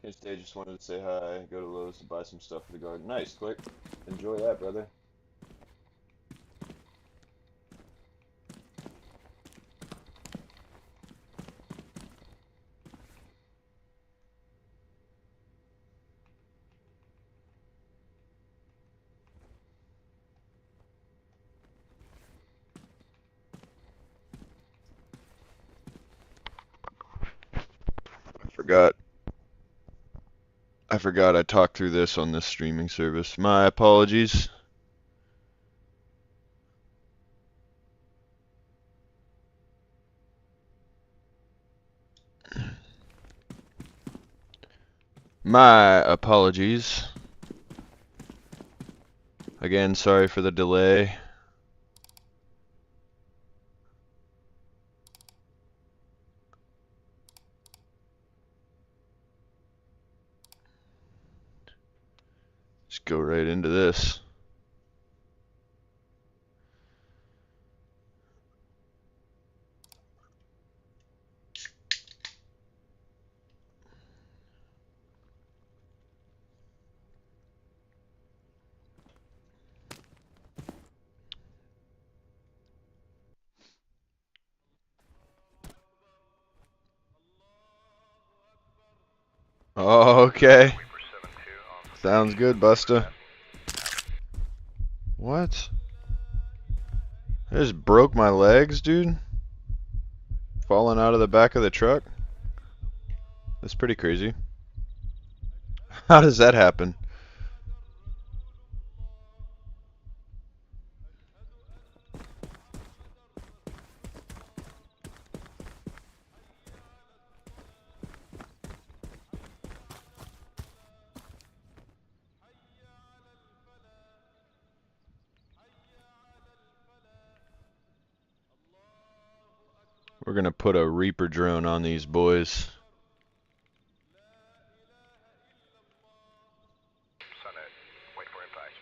Can't stay, just wanted to say hi, go to Lowe's to buy some stuff for the garden. Nice, quick. Enjoy that, brother. I forgot. I forgot I talked through this on this streaming service. My apologies. My apologies. Again, sorry for the delay. Just go right into this. Oh, okay. Sounds good, Busta. What? I just broke my legs, dude. Falling out of the back of the truck. That's pretty crazy. How does that happen? We're gonna put a Reaper drone on these boys. Wait for impact.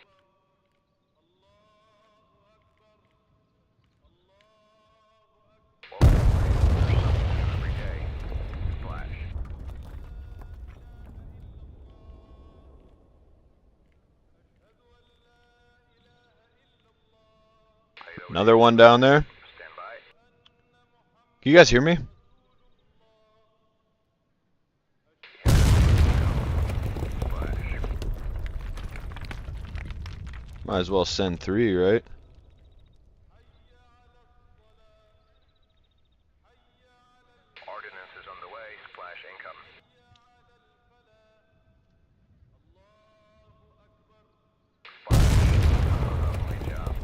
Every day. Flash. Another one down there. Stand by. Can you guys hear me? Flash. Might as well send 3, right? Ordnance is on the way. Splash income. Lovely job.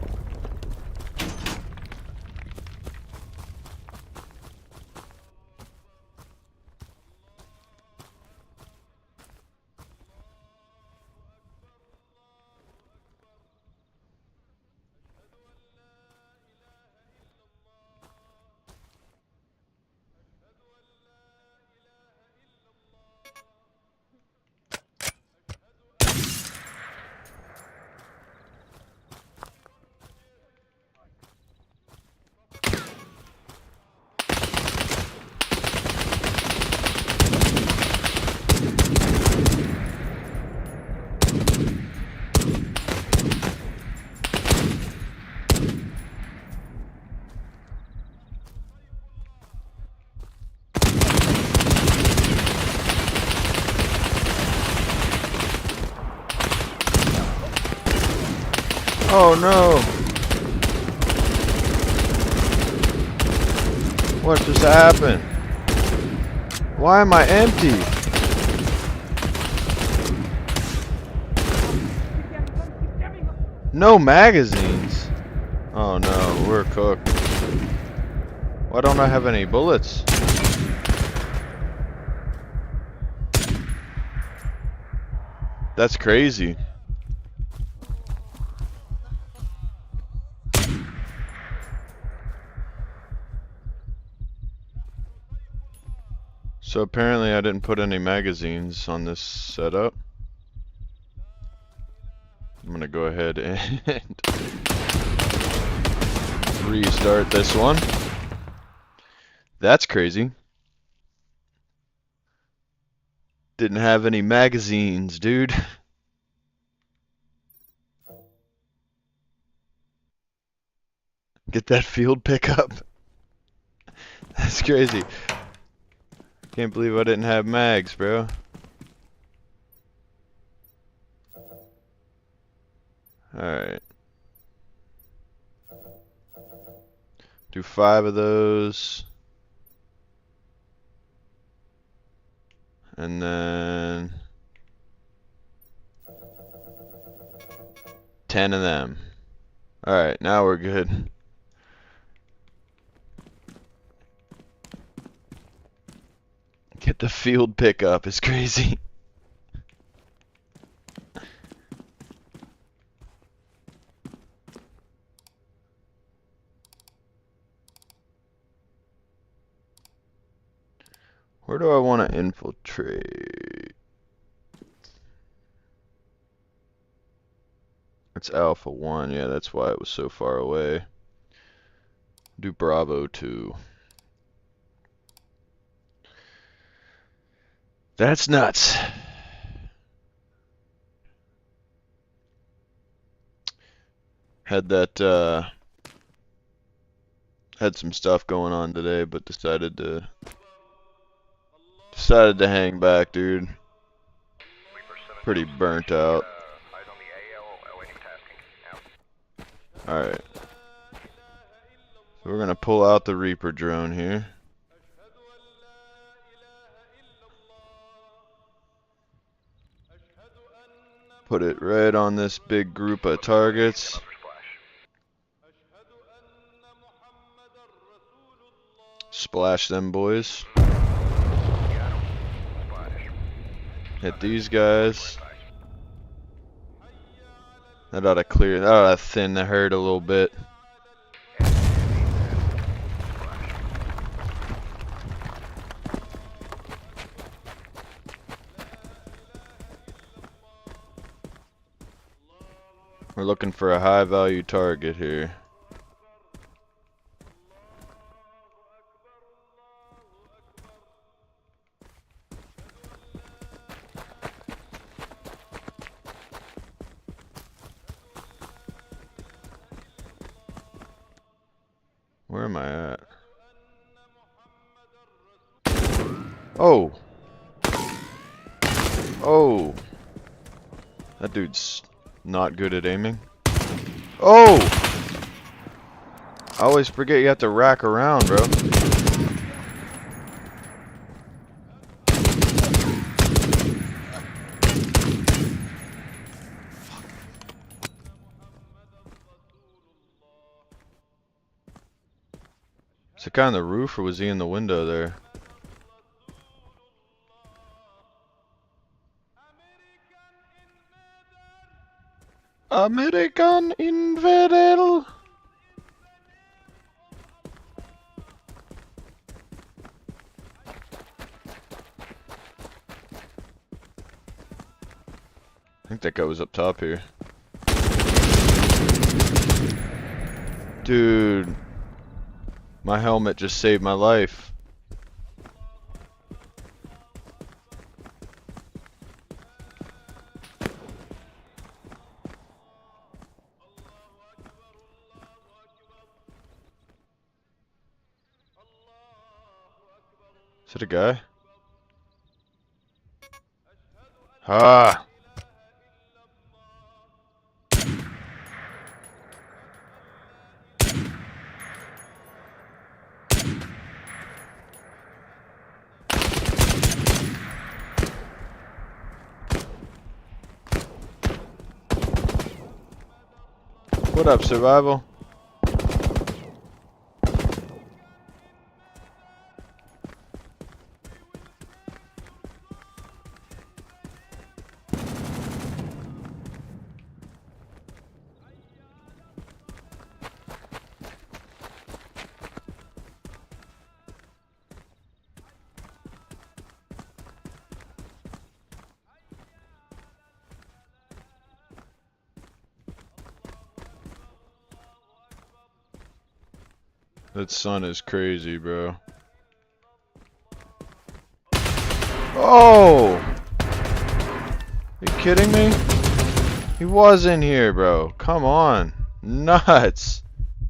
Oh no! What just happened? Why am I empty? No magazines? Oh no, we're cooked. Why don't I have any bullets? That's crazy. So apparently I didn't put any magazines on this setup. I'm gonna go ahead and restart this one. That's crazy. Didn't have any magazines, dude. Get that field pickup. That's crazy. Can't believe I didn't have mags, bro. Alright. Do 5 of those. And then 10 of them. Alright, now we're good. Get the field pickup, it's crazy. Where do I want to infiltrate? It's Alpha 1, yeah, that's why it was so far away. Do Bravo 2. That's nuts. Had that, had some stuff going on today, but decided to hang back, dude. Pretty burnt out. Eyes on the AL, awaiting tasking. Out. Alright. So we're gonna pull out the Reaper drone here. Put it right on this big group of targets. Splash them boys. Hit these guys. That ought to clear, that ought to thin the herd a little bit. We're looking for a high value target here. Where am I at? Oh! Oh! That dude's not good at aiming. Oh! I always forget you have to rack around, bro. Is the guy on the roof or was he in the window there? American Invader! I think that guy was up top here. Dude, my helmet just saved my life. Is it a guy? Ah! What up, survival? That sun is crazy, bro. Oh! You kidding me? He was in here, bro. Come on. Nuts.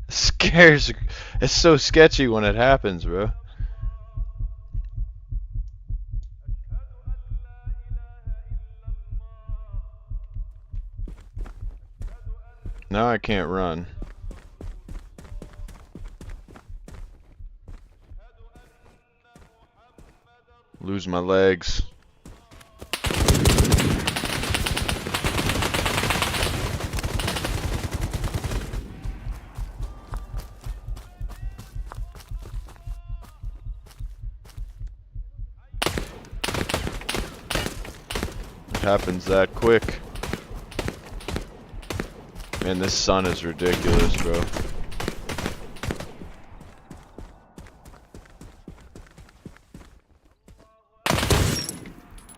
Scares. It's so sketchy when it happens, bro. Now I can't run. Lose my legs. It happens that quick. Man, this sun is ridiculous, bro.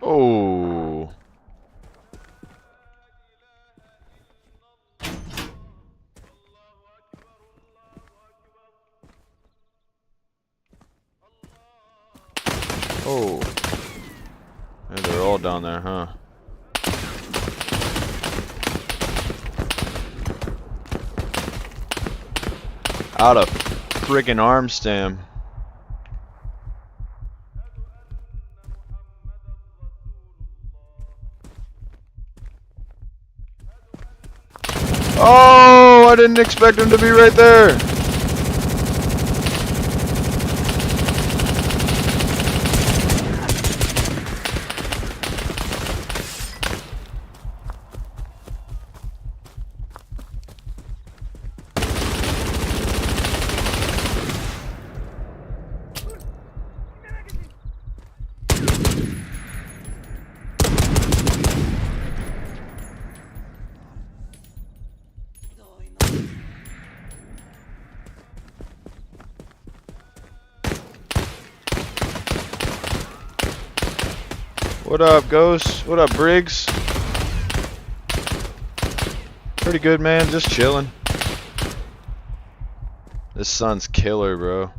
Oh. Oh. Yeah, they're all down there, huh? Out of friggin' arm stam. Oh, I didn't expect him to be right there. What up, Ghost? What up, Briggs? Pretty good, man. Just chilling. This sun's killer, bro.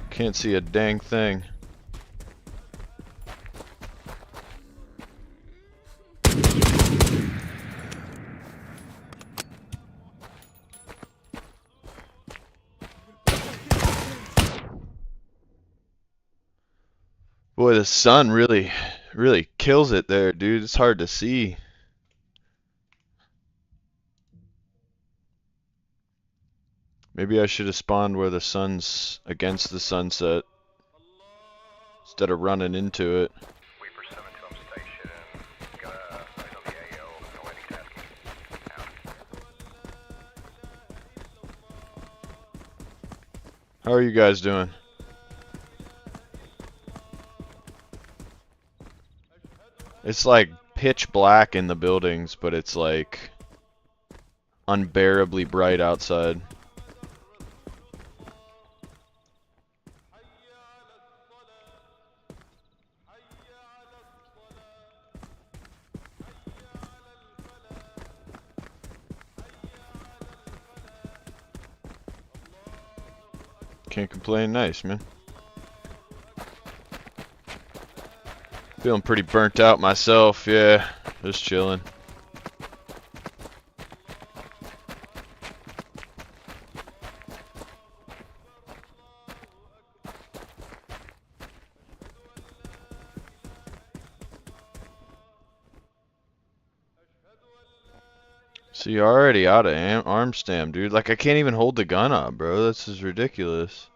Can't see a dang thing. Boy, the sun really kills it there, dude. It's hard to see. Maybe I should have spawned where the sun's against the sunset instead of running into it. Weeper 7 to home station. Got a eyes on the AO. Awaiting tasking. Out. How are you guys doing? It's like pitch black in the buildings, but it's like unbearably bright outside. Can't complain. Nice, man. Feeling pretty burnt out myself, yeah. Just chilling. So you're already out of arm stam, dude. Like, I can't even hold the gun up, bro. This is ridiculous.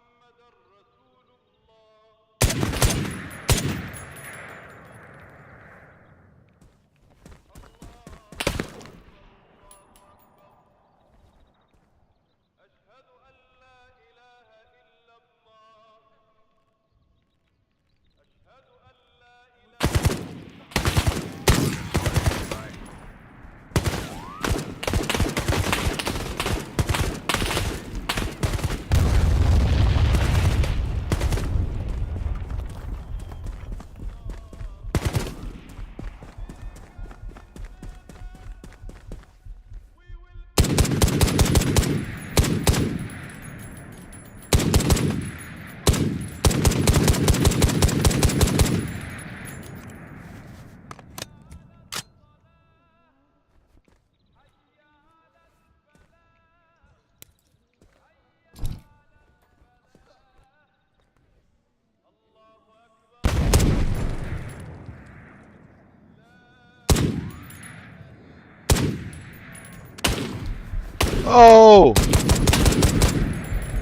Oh!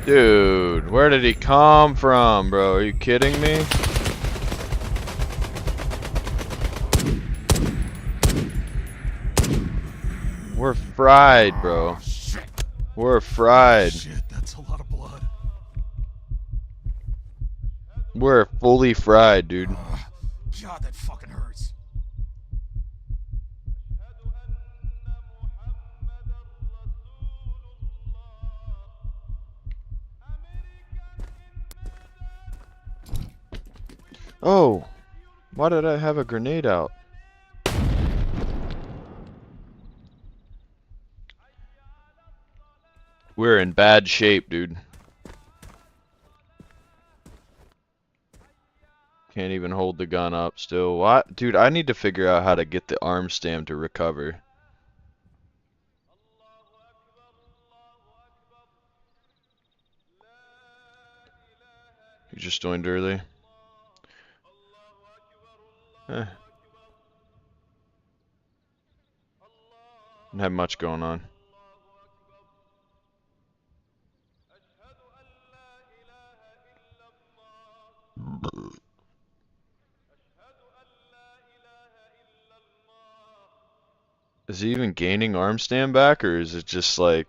Dude, where did he come from, bro? Are you kidding me? We're fried, bro. We're fried. Shit, that's a lot of blood. We're fully fried, dude. God, that fucking hurts. Oh! Why did I have a grenade out? We're in bad shape, dude. Can't even hold the gun up still. What? Dude, I need to figure out how to get the arm stem to recover. You just joined early. Eh. Didn't have much going on. Is he even gaining arm stand back, or is it just like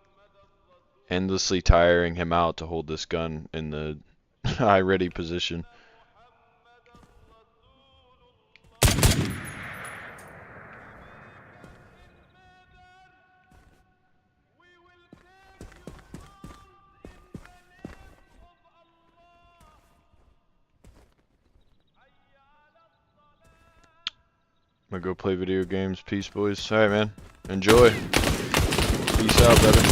endlessly tiring him out to hold this gun in the high ready position? I'm gonna go play video games. Peace, boys. Alright, man. Enjoy. Peace out, brother.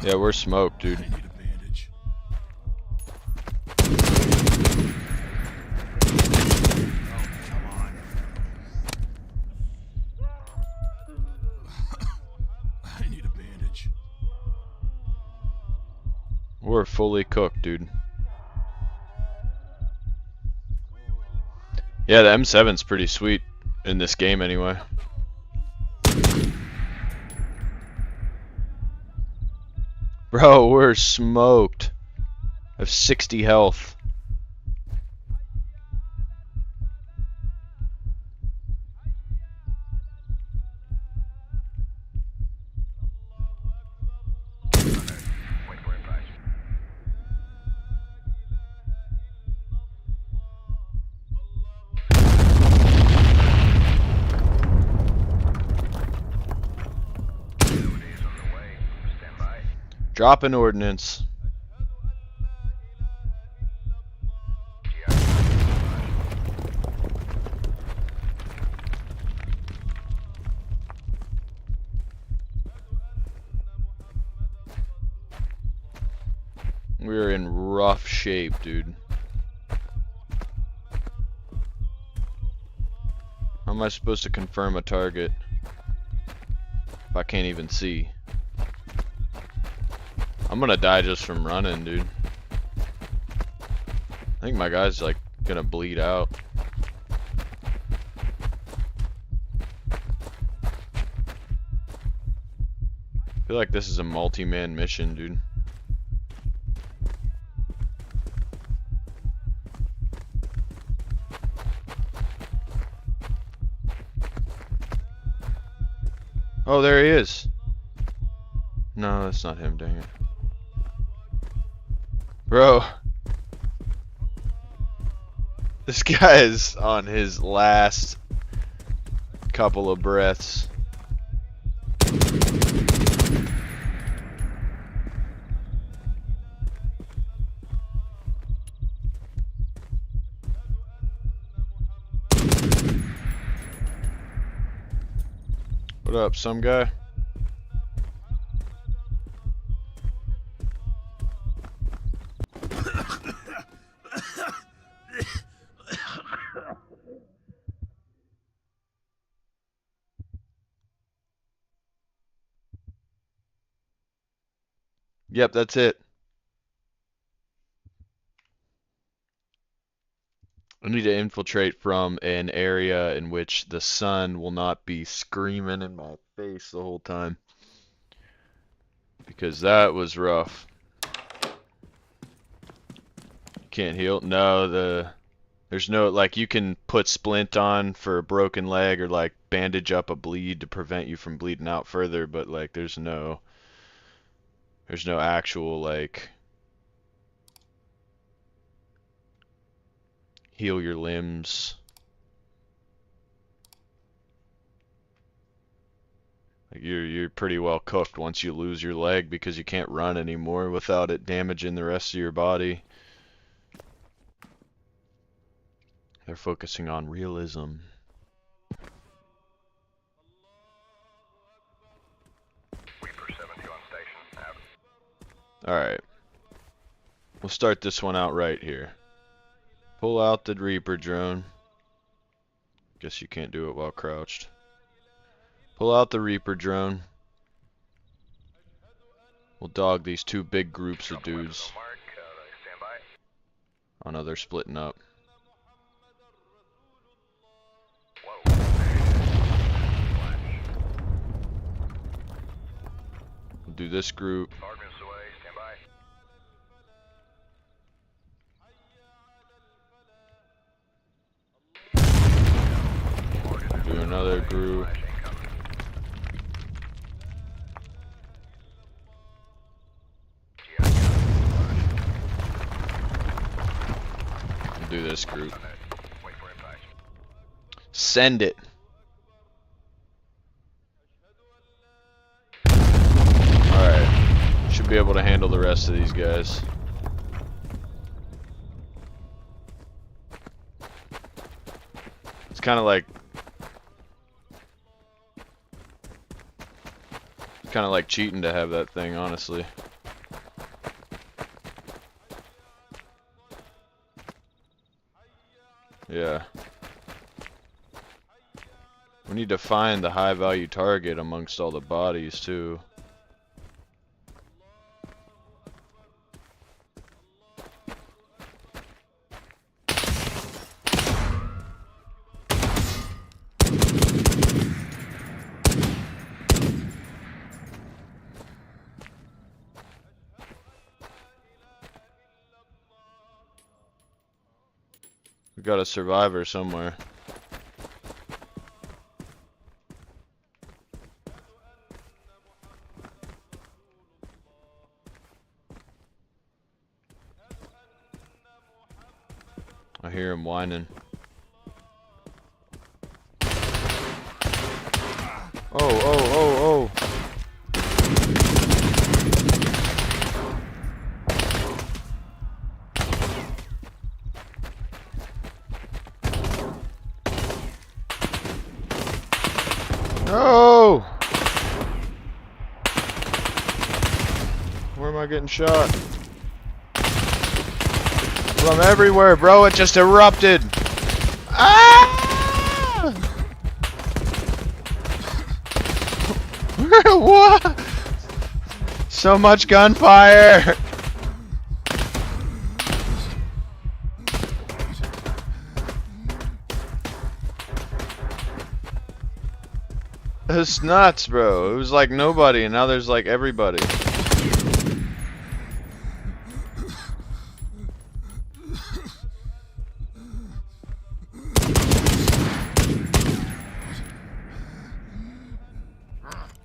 Yeah, we're smoked, dude. I need a bandage. Oh, come on. I need a bandage. We're fully cooked, dude. Yeah, the M7's pretty sweet in this game anyway. Bro, we're smoked. I have 60 health. Wait for advice. LOD's on the way. Stand by. Drop an ordnance. We're in rough shape, dude. How am I supposed to confirm a target if I can't even see? I'm gonna die just from running, dude. I think my guy's like gonna bleed out. I feel like this is a multi-man mission, dude. Oh, there he is. No, that's not him, dang it. Bro. This guy is on his last couple of breaths. What up, some guy? Yep, that's it. I need to infiltrate from an area in which the sun will not be screaming in my face the whole time. Because that was rough. Can't heal? No, there's no, like, you can put splint on for a broken leg or, like, bandage up a bleed to prevent you from bleeding out further, but, like, there's no actual, like, heal your limbs. Like, you're pretty well cooked once you lose your leg because you can't run anymore without it damaging the rest of your body. They're focusing on realism. Reaper 72 on station. Alright. We'll start this one out right here. Pull out the Reaper drone. Guess you can't do it while crouched. Pull out the Reaper drone. We'll dog these two big groups of dudes. Mark, stand by. Oh no, they're splitting up. Whoa. We'll do this group. Hardman's away, stand by. Do another group. Do this group. Wait for impact. Send it. Alright. Should be able to handle the rest of these guys. It's kind of like cheating to have that thing, honestly. Yeah. We need to find the high value target amongst all the bodies too. We got a survivor somewhere. I hear him whining. Oh. No! Where am I getting shot? From everywhere, bro. It just erupted. Ah! What? So much gunfire. It's nuts, bro. It was like nobody, and now there's like everybody.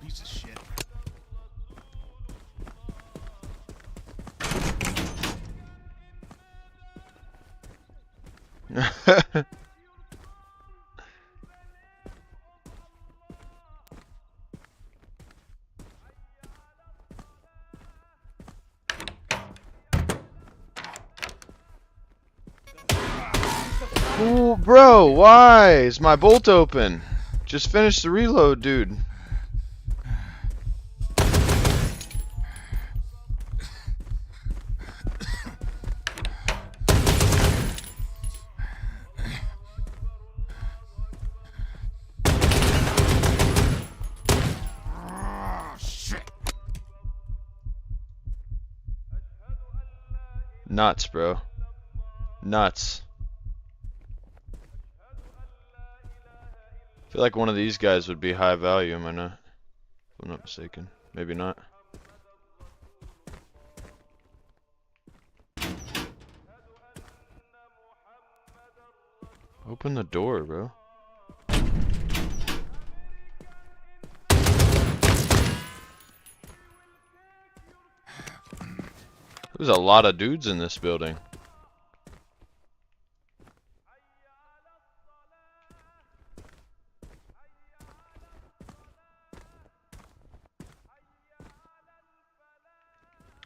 Piece of shit. Ooh, bro, why is my bolt open? Just finish the reload, dude. Nuts, bro. Nuts. I feel like one of these guys would be high value, am I not? If I'm not mistaken. Maybe not. Open the door, bro. There's a lot of dudes in this building.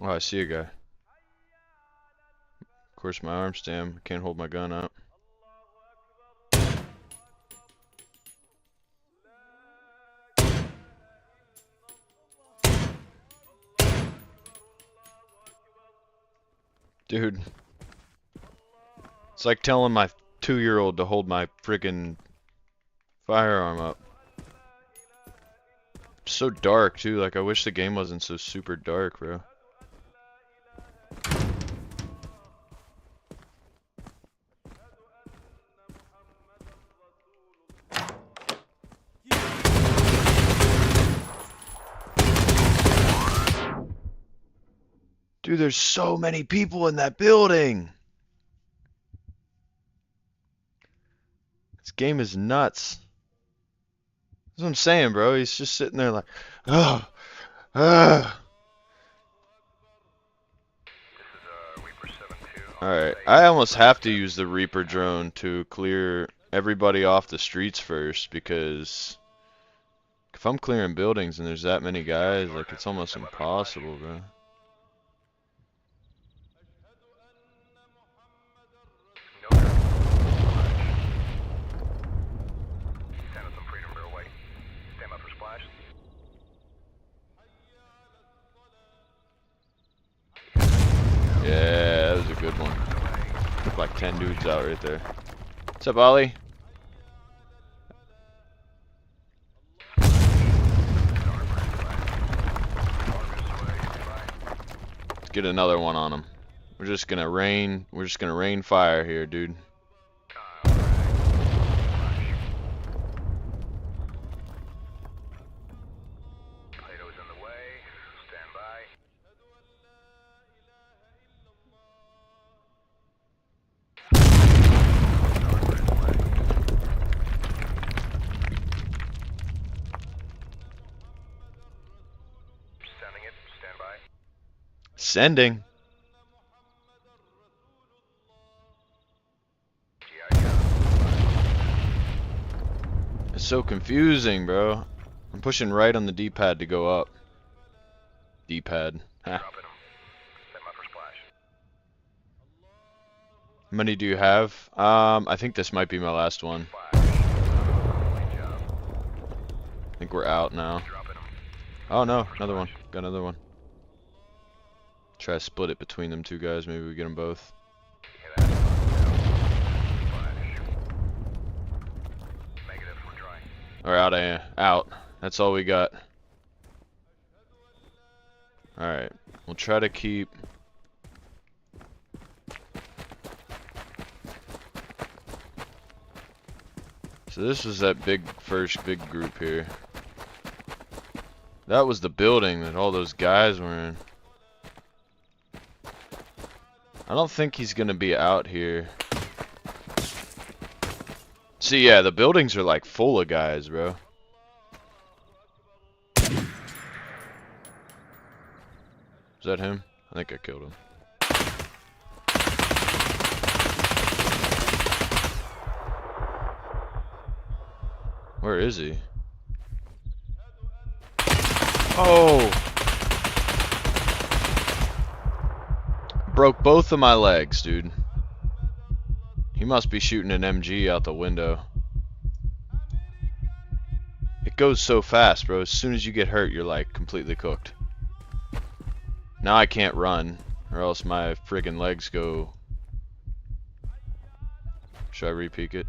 Oh, I see a guy. Of course, my arm's jammed. Can't hold my gun up. Dude. It's like telling my 2-year-old to hold my friggin' firearm up. It's so dark, too. Like, I wish the game wasn't so super dark, bro. Dude, there's so many people in that building. This game is nuts. That's what I'm saying, bro. He's just sitting there like, oh, ah. Alright, I almost have to use the Reaper drone to clear everybody off the streets first, because if I'm clearing buildings and there's that many guys, like, it's almost impossible, bro. Yeah, that was a good one. Like 10 dudes out right there. What's up, Ollie? Let's get another one on him. We're just gonna rain fire here, dude. Sending. It's so confusing, bro. I'm pushing right on the D-pad to go up. D-pad. How many do you have? I think this might be my last one. I think we're out now. Oh no, another one. Got another one. Try to split it between them two guys. Maybe we get them both. Or out. That's all we got. Alright. We'll try to keep... So this was that first big group here. That was the building that all those guys were in. I don't think he's gonna be out here. See, yeah, the buildings are like full of guys, bro. Is that him? I think I killed him. Where is he? Oh! Broke both of my legs, dude. He must be shooting an MG out the window. It goes so fast, bro. As soon as you get hurt, you're like completely cooked. Now I can't run, or else my friggin' legs go. Should I re-peek it?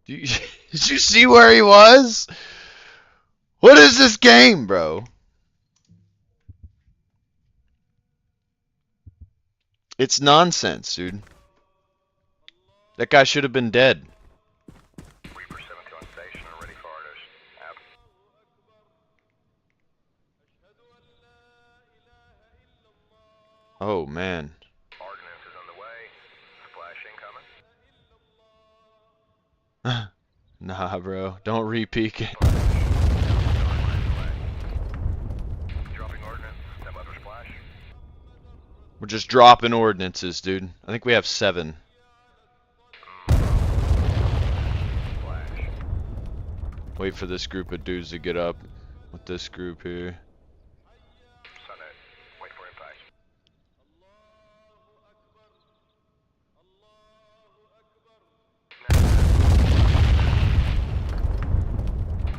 Did you see where he was? What is this game, bro? It's nonsense, dude. That guy should have been dead. Reaper 72 on station and ready for orders. Out. Oh, man. Ordnance is on the way. Splash incoming. Nah, bro. Don't re-peek it. Dropping ordnance. Step under splash. We're just dropping ordinances, dude. I think we have 7. Splash. Wait for this group of dudes to get up with this group here. Sun out. Wait for impact.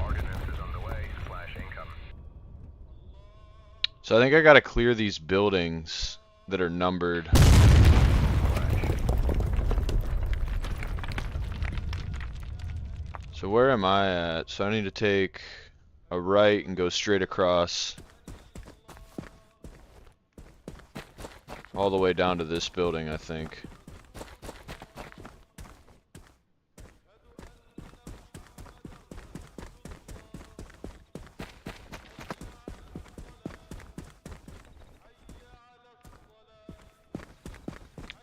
Ordnance is on the way. Splash incoming. So I think I gotta clear these buildings that are numbered. So where am I at? So I need to take a right and go straight across all the way down to this building, I think.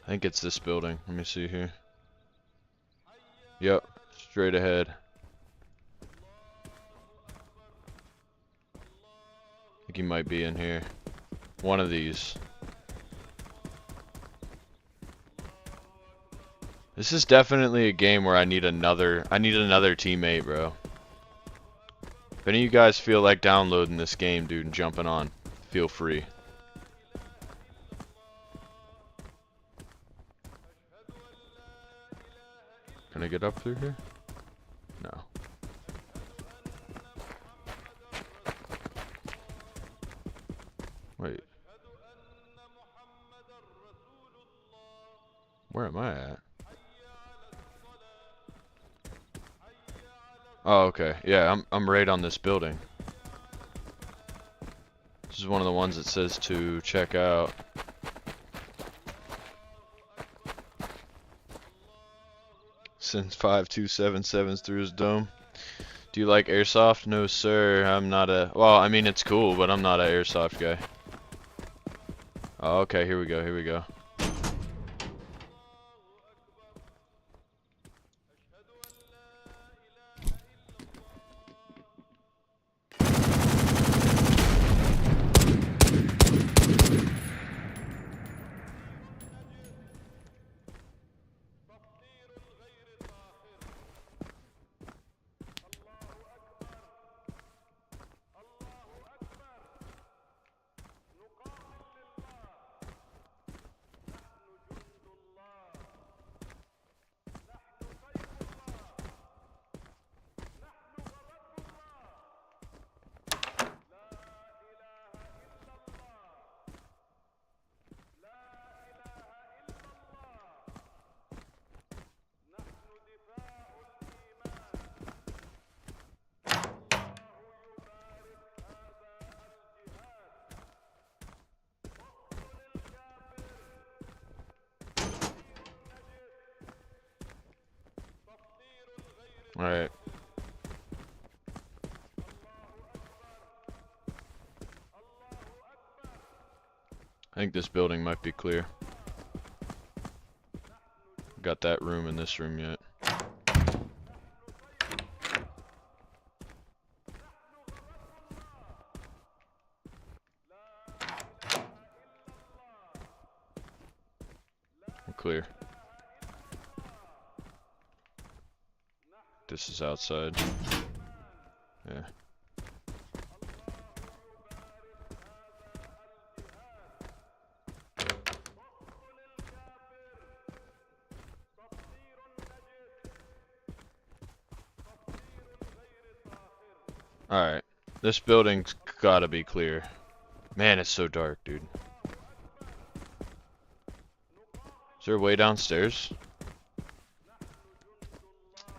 I think it's this building. Let me see here. Yep, straight ahead. I think he might be in here. One of these. This is definitely a game where I need another teammate, bro. If any of you guys feel like downloading this game, dude, and jumping on, feel free. Can I get up through here? No. Wait. Where am I at? Oh, okay. Yeah, I'm right on this building. This is one of the ones that says to check out. Sends 5277s through his dome. Do you like airsoft? No, sir. I'm not a. Well, I mean, it's cool, but I'm not an airsoft guy. Oh, okay. Here we go. Here we go. Alright. I think this building might be clear. Got that room and this room yet. We're clear. This is outside. Yeah. Alright. This building's gotta be clear. Man, it's so dark, dude. Is there a way downstairs?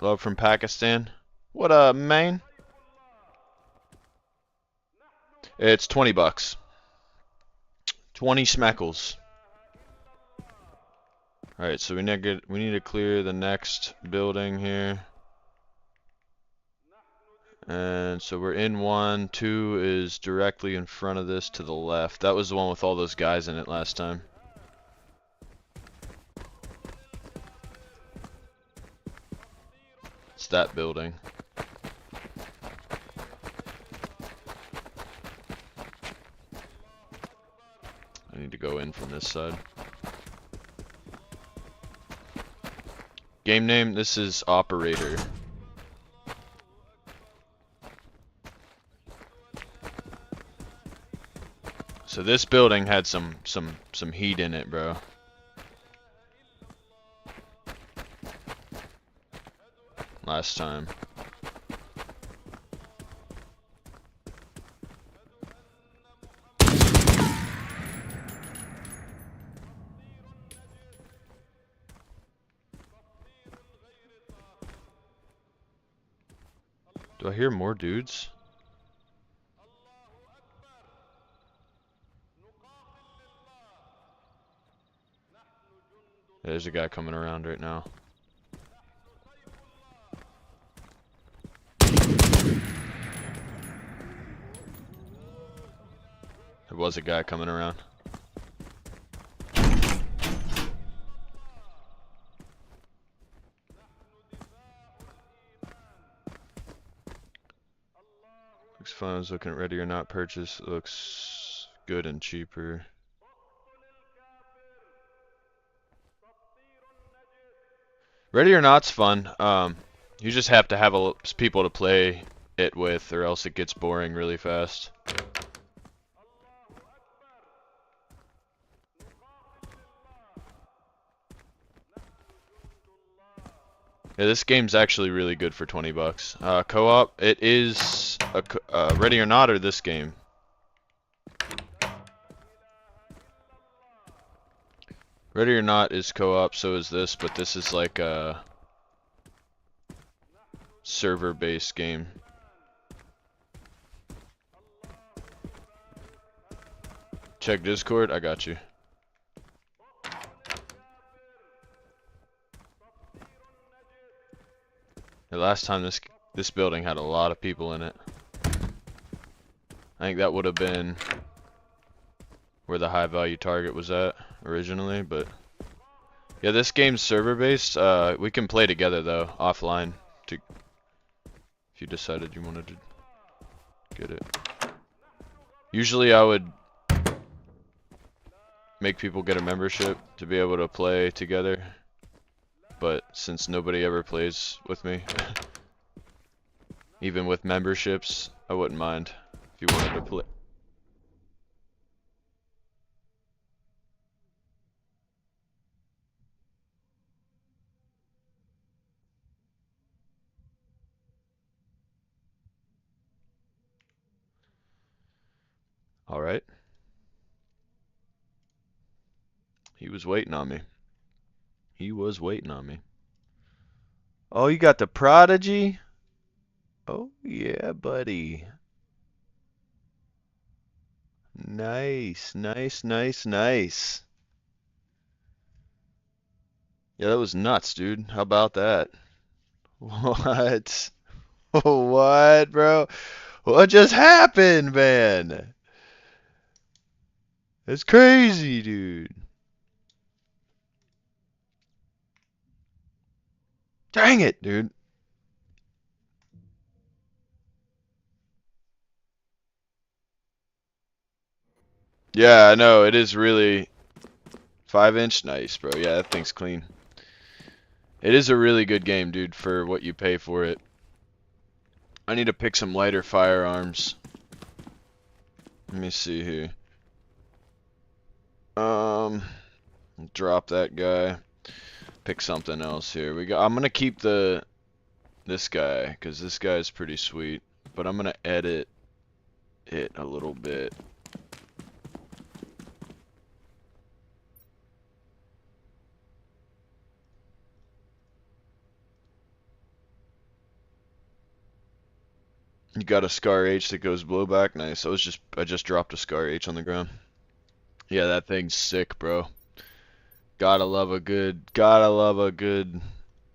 Love from Pakistan. What up, man? It's 20 bucks. 20 smeckles. Alright, so we need to clear the next building here. And so we're in one. 2 is directly in front of this to the left. That was the one with all those guys in it last time. It's that building. I need to go in from this side. Game name, this is Operator. So this building had some heat in it, bro. Last time. Do I hear more dudes? There's a guy coming around right now. There was a guy coming around. Looks fun. I was looking at Ready or Not purchase. Looks good and cheaper. Ready or Not's fun. You just have to have people to play it with, or else it gets boring really fast. Yeah, this game's actually really good for 20 bucks. Co-op, it is Ready or Not or this game. Ready or Not is co-op, so is this, but this is like a server-based game. Check Discord, I got you. The last time this building had a lot of people in it. I think that would have been where the high value target was at originally, but yeah, this game's server based. We can play together though, offline, if you decided you wanted to get it. Usually I would make people get a membership to be able to play together, but since nobody ever plays with me, even with memberships, I wouldn't mind if you wanted to play. Alright. He was waiting on me. He was waiting on me. Oh, you got the Prodigy? Oh, yeah, buddy. Nice, nice, nice, nice. Yeah, that was nuts, dude. How about that? What? What, bro? What just happened, man? It's crazy, dude. Dang it, dude. Yeah, I know. It is really 5-inch. Nice, bro. Yeah, that thing's clean. It is a really good game, dude, for what you pay for it. I need to pick some lighter firearms. Let me see here. Drop that guy. Pick something else here. I'm gonna keep this guy, because this guy is pretty sweet. But I'm gonna edit it a little bit. You got a Scar H that goes blowback. Nice. I just dropped a Scar H on the ground. Yeah, that thing's sick, bro. Gotta love a good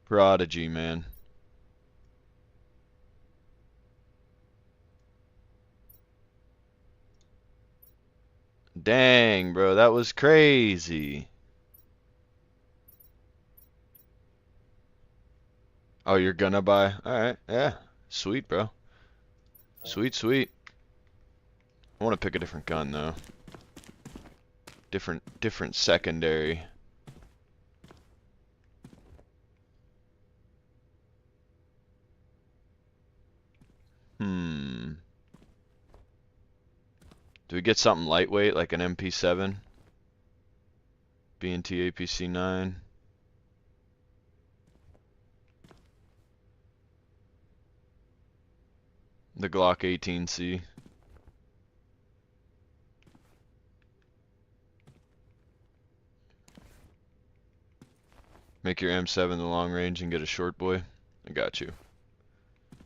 Prodigy, man. Dang, bro, that was crazy. Oh, you're gonna buy? Alright, yeah. Sweet, bro. Sweet, sweet. I want to pick a different gun, though. Different secondary. Hmm. Do we get something lightweight, like an MP7? B&T APC-9? The Glock 18C? Make your M7 the long range and get a short boy? I got you.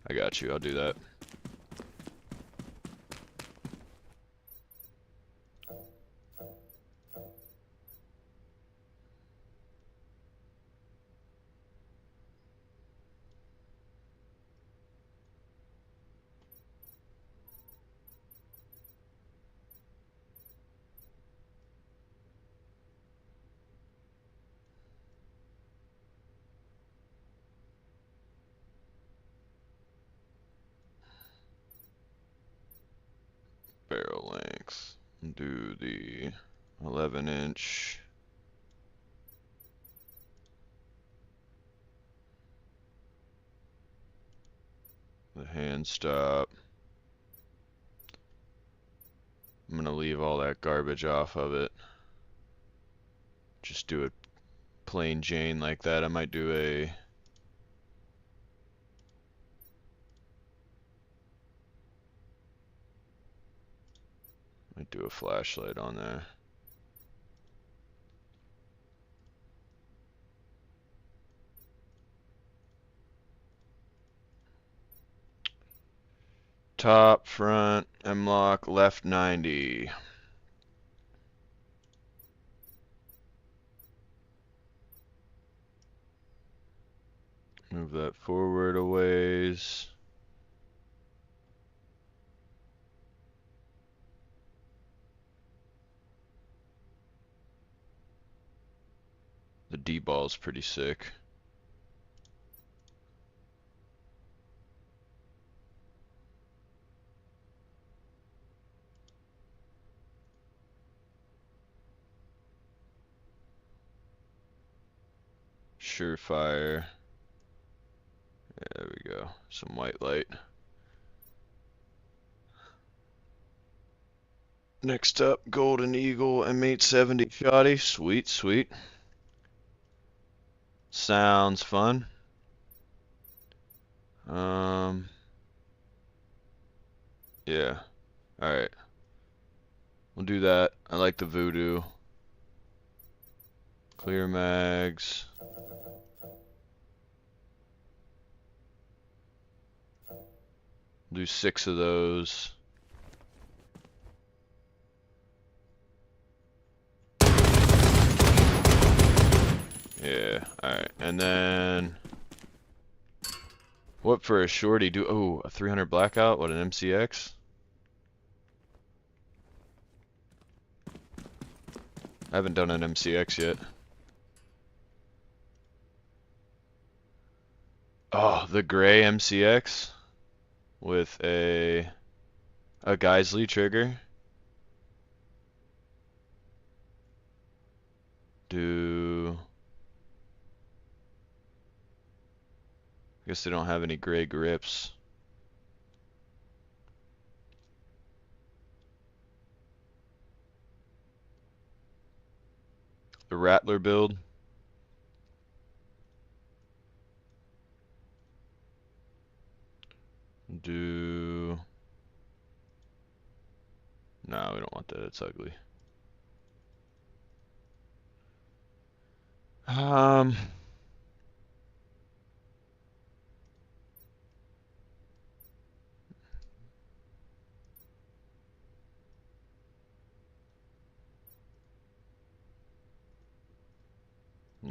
I got you, I'll do that. Barrel length. Do the 11-inch. The hand stop. I'm gonna leave all that garbage off of it. Just do it plain Jane like that. I might do a flashlight on there. Top, front, M-lock, left 90. Move that forward a ways. The D-ball's pretty sick. Surefire. There we go. Some white light. Next up, Golden Eagle M870 shotty. Sweet, sweet. Sounds fun. Yeah. Alright. We'll do that. I like the voodoo. Clear mags. Do 6 of those. Yeah, alright. And then what for a shorty do? Oh, a 300 blackout? What, an MCX? I haven't done an MCX yet. Oh, the gray MCX with a Geisley trigger. Do I guess they don't have any gray grips. The Rattler build. Do no, we don't want that. It's ugly.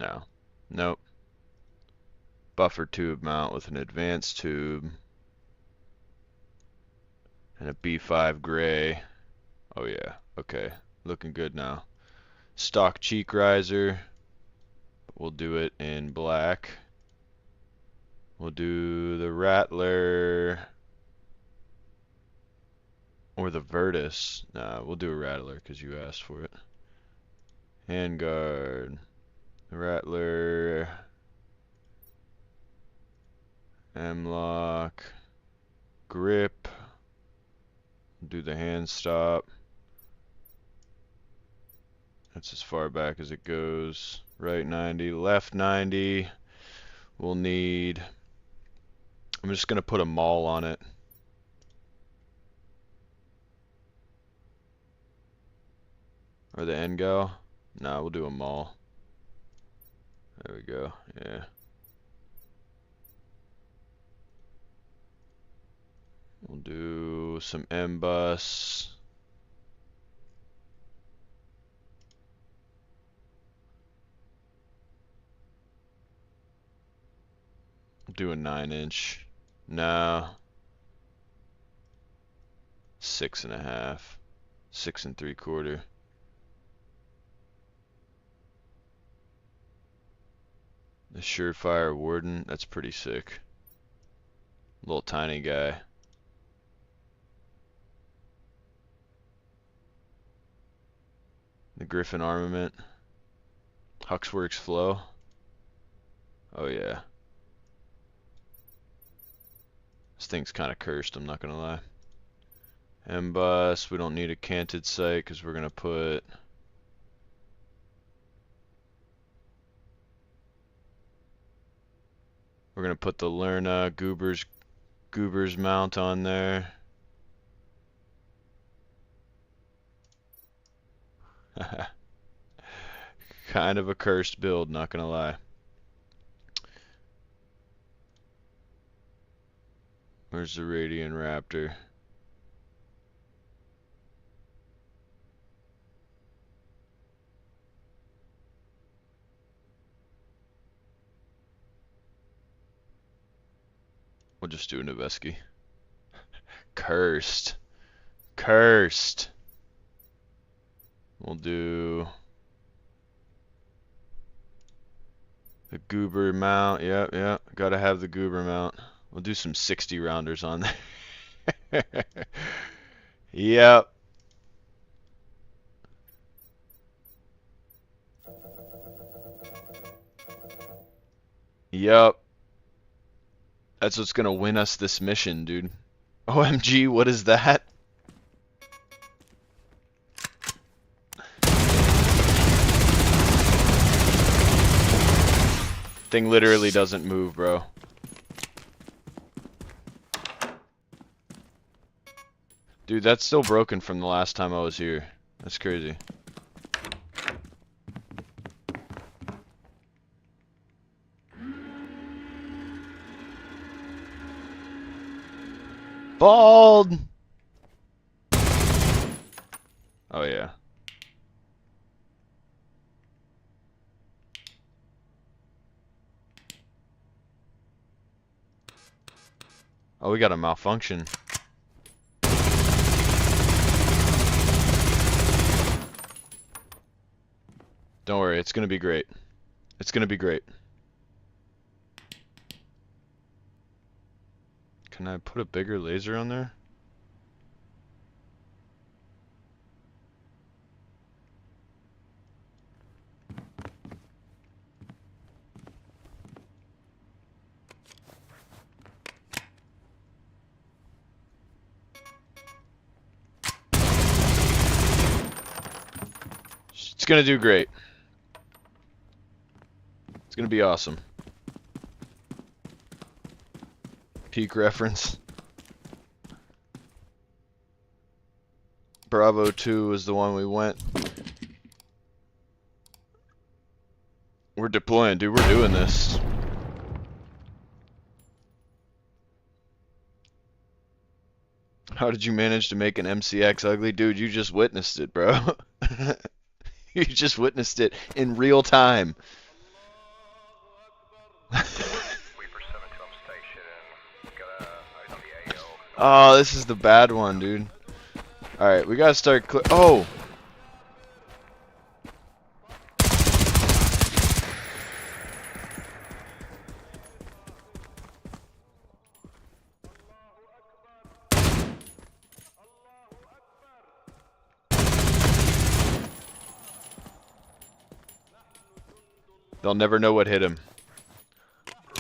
No. Nope. Buffer tube mount with an advanced tube. And a B5 gray. Oh yeah, okay. Looking good now. Stock cheek riser. We'll do it in black. We'll do the Rattler or the Virtus. Nah, we'll do a Rattler because you asked for it. Handguard. Rattler. M-lock. Grip. Do the hand stop. That's as far back as it goes. Right 90, left 90. We'll need... I'm just going to put a maul on it. Or the end go? Nah, we'll do a maul. There we go, yeah. We'll do some M-bus. We'll do a 9-inch. No. 6.5. 6 3/4. The Surefire Warden, that's pretty sick. Little tiny guy. The Griffin armament. Huxworks flow. Oh yeah. This thing's kind of cursed, I'm not gonna lie. M-bus, we don't need a canted sight because we're gonna put... We're gonna put the Lerna Goobers mount on there. Kind of a cursed build, not gonna lie. Where's the Radiant Raptor? We'll just do a Noveski. Cursed. Cursed. We'll do the Goober mount. Yep. Gotta have the Goober mount. We'll do some 60 rounders on there. Yep. Yep. That's what's gonna win us this mission, dude. OMG, what is that? Thing literally doesn't move, bro. Dude, that's still broken from the last time I was here. That's crazy. Bald! Oh yeah. Oh, we got a malfunction. Don't worry, it's gonna be great. It's gonna be great. Can I put a bigger laser on there? It's gonna do great. It's gonna be awesome. Peak reference. Bravo 2 was the one we went. We're deploying, dude. We're doing this. How did you manage to make an MCX ugly? Dude, you just witnessed it, bro. You just witnessed it in real time. Oh, this is the bad one, dude. Alright, we gotta start oh! They'll never know what hit him.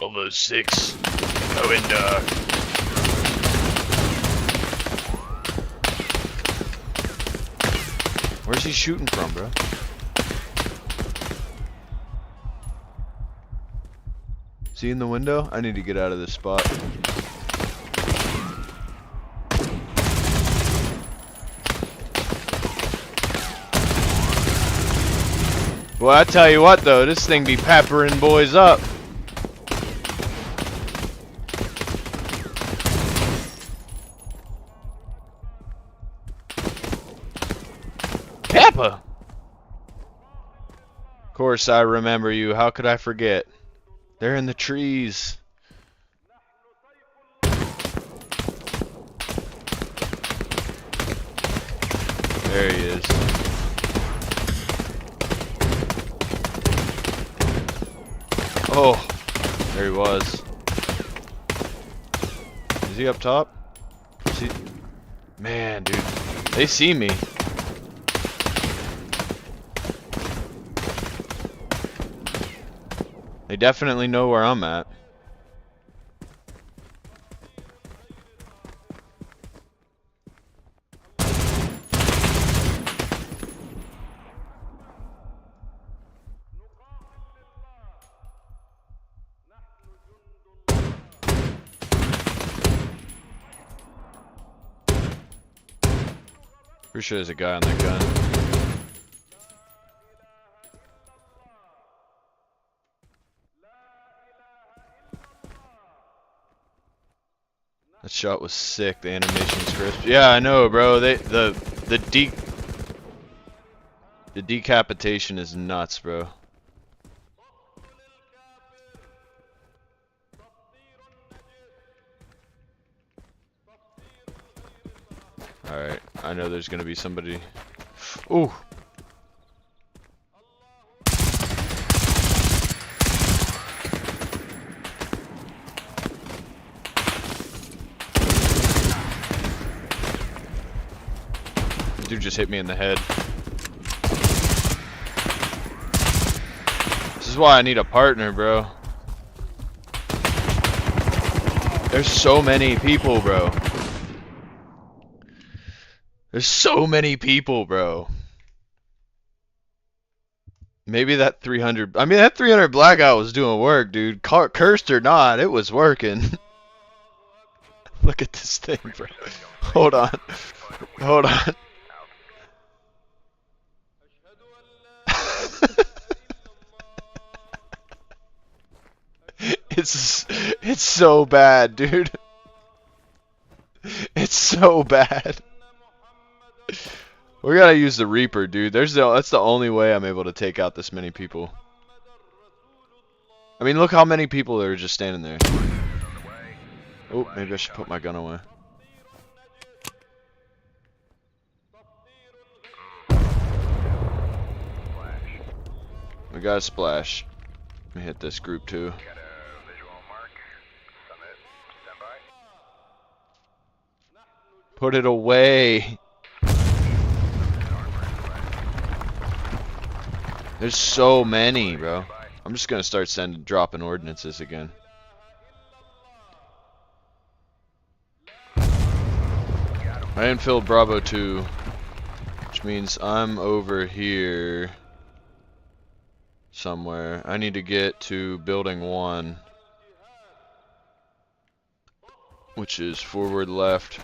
Almost 6. Going dark. Where's he shooting from, bro? Is he in the window? I need to get out of this spot. Well, I tell you what, though, this thing be peppering boys up. Peppa! Of course, I remember you. How could I forget? They're in the trees. There he is. Oh, there he was. Is he up top? Is he... Man, dude. They see me. They definitely know where I'm at. Pretty sure there's a guy on that gun. That shot was sick. The animation's crisp. Yeah, I know, bro. The decapitation is nuts, bro. Alright, I know there's gonna be somebody. Ooh! Dude just hit me in the head. This is why I need a partner, bro. There's so many people, bro. There's so many people, bro. Maybe that 300... I mean, that 300 blackout was doing work, dude. Cursed or not, it was working. Look at this thing, bro. Hold on. Hold on. It's so bad, dude. It's so bad. We gotta use the Reaper, dude. That's the only way I'm able to take out this many people. I mean, look how many people are just standing there. Oh, maybe I should put my gun away. We got a splash. Let me hit this group too. Put it away. There's so many, bro. I'm just gonna start dropping ordinances again. I infilled Bravo 2, which means I'm over here somewhere. I need to get to building 1, which is forward left.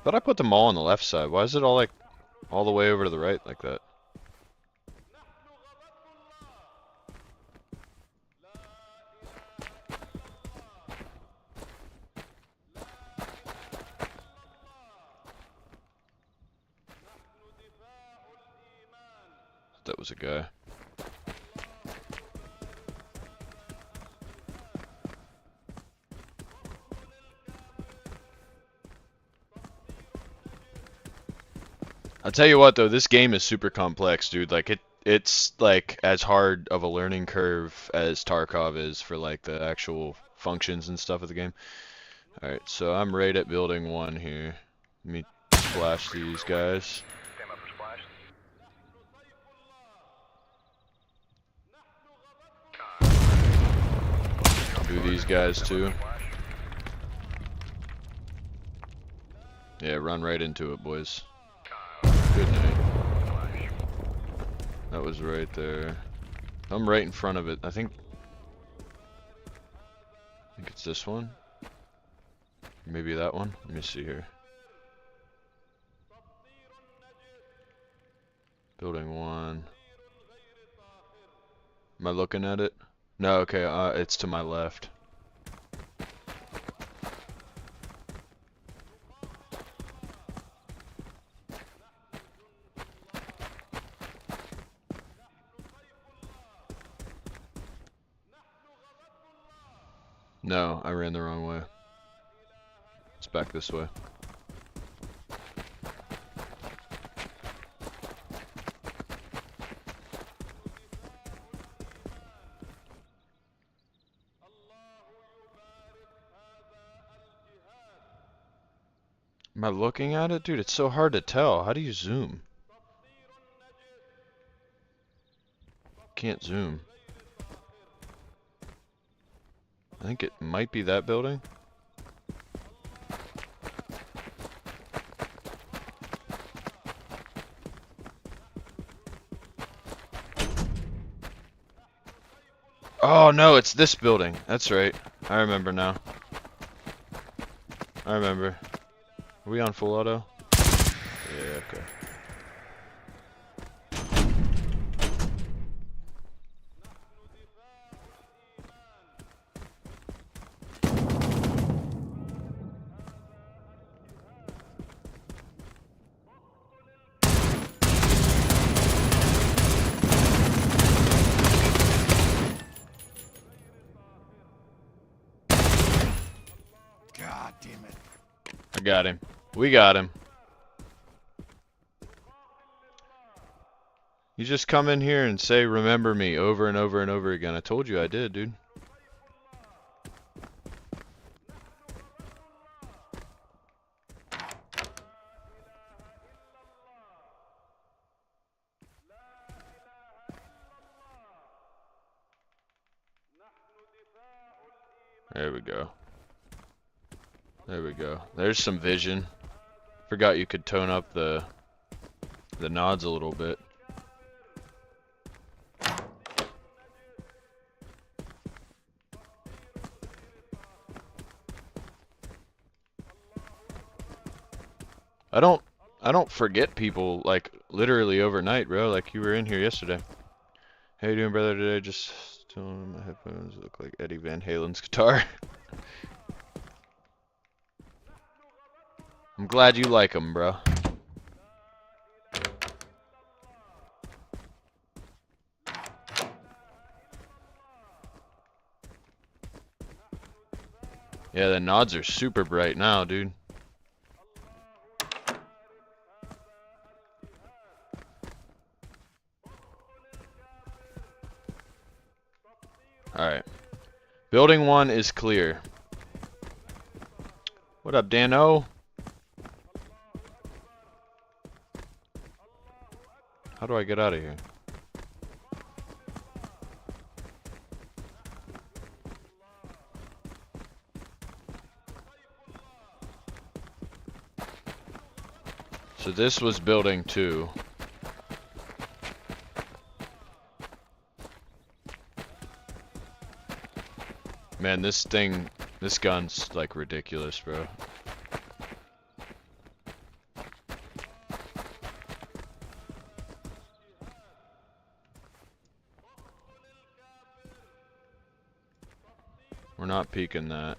But I put them all on the left side. Why is it all like all the way over to the right like that? that was a guy. I'll tell you what though, this game is super complex, dude. Like it's like as hard of a learning curve as Tarkov is for like the actual functions and stuff of the game. Alright, so I'm right at building 1 here. Let me flash these guys. Stand by for splash. Do these guys too. Splash. Yeah, run right into it, boys. Kyle. Good night. Splash. That was right there. I'm right in front of it. I think it's this one. Maybe that one. Let me see here. Building 1. Am I looking at it? No, okay, it's to my left. No, I ran the wrong way. It's back this way. Am I looking at it? Dude, it's so hard to tell. How do you zoom? Can't zoom. I think it might be that building. Oh no, it's this building. That's right. I remember now. I remember. Are we on full auto? Yeah, okay. God damn it. I got him. We got him. You just come in here and say remember me over and over and over again. I told you I did, dude. There we go. There we go. There's some vision. Forgot you could tone up the nods a little bit. I don't forget people like literally overnight, bro. Like you were in here yesterday. How you doing, brother? Today just telling my headphones look like Eddie Van Halen's guitar. I'm glad you like them, bro. Yeah, the nods are super bright now, dude. Alright. Building 1 is clear. What up, Dano? How do I get out of here? So this was building 2. Man, this gun's like ridiculous, bro. We're not peeking that.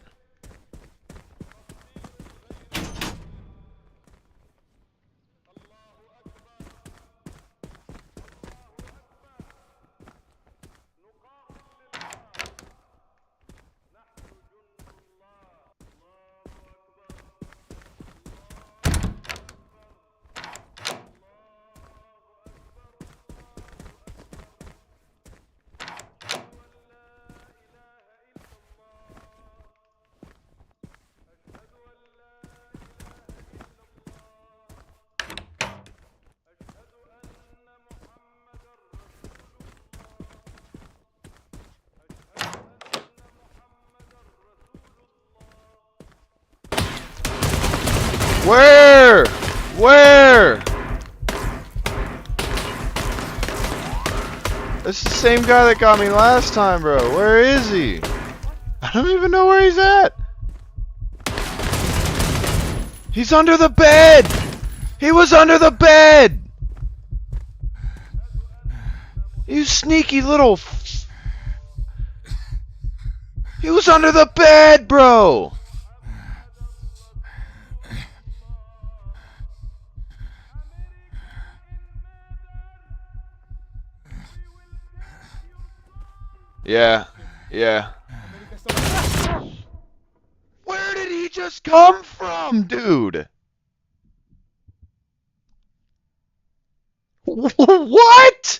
Where? Where? It's the same guy that got me last time, bro. Where is he? I don't even know where he's at. He's under the bed! He was under the bed! You sneaky little He was under the bed, bro! Yeah, yeah. Where did he just come from, dude? What?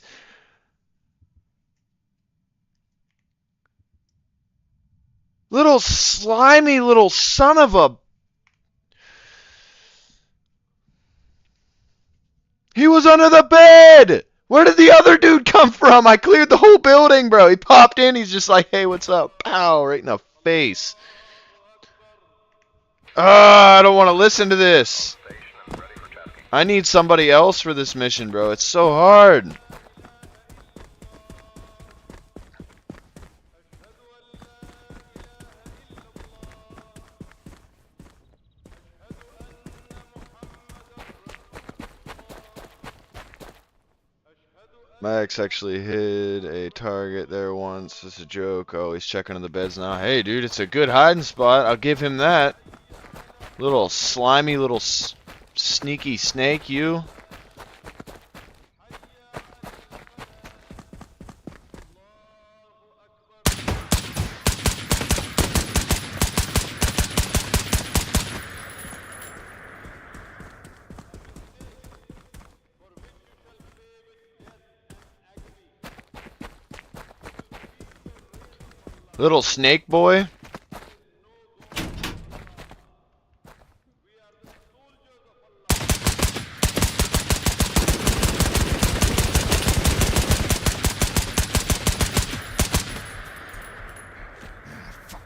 Little slimy little son of a... He was under the bed! Where did the other dude come from? I cleared the whole building, bro. He popped in, he's just like, hey, what's up? Pow, right in the face. I don't want to listen to this. I need somebody else for this mission, bro. It's so hard. Max actually hid a target there once. It's a joke. Oh, he's checking on the beds now. Hey, dude, it's a good hiding spot. I'll give him that. Little slimy, little sneaky snake, you. Little snake boy.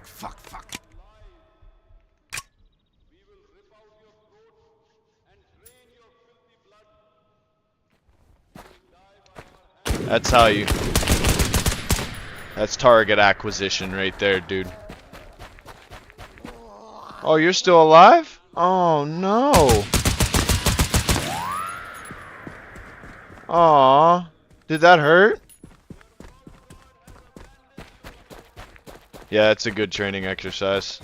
Fuck. That's how you... That's target acquisition right there, dude. Oh, you're still alive? Oh, no. Aw. Did that hurt? Yeah, it's a good training exercise.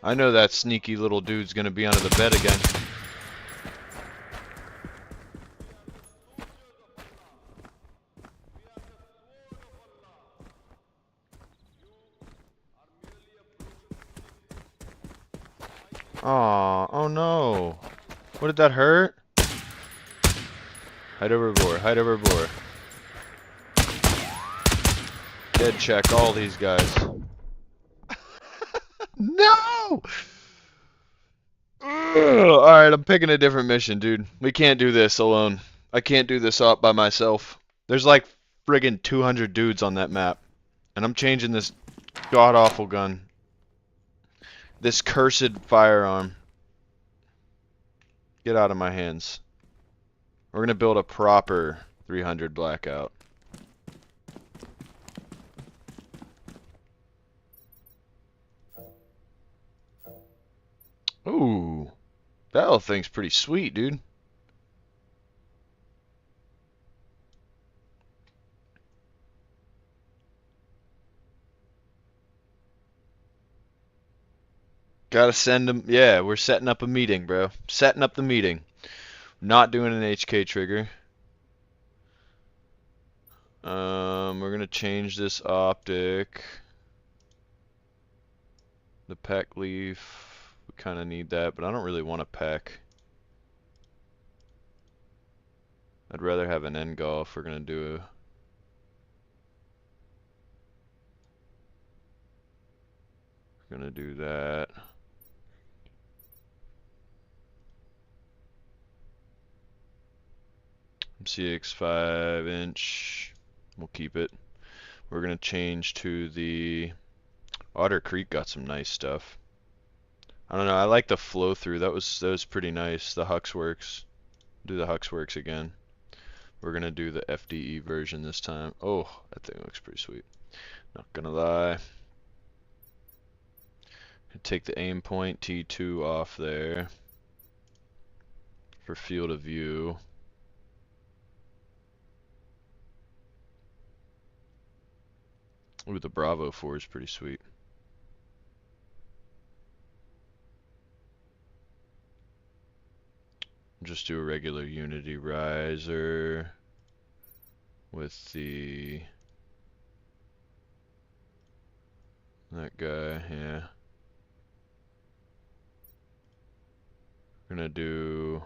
I know that sneaky little dude's gonna be under the bed again. Aw, oh no. What, did that hurt? Hide over board, hide over board. Dead check all these guys. No! Alright, I'm picking a different mission, dude. We can't do this alone. I can't do this up by myself. There's like friggin' 200 dudes on that map. And I'm changing this god-awful gun. This cursed firearm. Get out of my hands. We're gonna build a proper 300 blackout. Ooh. That little thing's pretty sweet, dude. Gotta send them. Yeah, we're setting up a meeting, bro. Setting up the meeting. Not doing an HK trigger. We're gonna change this optic. The peck leaf. We kind of need that, but I don't really want a peck. I'd rather have an end goal if we're gonna do a... Gonna do that. CX 5-inch. We'll keep it. We're gonna change to the Otter Creek. Got some nice stuff. I don't know. I like the flow through. That was pretty nice. The Hux works. Do the Hux works again. We're gonna do the FDE version this time. Oh, that thing looks pretty sweet. Not gonna lie. Take the aim point T2 off there for field of view. Ooh, the Bravo 4 is pretty sweet. Just do a regular Unity riser with the that guy, yeah. We're gonna do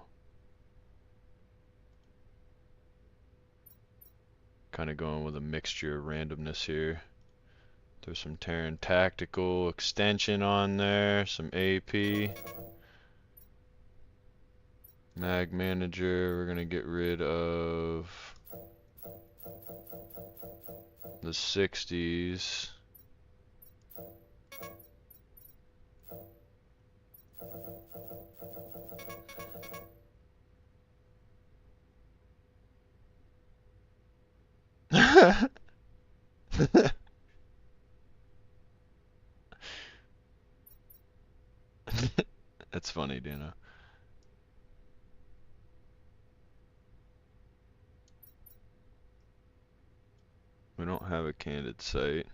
kind of going with a mixture of randomness here. There's some Terran Tactical extension on there, some AP. Mag Manager, we're gonna get rid of the 60s. That's funny, Dana. We don't have a candid sight.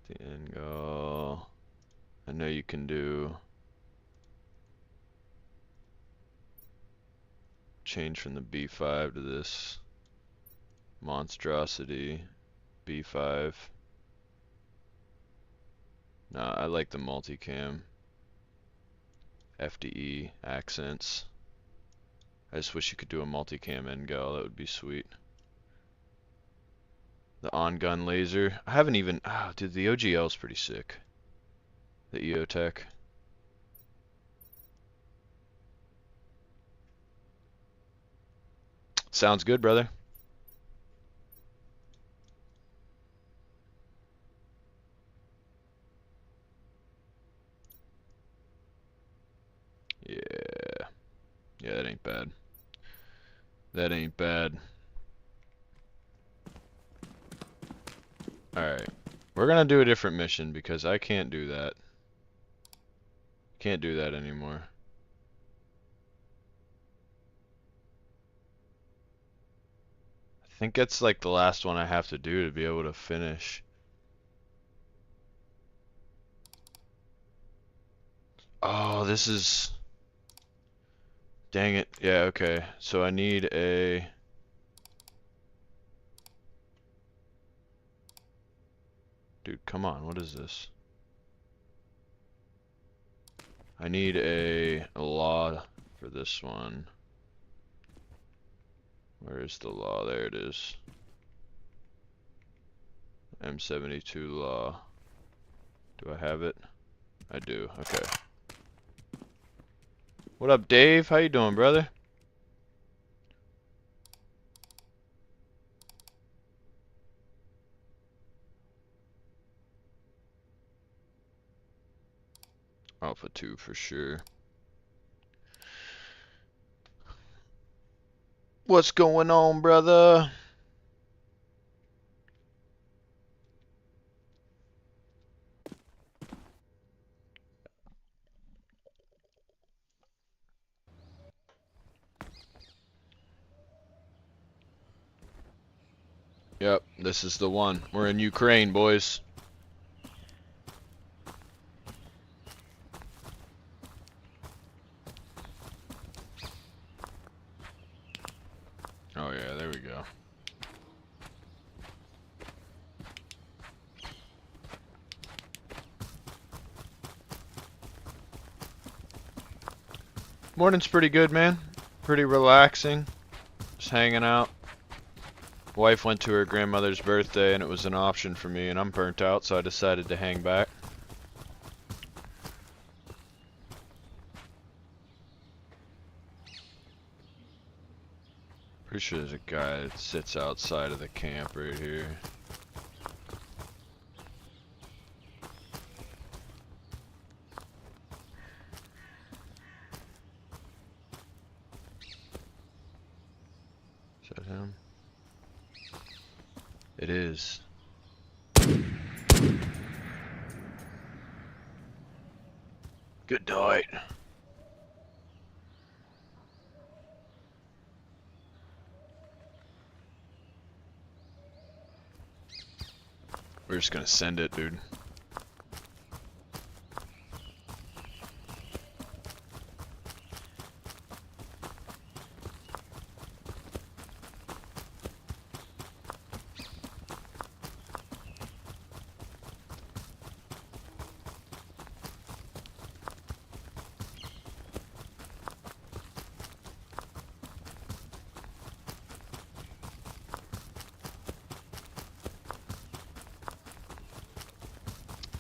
Get the end goal. I know you can do change from the B5 to this monstrosity B5. Nah, I like the multicam FDE accents. I just wish you could do a multicam end gal. That would be sweet. The on-gun laser. I haven't even. Ah, dude, the OGL is pretty sick. The EOTech. Sounds good, brother. Yeah. Yeah, that ain't bad. That ain't bad. Alright. We're gonna do a different mission because I can't do that. Can't do that anymore. I think that's like the last one I have to do to be able to finish. Oh, this is... Dang it. Yeah, okay. So I need a... Dude, come on. What is this? I need a law for this one. Where is the law? There it is. M72 law. Do I have it? I do. Okay. What up, Dave? How you doing, brother? Alpha 2 for sure. What's going on, brother? Yep, this is the one. We're in Ukraine, boys. Oh yeah, there we go. Morning's pretty good, man. Pretty relaxing. Just hanging out. Wife went to her grandmother's birthday and it was an option for me and I'm burnt out, so I decided to hang back. Pretty sure there's a guy that sits outside of the camp right here. Is that him? It is. Good night. We're just gonna send it, dude.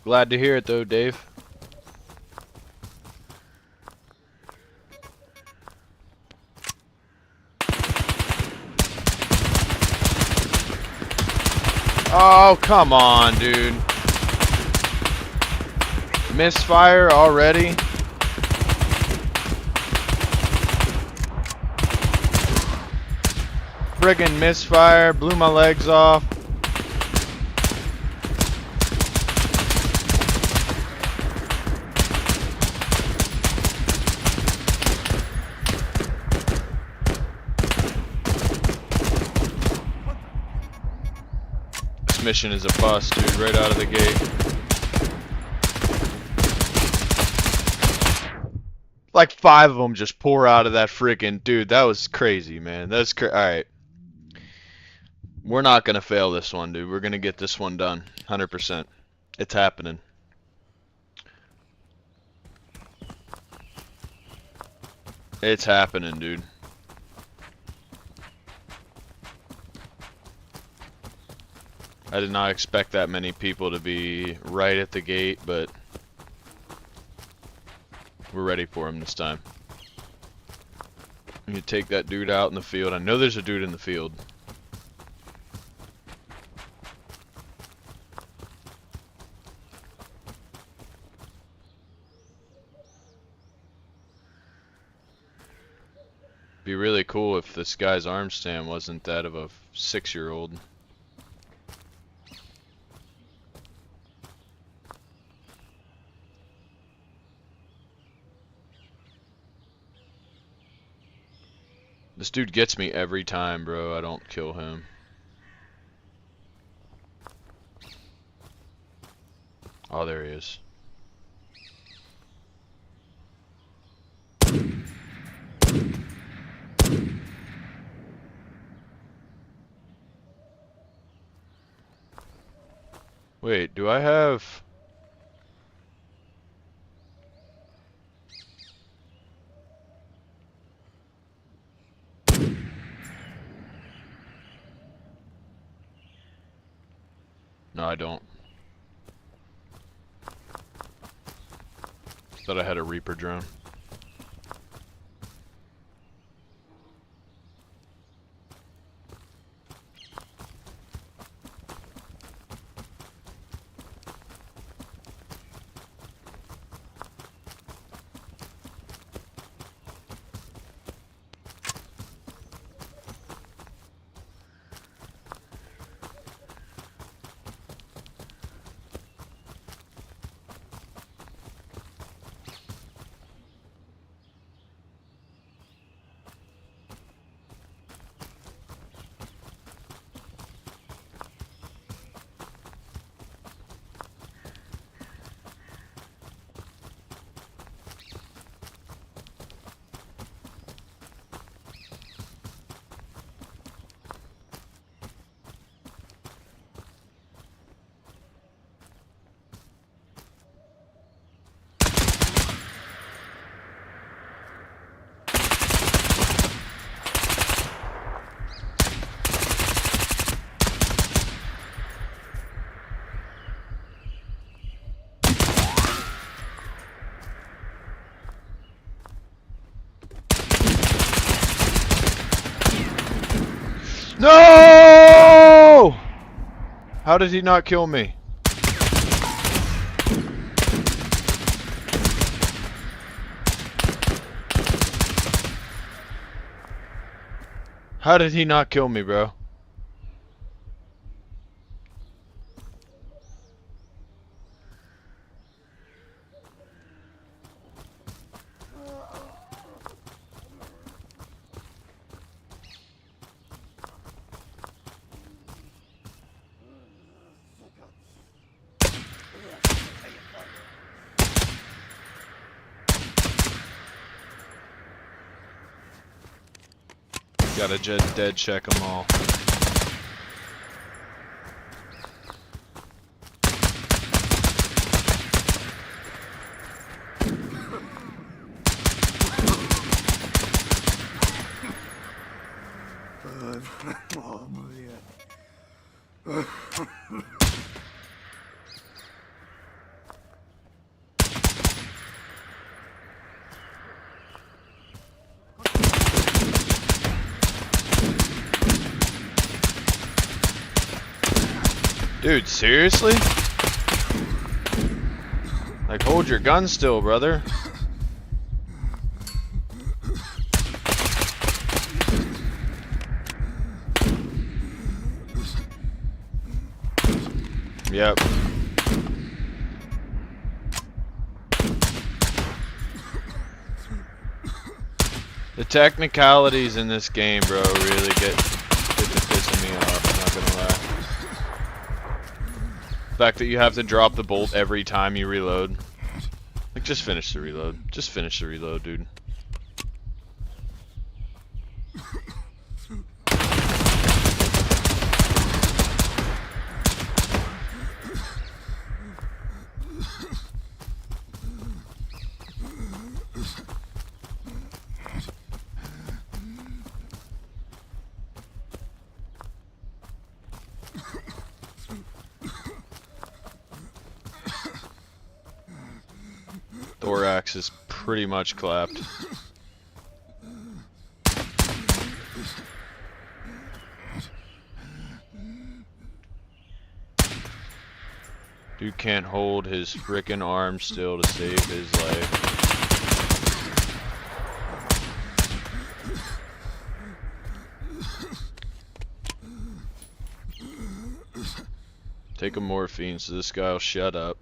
Glad to hear it though, Dave. Oh, come on, dude. Misfire already? Friggin' misfire, blew my legs off. This mission is a bust, dude, right out of the gate. Like 5 of them just pour out of that freaking dude. That was crazy, man. That's all right. We're not gonna fail this one, dude. We're gonna get this one done, 100%. It's happening. It's happening, dude. I did not expect that many people to be right at the gate, but we're ready for him this time. I'm gonna take that dude out in the field. I know there's a dude in the field. Be really cool if this guy's arm stand wasn't that of a 6-year-old. This dude gets me every time, bro. I don't kill him. Oh, there he is. Wait, do I have... No, I don't. Thought I had a Reaper drone. No! How did he not kill me? How did he not kill me, bro? Gotta dead check them all. Dude, seriously? Like, hold your gun still, brother. Yep. The technicalities in this game, bro, really get to pissing me off, I'm not gonna lie. The fact that you have to drop the bolt every time you reload. Like, just finish the reload. Just finish the reload, dude. Thorax is pretty much clapped. Dude can't hold his frickin' arm still to save his life. Take a morphine so this guy'll shut up.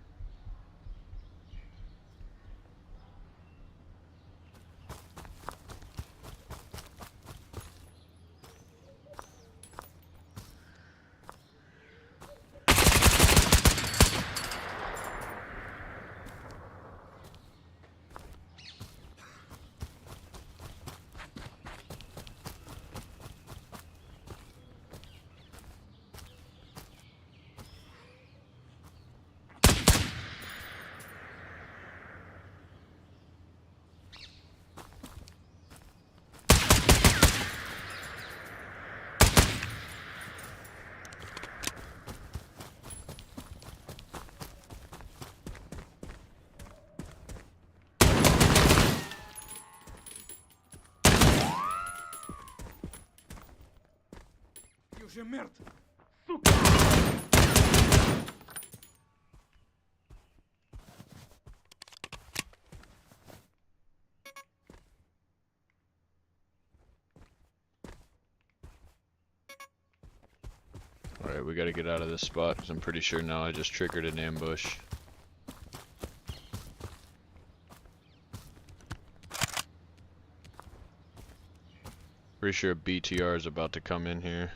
Уже мертв. Alright, we gotta get out of this spot because I'm pretty sure now I just triggered an ambush. Pretty sure a BTR is about to come in here.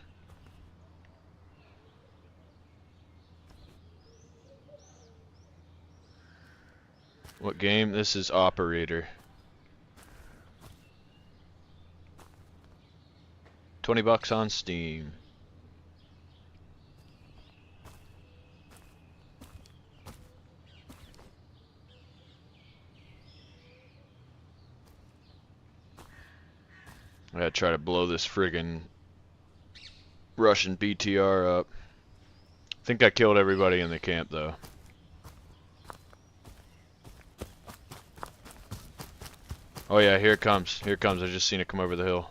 What game? This is Operator. 20 bucks on Steam. I gotta try to blow this friggin' Russian BTR up. I think I killed everybody in the camp though. Oh yeah, here it comes. Here it comes. I just seen it come over the hill.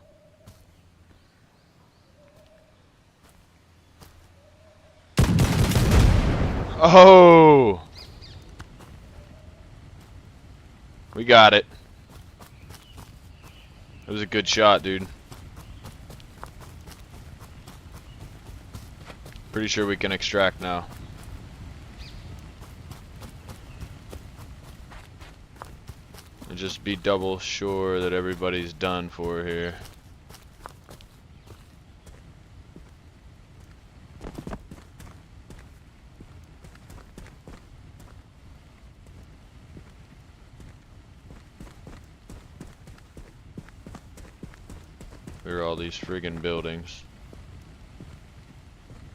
Oh! We got it. It was a good shot, dude. Pretty sure we can extract now. And just be double sure that everybody's done for here. Where are all these friggin' buildings?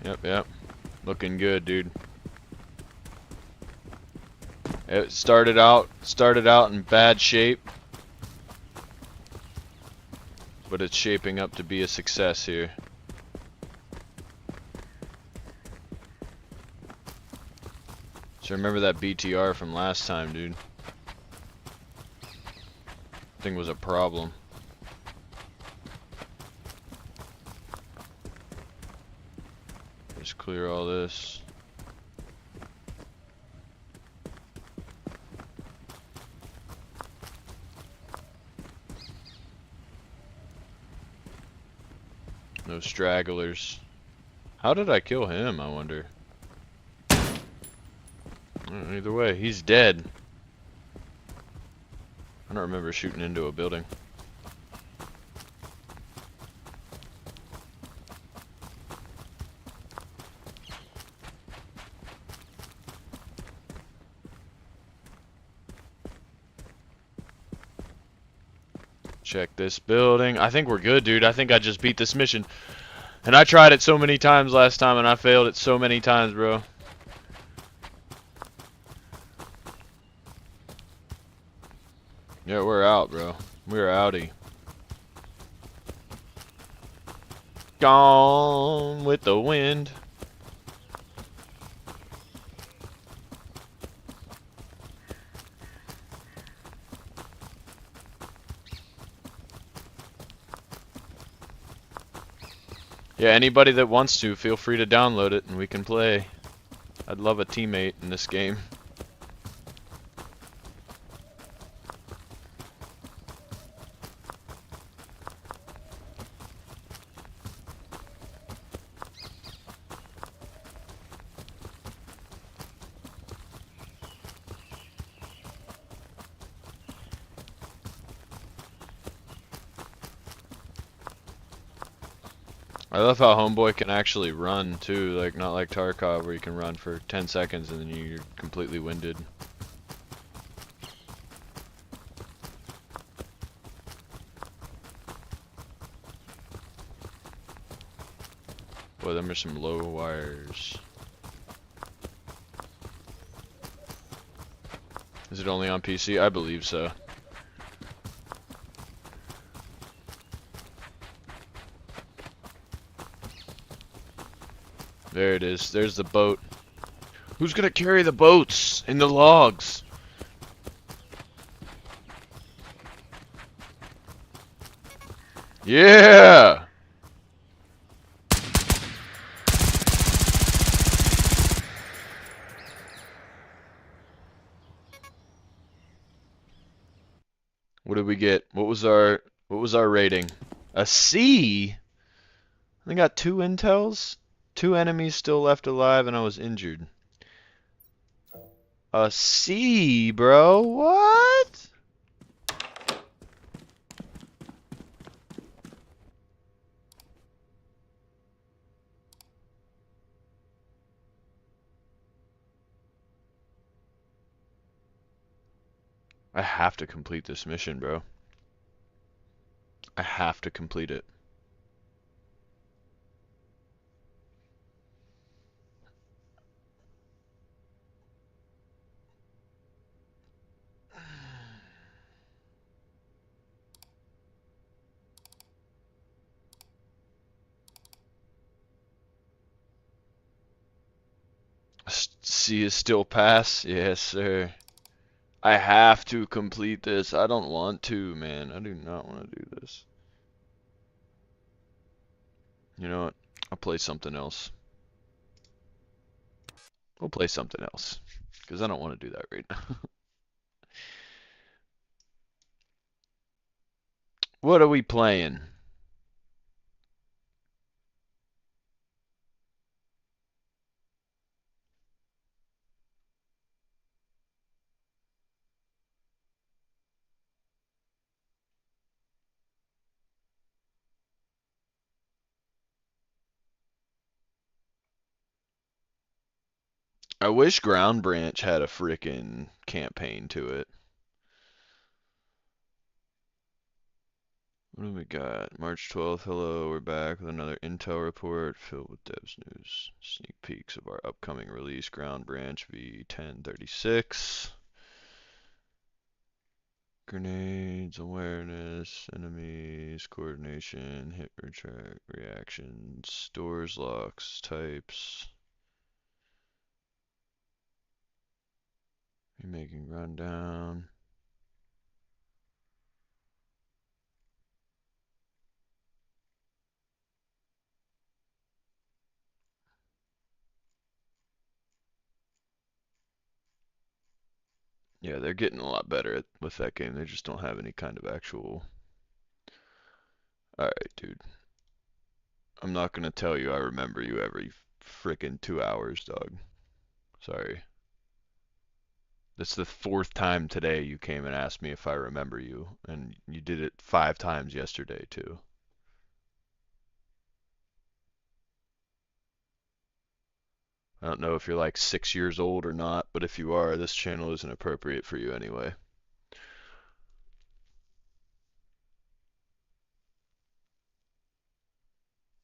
Yep, yep. Looking good, dude. It started out in bad shape, but it's shaping up to be a success here. So remember that BTR from last time, dude. Thing was a problem. Just clear all this. No stragglers. How did I kill him, I wonder? Either way, he's dead. I don't remember shooting into a building. Check this building. I think we're good, dude. I think I just beat this mission. And I tried it so many times last time, and I failed it so many times, bro. Yeah, we're out, bro. We're outie. Gone with the wind. Yeah, anybody that wants to, feel free to download it and we can play. I'd love a teammate in this game. I love how Homeboy can actually run too, like not like Tarkov where you can run for 10 seconds and then you're completely winded. Boy, them are some low wires. Is it only on PC? I believe so. There it is. There's the boat. Who's gonna carry the boats in the logs? Yeah! What did we get? What was our rating? A C? I got 2 intels, 2 enemies still left alive, and I was injured. A C, bro? What? I have to complete this mission, bro. I have to complete it. C is still pass? Yes, sir. I have to complete this. I don't want to, man. I do not want to do this. You know what? I'll play something else. We'll play something else because I don't want to do that right now. What are we playing? I wish Ground Branch had a frickin' campaign to it. What do we got? March 12th, hello, we're back with another intel report filled with devs news. Sneak peeks of our upcoming release, Ground Branch V1036. Grenades, awareness, enemies, coordination, hit retract, reactions, doors, locks, types. Remaking rundown. Yeah, they're getting a lot better with that game. They just don't have any kind of actual. Alright, dude. I'm not gonna tell you I remember you every frickin' 2 hours, dog. Sorry. That's the fourth time today you came and asked me if I remember you, and you did it 5 times yesterday, too. I don't know if you're like 6 years old or not, but if you are, this channel isn't appropriate for you anyway.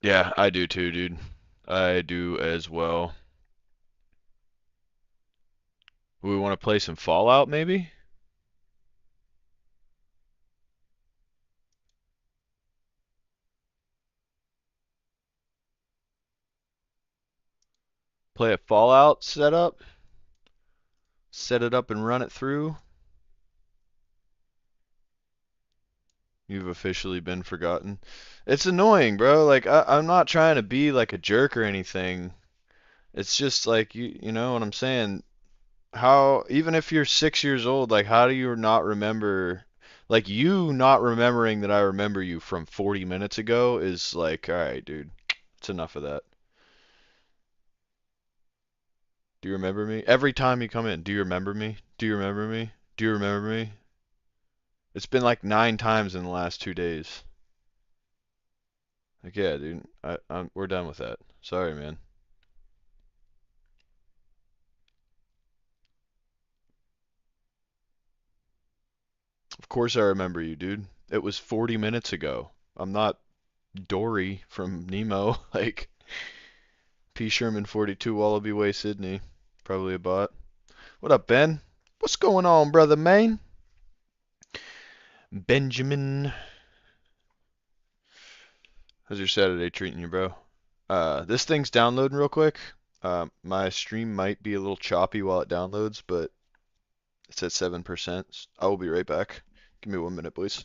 Yeah, I do too, dude. I do as well. We want to play some Fallout, maybe? Play a Fallout setup? Set it up and run it through? You've officially been forgotten. It's annoying, bro. Like I'm not trying to be like a jerk or anything. It's just like you know what I'm saying? How even if you're 6 years old, like how do you not remember like you not remembering that I remember you from 40 minutes ago is like, all right, dude. It's enough of that. Do you remember me? Every time you come in, do you remember me? Do you remember me? Do you remember me? It's been like 9 times in the last 2 days. Like, yeah, dude. We're done with that. Sorry, man. Of course I remember you, dude. It was 40 minutes ago. I'm not Dory from Nemo. Like, P. Sherman 42 Wallaby Way, Sydney. Probably a bot. What up, Ben? What's going on, brother man? Benjamin. How's your Saturday treating you, bro? This thing's downloading real quick. My stream might be a little choppy while it downloads, but it's at 7%. I will be right back. Give me 1 minute, please.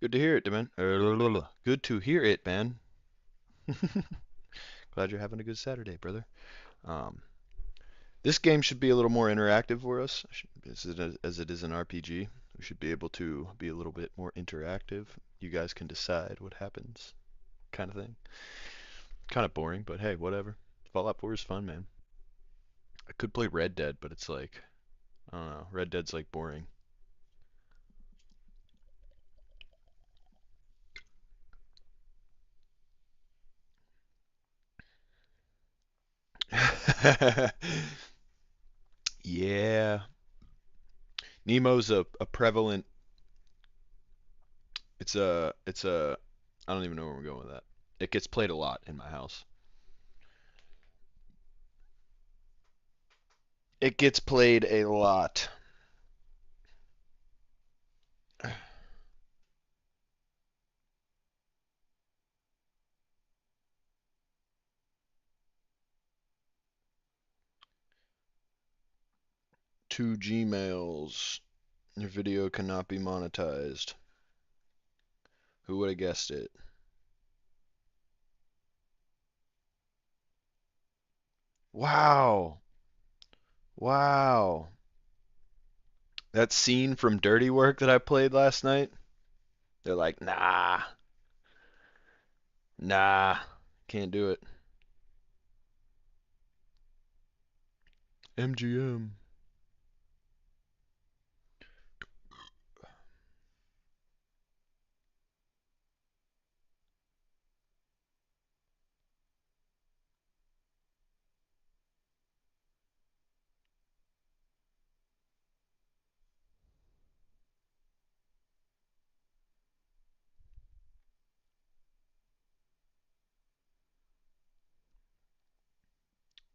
Good to hear it, man. Good to hear it, man. Glad you're having a good Saturday, brother. Um, this game should be a little more interactive for us, as it is an RPG. We should be able to be a little bit more interactive. You guys can decide what happens, kind of thing. Kind of boring, but hey, whatever. Fallout 4 is fun, man. I could play Red Dead, but it's like, I don't know. Red Dead's like boring. Yeah. Nemo's a prevalent. It's a. I don't even know where we're going with that. It gets played a lot in my house. It gets played a lot. Two Gmails. Your video cannot be monetized. Who would have guessed it? Wow. Wow. That scene from Dirty Work that I played last night, they're like, nah, nah, can't do it. MGM.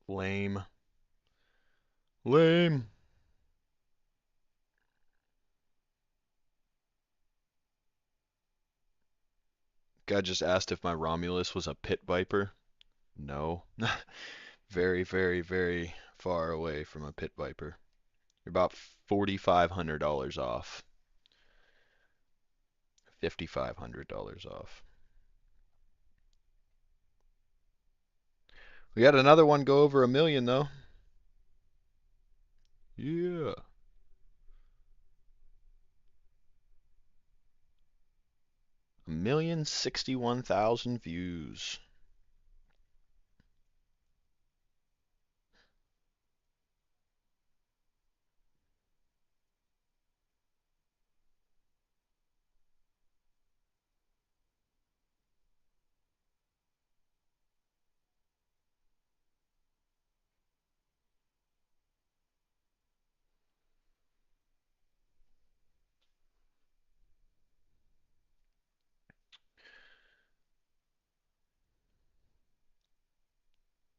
Lame. Lame. Guy just asked if my Romulus was a pit viper. No. Very, very, very far away from a pit viper. You're about $4,500 off. $5,500 off. We got another one go over a million though. Yeah. 1,061,000 views.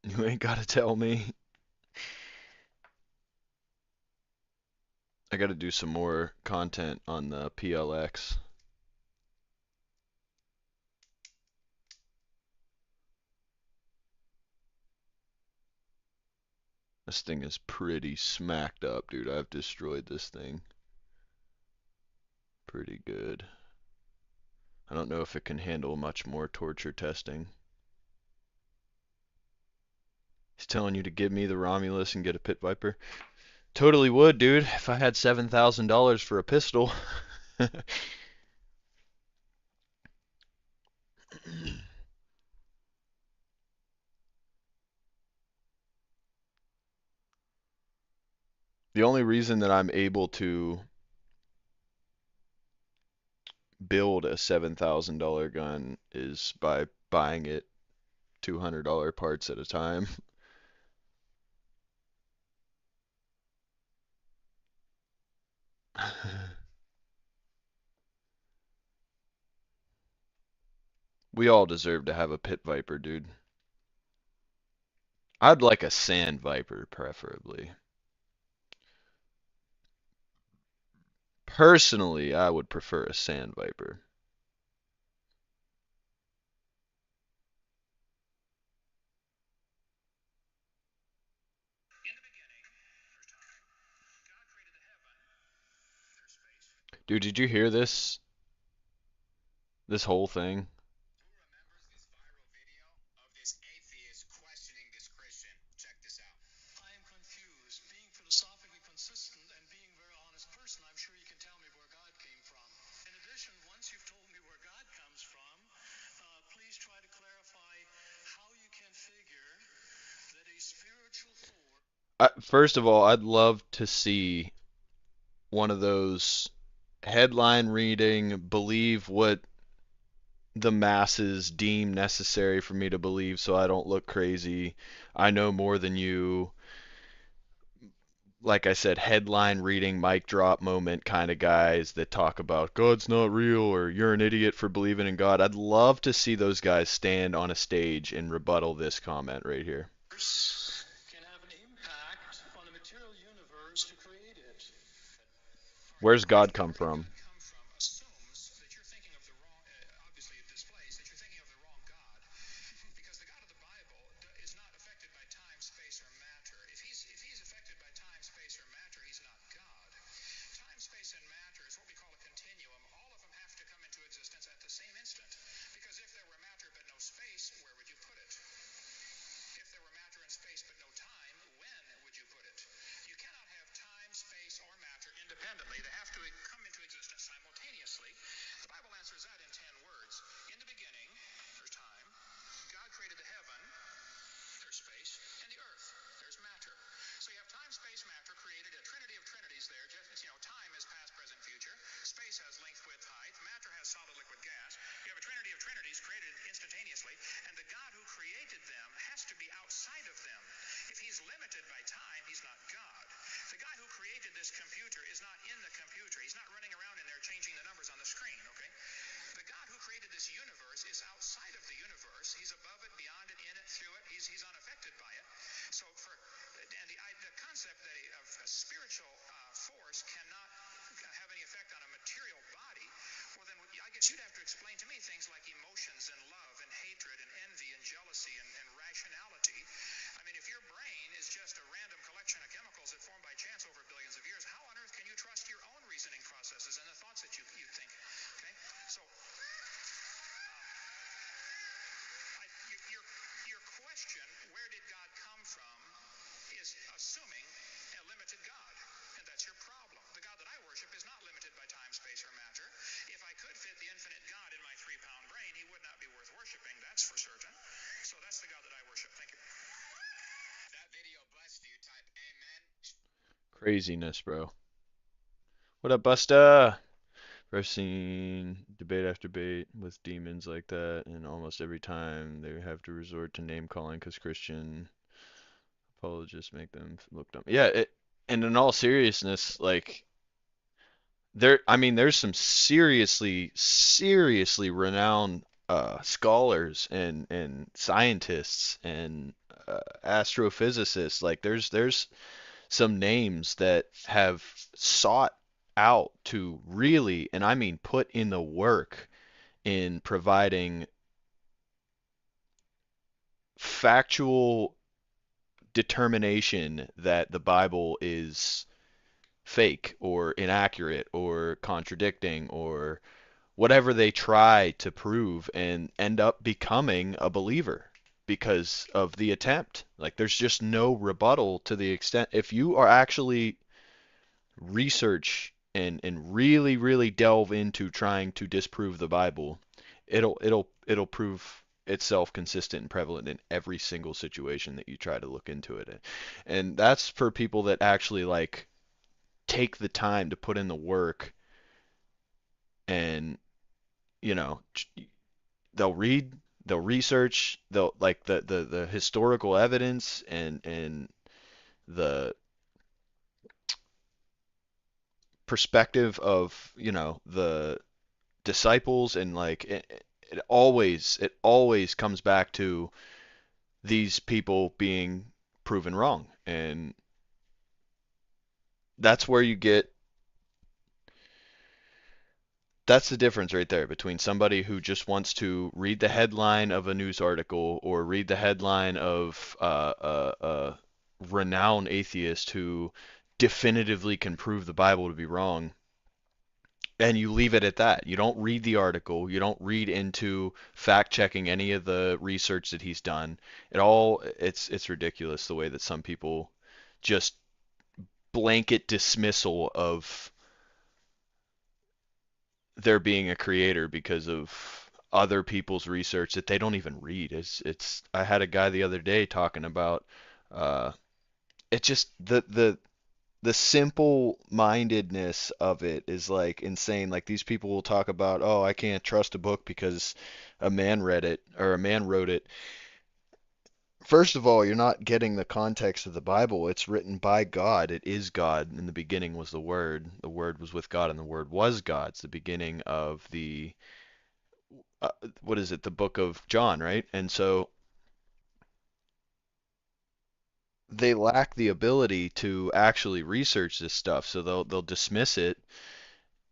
You ain't gotta tell me. I gotta do some more content on the PLX. This thing is pretty smacked up, dude. I've destroyed this thing pretty good. I don't know if it can handle much more torture testing. He's telling you to give me the Romulus and get a Pit Viper. Totally would, dude, if I had $7,000 for a pistol. The only reason that I'm able to build a $7,000 gun is by buying it $200 parts at a time. We all deserve to have a Pit Viper, dude. I'd like a Sand Viper, preferably. Personally, I would prefer a Sand Viper. Dude, did you hear this? This whole thing. Who remembers this viral video of this atheist questioning this Christian? Check this out. I am confused. Being philosophically consistent and being a very honest person, I'm sure you can tell me where God came from. In addition, once you've told me where God comes from, please try to clarify how you can figure that a spiritual force. First of all, I'd love to see one of those headline reading, believe what the masses deem necessary for me to believe so I don't look crazy. I know more than you. Like I said, headline reading, mic drop moment kind of guys that talk about God's not real or you're an idiot for believing in God. I'd love to see those guys stand on a stage and rebuttal this comment right here. Can have an impact on the material universe to create it. Where's God Where come did God from? come from assumes that you're thinking of the wrong, obviously it displays that you're thinking of the wrong God. Because the God of the Bible is not affected by time, space, or matter. If he's affected by time, space, or matter, he's not God. Time, space, and matter is what we call a continuum. All of them have to come into existence at the same instant. Because if there were matter but no space, where would you put it? If there were matter and space but no time, when would you put it? You cannot have time, space, or matter independently. They have to come into existence simultaneously. The Bible answers that in 10 words. In the beginning, there's time. God created the heaven, there's space, and the earth, there's matter. So you have time, space, matter created a trinity of trinities there. Just, time is past, present, future. Space has length, width, height. Matter has solid, liquid, gas. You have a trinity of trinities created instantaneously, and the God who created them has to be outside of them. If he's limited by time, he's not God. The guy who created this computer is not in the computer. He's not running around in there changing the numbers on the screen, okay? The God who created this universe is outside of the universe. He's above it, beyond it, in it, through it. He's unaffected by it. So the concept that a spiritual force cannot have any effect on a material body, well then I guess you'd have to explain to me things like emotions and love and hatred and envy and jealousy and rationality. I mean, if your brain is just a random collection of chemicals that form by chance over billions of years, how on earth can you trust your own reasoning processes and the thoughts that you think? Okay, so your question, where did God come from, is assuming a limited God, and that's your problem. The God that I worship is not limited by time, space, or matter. If I could fit the infinite God in my 3-pound brain, he would not be worth worshiping, that's for certain. So that's the God that I worship. Thank you. That video blessed you. Type amen. Craziness, bro. What up, Busta? I've seen debate after debate with demons like that, and almost every time they have to resort to name calling because Christian apologists make them look dumb. Yeah, and in all seriousness, like I mean, there's some seriously renowned scholars and scientists and astrophysicists. Like, there's some names that have sought out to really, and I mean put in the work in providing factual determination that the Bible is fake or inaccurate or contradicting or whatever they try to prove and end up becoming a believer because of the attempt. Like, there's just no rebuttal to the extent if you are actually research and really delve into trying to disprove the Bible, it'll prove itself consistent and prevalent in every single situation that you try to look into it in. And that's for people that actually like take the time to put in the work and you know they'll read, they'll research, they'll like the historical evidence and the perspective of the disciples and like it always comes back to these people being proven wrong, and that's where you get that's the difference right there between somebody who just wants to read the headline of a news article or read the headline of a renowned atheist who definitively can prove the Bible to be wrong and you leave it at that. You don't read the article. You don't read into fact checking any of the research that he's done. It's ridiculous the way that some people just blanket dismissal of there being a creator because of other people's research that they don't even read. It's I had a guy the other day talking about uh it just the simple mindedness of it is like insane. Like these people will talk about, oh, I can't trust a book because a man read it or a man wrote it. First of all, you're not getting the context of the Bible. It's written by God. It is God. In the beginning was the Word. The Word was with God, and the Word was God. It's the beginning of the uh, what is it? The book of John, right? And so they lack the ability to actually research this stuff. So they'll dismiss it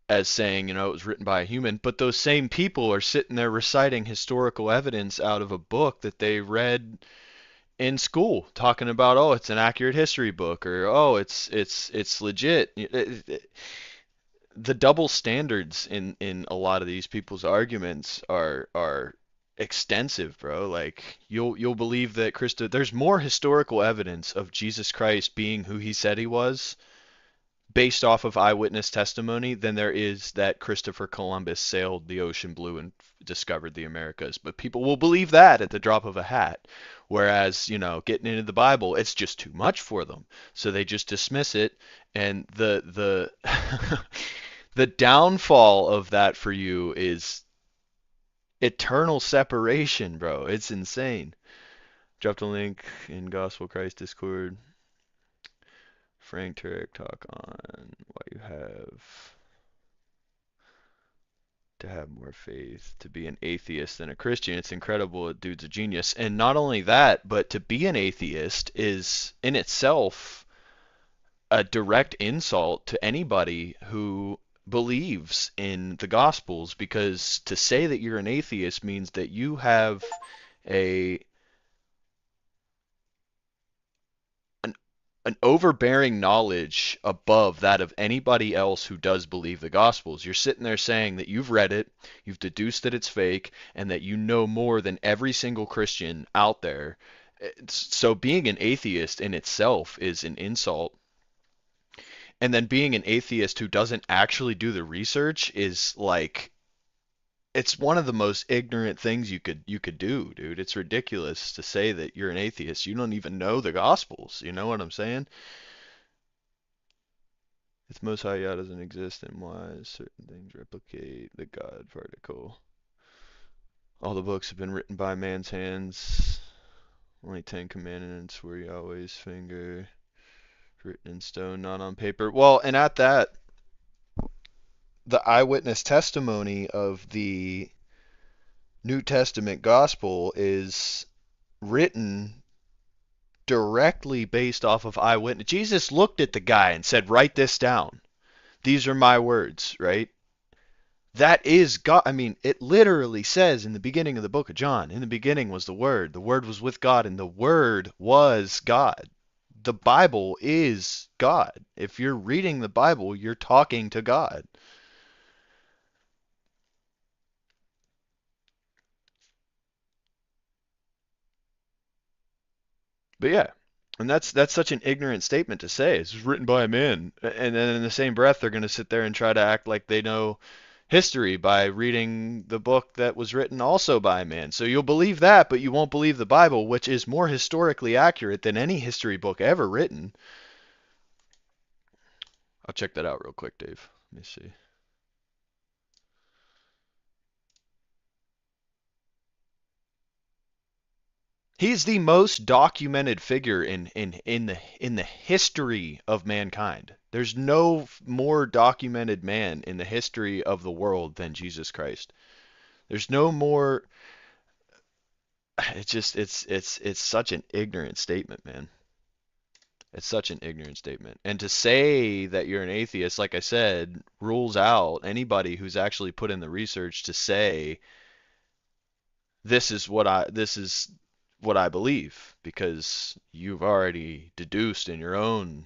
as saying, it was written by a human, but those same people are sitting there reciting historical evidence out of a book that they read in school, talking about, oh, it's an accurate history book, or oh, it's legit. The double standards in a lot of these people's arguments are extensive, bro. Like you'll believe that there's more historical evidence of Jesus Christ being who he said he was based off of eyewitness testimony than there is that Christopher Columbus sailed the ocean blue and discovered the Americas. But people will believe that at the drop of a hat. Whereas, getting into the Bible, it's just too much for them. So they just dismiss it. And the the downfall of that for you is eternal separation, bro. It's insane. Dropped a link in Gospel Christ Discord. Frank Turek talk on why you have to have more faith to be an atheist than a Christian. It's incredible. Dude's a genius. And not only that, but to be an atheist is in itself a direct insult to anybody who believes in the Gospels, because to say that you're an atheist means that you have a an an overbearing knowledge above that of anybody else who does believe the Gospels. You're sitting there saying that you've read it, you've deduced that it's fake, and that you know more than every single Christian out there. So being an atheist in itself is an insult. And then being an atheist who doesn't actually do the research is like it's one of the most ignorant things you could do, dude. It's ridiculous to say that you're an atheist. You don't even know the Gospels. You know what I'm saying? If Most High Yah doesn't exist, then why certain things replicate the God particle? All the books have been written by man's hands. Only 10 commandments were Yahweh's finger, written in stone, not on paper. Well, and at that, the eyewitness testimony of the New Testament gospel is written directly based off of eyewitness. Jesus looked at the guy and said, "Write this down. These are my words," right? That is God. I mean, it literally says in the beginning of the book of John, in the beginning was the Word was with God, and the Word was God. The Bible is God. If you're reading the Bible, you're talking to God. But yeah, and that's such an ignorant statement to say. It's written by a man, and then in the same breath, they're going to sit there and try to act like they know history by reading the book that was written also by a man. So you'll believe that, but you won't believe the Bible, which is more historically accurate than any history book ever written. I'll check that out real quick, Dave. Let me see. He's the most documented figure in the history of mankind. There's no more documented man in the history of the world than Jesus Christ. There's no more. It's such an ignorant statement, man. It's such an ignorant statement. And to say that you're an atheist, like I said, rules out anybody who's actually put in the research to say this is what I believe, because you've already deduced in your own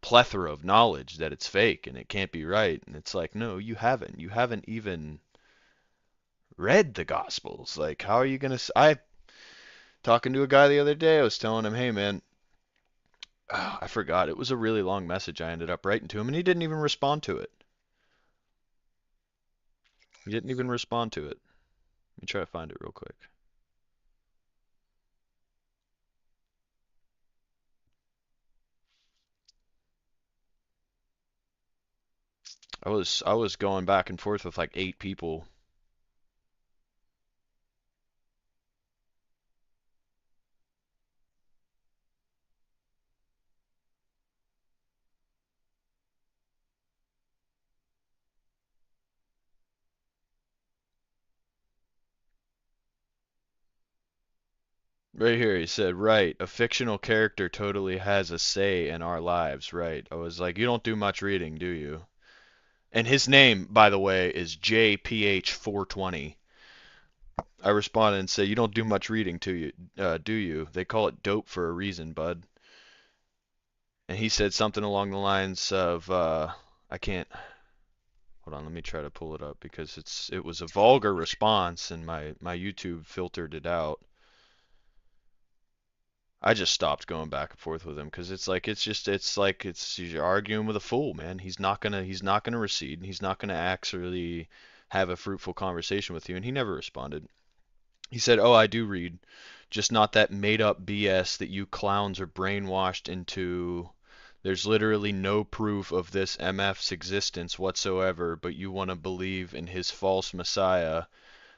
plethora of knowledge that it's fake and it can't be right. And it's like, no, you haven't. You haven't even read the Gospels. Like, how are you gonna? I talking to a guy the other day. I was telling him, hey man, I forgot. It was a really long message I ended up writing to him, and he didn't even respond to it. He didn't even respond to it. Let me try to find it real quick. I was going back and forth with like 8 people. Right here, he said, right, a fictional character totally has a say in our lives, right. I was like, you don't do much reading, do you? And his name, by the way, is JPH420. I responded and said, you don't do much reading, do you? They call it dope for a reason, bud. And he said something along the lines of, I can't, hold on, let me try to pull it up because it was a vulgar response and my YouTube filtered it out. I just stopped going back and forth with him because it's you're arguing with a fool, man. He's not gonna recede. He's not gonna actually have a fruitful conversation with you, and he never responded. He said, "Oh, I do read, just not that made up BS that you clowns are brainwashed into. There's literally no proof of this MF's existence whatsoever, but you want to believe in his false messiah.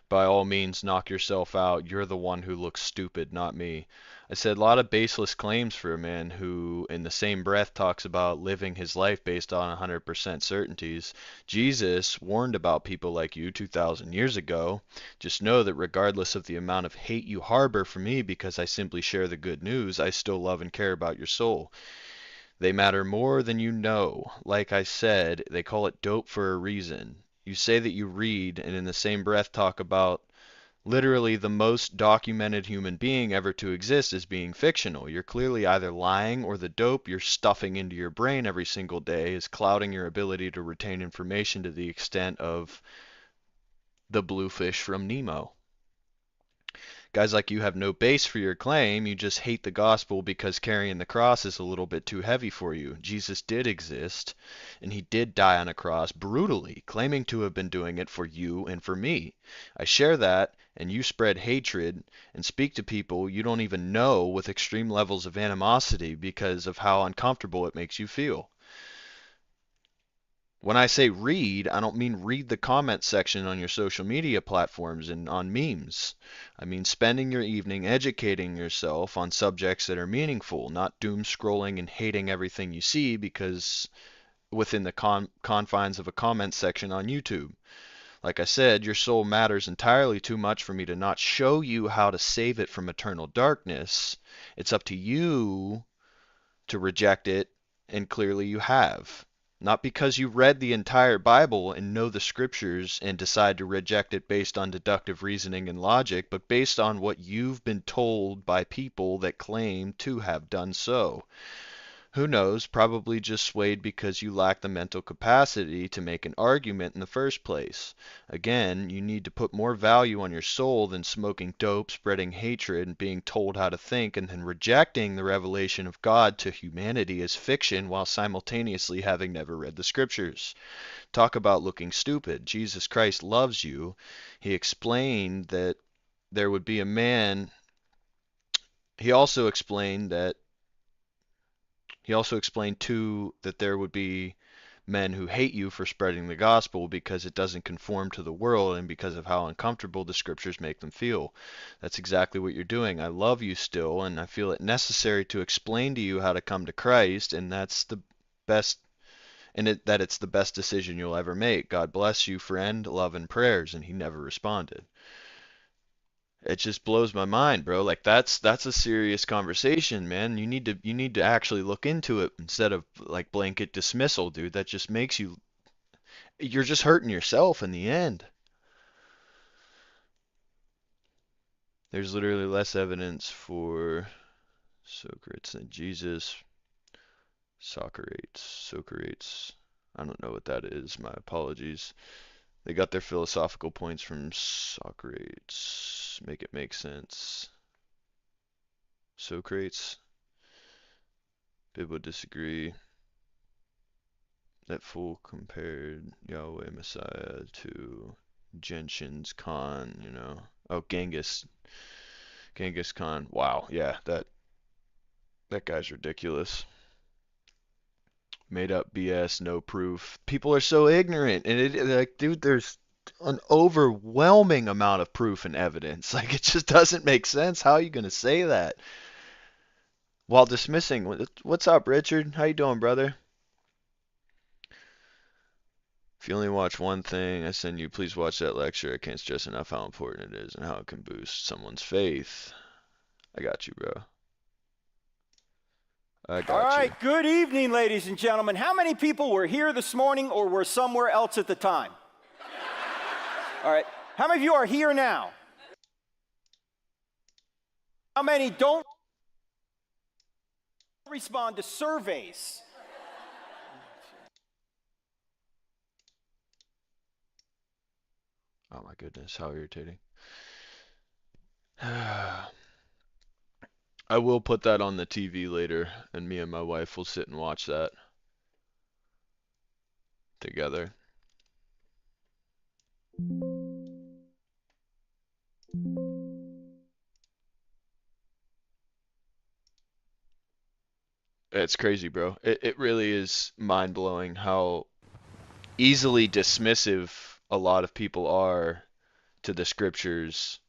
By all means, knock yourself out. You're the one who looks stupid, not me." I said, a lot of baseless claims for a man who, in the same breath, talks about living his life based on 100% certainties. Jesus warned about people like you 2,000 years ago. Just know that regardless of the amount of hate you harbor for me because I simply share the good news, I still love and care about your soul. They matter more than you know. Like I said, they call it dope for a reason. You say that you read, and in the same breath talk about literally the most documented human being ever to exist as being fictional. You're clearly either lying or the dope you're stuffing into your brain every single day is clouding your ability to retain information to the extent of the bluefish from Nemo. Guys like you have no base for your claim. You just hate the gospel because carrying the cross is a little bit too heavy for you. Jesus did exist, and he did die on a cross brutally, claiming to have been doing it for you and for me. I share that, and you spread hatred and speak to people you don't even know with extreme levels of animosity because of how uncomfortable it makes you feel. When I say read, I don't mean read the comment section on your social media platforms and on memes. I mean spending your evening educating yourself on subjects that are meaningful, not doom scrolling and hating everything you see because within the confines of a comment section on YouTube. Like I said, your soul matters entirely too much for me to not show you how to save it from eternal darkness. It's up to you to reject it, and clearly you have. Not because you read the entire Bible and know the scriptures and decide to reject it based on deductive reasoning and logic, but based on what you've been told by people that claim to have done so. Who knows, probably just swayed because you lack the mental capacity to make an argument in the first place. Again, you need to put more value on your soul than smoking dope, spreading hatred, and being told how to think, and then rejecting the revelation of God to humanity as fiction while simultaneously having never read the scriptures. Talk about looking stupid. Jesus Christ loves you. He explained that there would be a man. He also explained that He also explained too that there would be men who hate you for spreading the gospel because it doesn't conform to the world and because of how uncomfortable the scriptures make them feel. That's exactly what you're doing. I love you still, and I feel it necessary to explain to you how to come to Christ, and that's the best that it's the best decision you'll ever make. God bless you, friend. Love and prayers. And he never responded. It just blows my mind, bro. Like that's a serious conversation, man. You need to actually look into it instead of like blanket dismissal, dude. That just makes you're just hurting yourself in the end. There's literally less evidence for Socrates than Jesus Socrates. I don't know what that is. My apologies. They got their philosophical points from Socrates. Make it make sense. Socrates. People disagree that fool compared Yahweh Messiah to Genshin's Khan, you know. Oh, Genghis Khan. Wow, yeah, that guy's ridiculous. Made up BS, no proof. People are so ignorant, and like, dude, there's an overwhelming amount of proof and evidence. Like, it just doesn't make sense. How are you gonna say that while dismissing? What's up, Richard? How you doing, brother? If you only watch one thing I send you, please watch that lecture. I can't stress enough how important it is and how it can boost someone's faith. I got you, bro. I All got you. right, good evening, ladies and gentlemen. How many people were here this morning or were somewhere else at the time? All right, how many of you are here now? How many don't respond to surveys? Oh my goodness, how irritating. I will put that on the TV later, and me and my wife will sit and watch that together. It's crazy, bro. It really is mind-blowing how easily dismissive a lot of people are to the scriptures,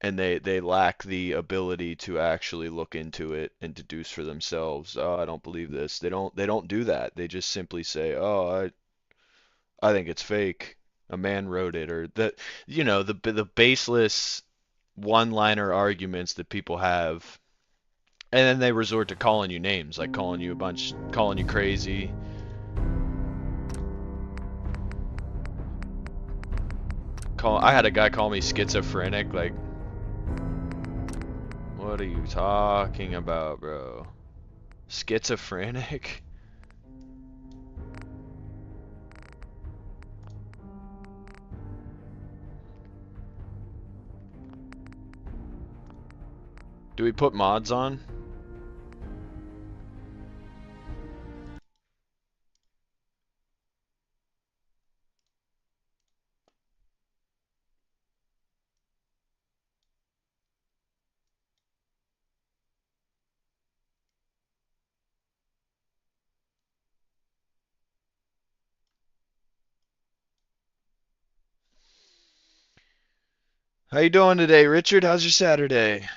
and they lack the ability to actually look into it and deduce for themselves. Oh, I don't believe this. They don't do that. They just simply say, "Oh, I think it's fake. A man wrote it," or the baseless one-liner arguments that people have, and then they resort to calling you names, like calling you crazy. I had a guy call me schizophrenic. Like, what are you talking about, bro? Schizophrenic? Do we put mods on? How you doing today, Richard? How's your Saturday?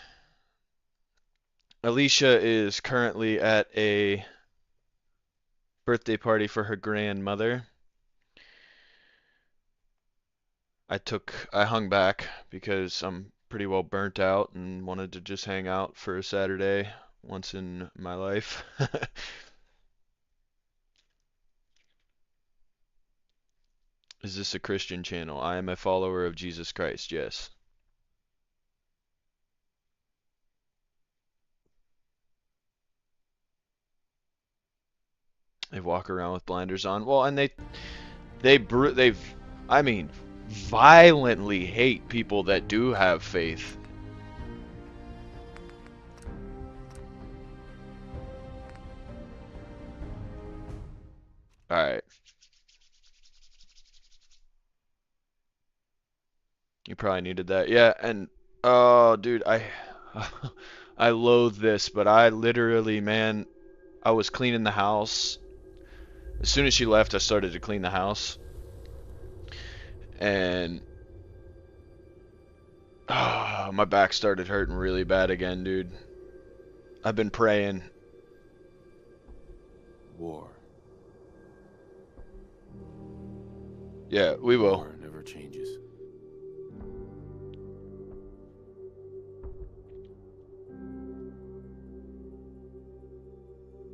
Alicia is currently at a birthday party for her grandmother. I hung back because I'm pretty well burnt out and wanted to just hang out for a Saturday once in my life. Is this a Christian channel? I am a follower of Jesus Christ, yes. They walk around with blinders on. Well, and they've I mean violently hate people that do have faith. All right. You probably needed that. Yeah, and oh, dude, I loathe this, but I literally, man, I was cleaning the house. As soon as she left, I started to clean the house, and my back started hurting really bad again, dude. I've been praying. War. Yeah, we will. War never changes.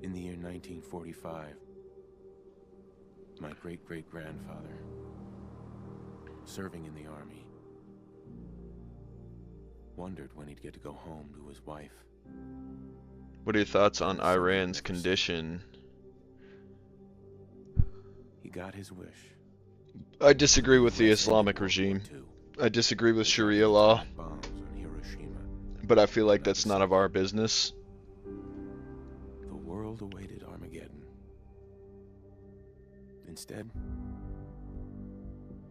In the year 1945, my great-great-grandfather, serving in the army, wondered when he'd get to go home to his wife. What are your thoughts on Something I've Iran's never condition? He got his wish. I disagree with the US ended Islamic World War regime. II. I disagree with They dropped Sharia law, atomic bombs on Hiroshima but I feel like and that's none of our Nagasaki. business. The world awaited Armageddon. Instead,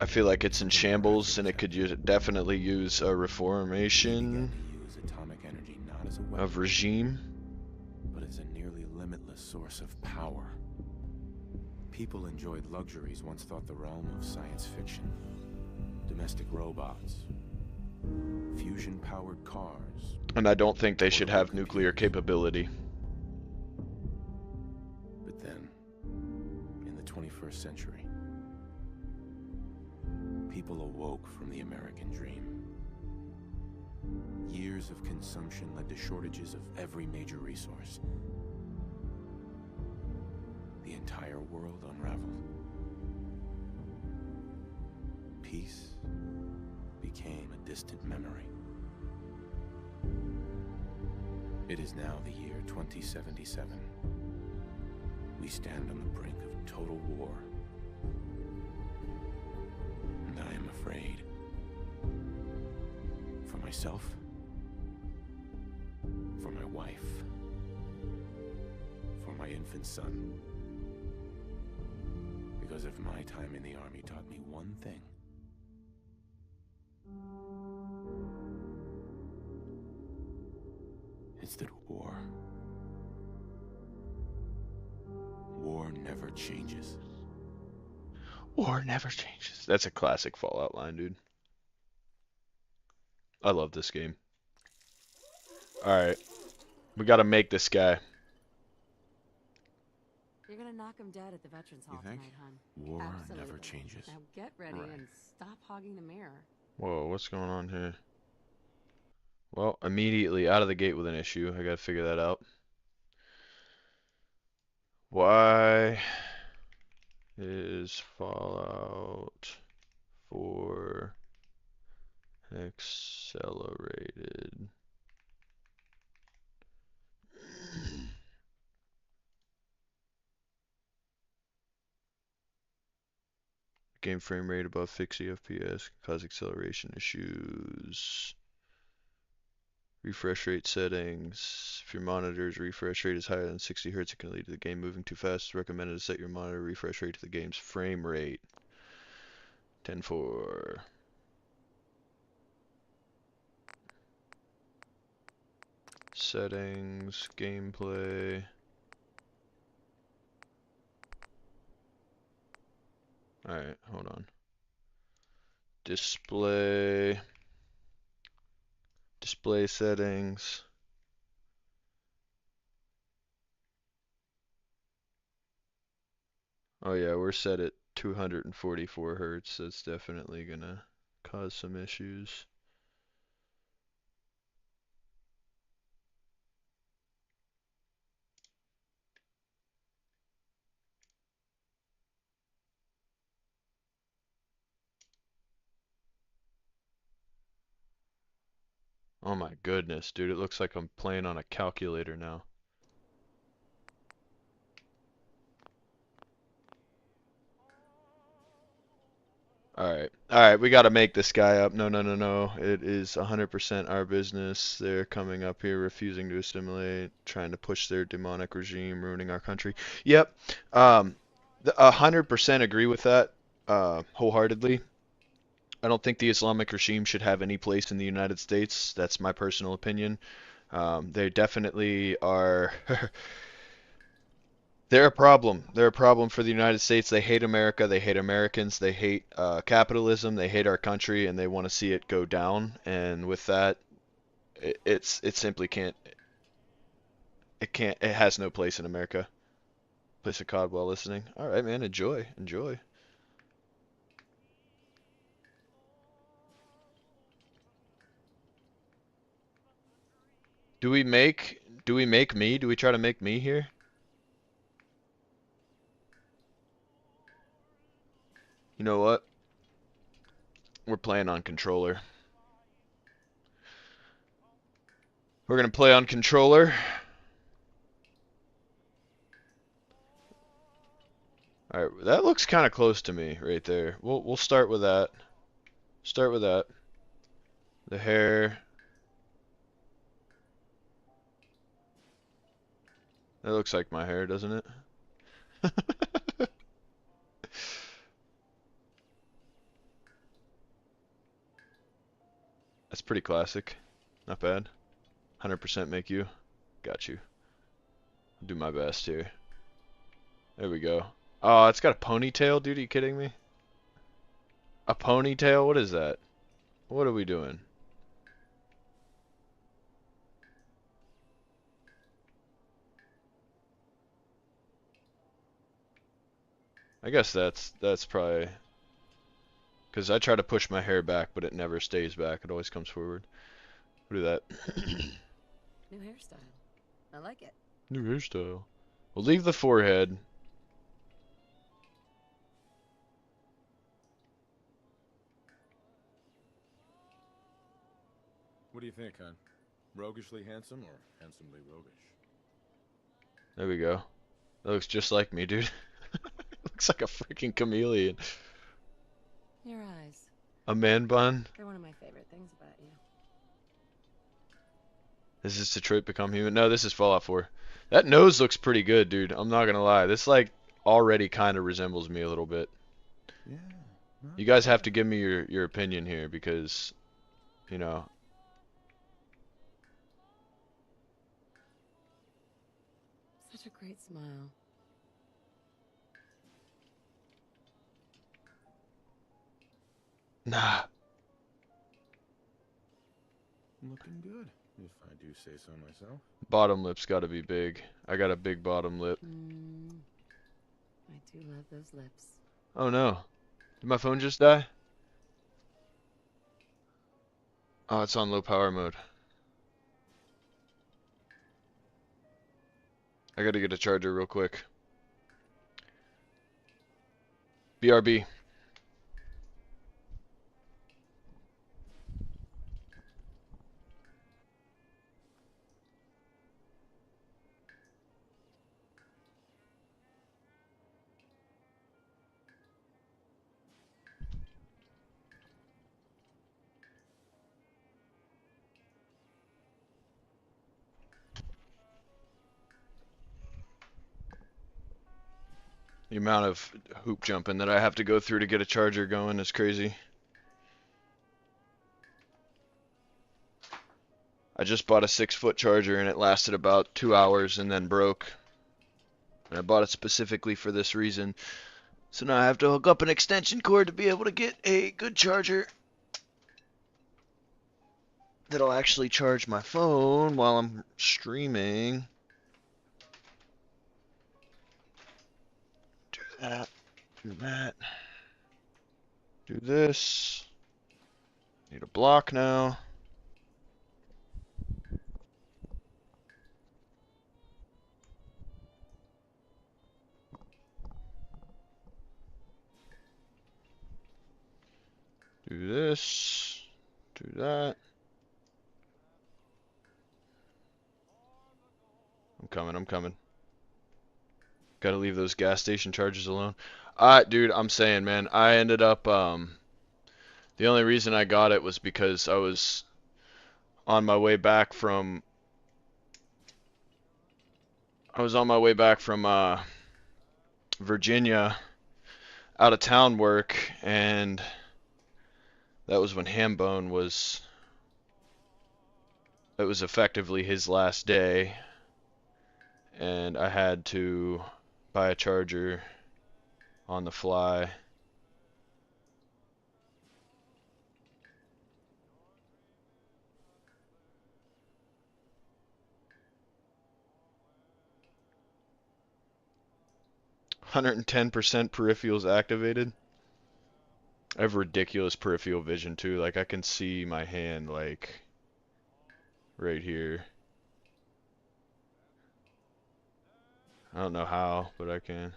I feel like it's in something shambles and it horrific could happened. definitely use a We reformation began to use atomic energy not as a of weapon, regime. but as a nearly limitless source of power. People enjoyed luxuries once thought the realm of science fiction. Domestic robots, fusion-powered cars, And I don't think they should portable have nuclear computers. capability. But then, in the 21st century, people awoke from the American dream. Years of consumption led to shortages of every major resource. The entire world unraveled. Peace became a distant memory. It is now the year 2077. We stand on the brink of total war. And I am afraid. For myself. For my wife. For my infant son. Because if my time in the army taught me one thing, it's that war never changes. War never changes. That's a classic Fallout line, dude. I love this game. Alright. We gotta make this guy. You're gonna knock him dead at the Veterans Hall think? tonight, hon. War Absolutely. never changes. Now get ready Right. and stop hogging the mirror. Whoa, what's going on here? Well, immediately out of the gate with an issue. I gotta figure that out. Why is Fallout 4 accelerated? Game frame rate above 60 FPS can cause acceleration issues. Refresh rate settings. If your monitor's refresh rate is higher than 60 Hz, it can lead to the game moving too fast. It's recommended to set your monitor refresh rate to the game's frame rate. 10.4. Settings, gameplay. Alright, hold on. Display. Display settings. Oh yeah, we're set at 244 Hertz. That's definitely gonna cause some issues. Oh my goodness, dude, it looks like I'm playing on a calculator now. Alright, we gotta make this guy up. No, no, no, no. It is 100% our business. They're coming up here, refusing to assimilate, trying to push their demonic regime, ruining our country. Yep, 100% agree with that, wholeheartedly. I don't think the Islamic regime should have any place in the United States. That's my personal opinion. They definitely are. They're a problem. They're a problem for the United States. They hate America. They hate Americans. They hate capitalism. They hate our country, and they want to see it go down. And with that, it simply can't. It can't. It has no place in America. Place a cod while listening. All right, man. Enjoy. Enjoy. Do we make? Do we make me? Do we try to make me here? You know what? We're playing on controller. We're gonna play on controller. All right, that looks kind of close to me right there. We'll start with that. Start with that. The hair. That looks like my hair, doesn't it? That's pretty classic. Not bad. 100% make you. Got you. I'll do my best here. There we go. Oh, it's got a ponytail, dude. Are you kidding me? A ponytail? What is that? What are we doing? I guess that's probably because I try to push my hair back, but it never stays back. It always comes forward. We'll do that. New hairstyle. I like it. New hairstyle. We'll leave the forehead. What do you think, hon? Roguishly handsome or handsomely roguish? There we go. That looks just like me, dude. Looks like a freaking chameleon. Your eyes. A man bun. They're one of my favorite things about you. Is this Detroit Become Human? No, this is Fallout 4. That nose looks pretty good, dude. I'm not gonna lie. This like already kind of resembles me a little bit. Yeah. You guys have to give me your opinion here because, you know. Such a great smile. Nah. Looking good, if I do say so myself. Bottom lip's gotta be big. I got a big bottom lip. I do love those lips. Oh no. Did my phone just die? Oh, it's on low power mode. I gotta get a charger real quick. BRB. The amount of hoop jumping that I have to go through to get a charger going is crazy. I just bought a 6-foot charger and it lasted about 2 hours and then broke. And I bought it specifically for this reason. So now I have to hook up an extension cord to be able to get a good charger that'll actually charge my phone while I'm streaming. Do that. Do that. Do this. Need a block now. Do this. Do that. I'm coming, I'm coming. Gotta leave those gas station charges alone. Dude, I'm saying, man, I ended up, the only reason I got it was because I was on my way back from, Virginia, out of town work, and that was when Hambone was, it was effectively his last day, and I had to buy a charger on the fly. "110% peripherals activated." I have ridiculous peripheral vision too. Like I can see my hand like right here. I don't know how, but I can.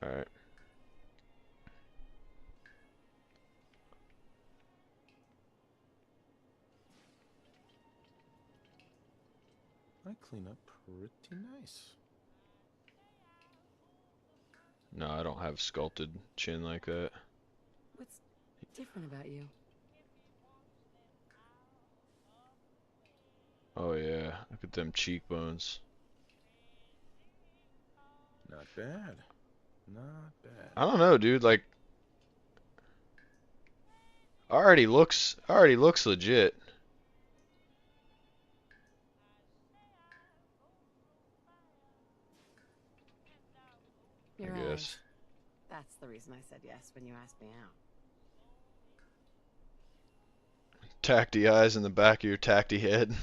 Alright. I clean up pretty nice. No, I don't have sculpted chin like that. What's different about you? Oh yeah, look at them cheekbones. Not bad. Not bad. I don't know, dude. Like, already looks legit. Your I eyes. guess. That's the reason I said yes when you asked me out. Tacti eyes in the back of your tacti head.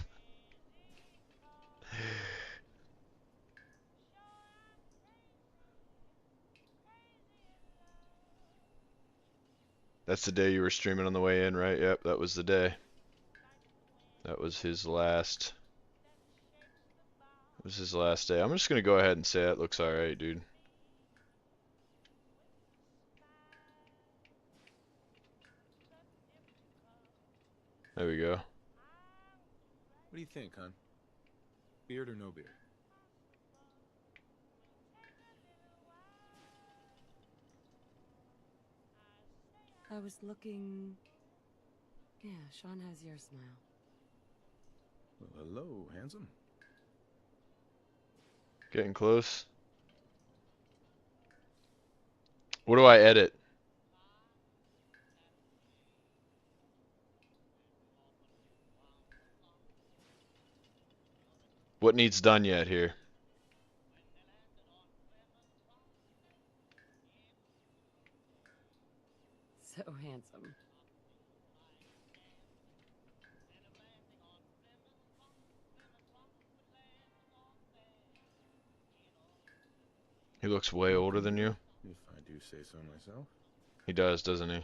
That's the day you were streaming on the way in, right? Yep, that was the day. That was his last. It was his last day. I'm just gonna go ahead and say that looks alright, dude. There we go. What do you think, hon? Beard or no beard? I was looking. Yeah, Sean has your smile. Well, hello, handsome. Getting close. What do I edit? What needs done yet here? So handsome. He looks way older than you. If I do say so myself. He does, doesn't he?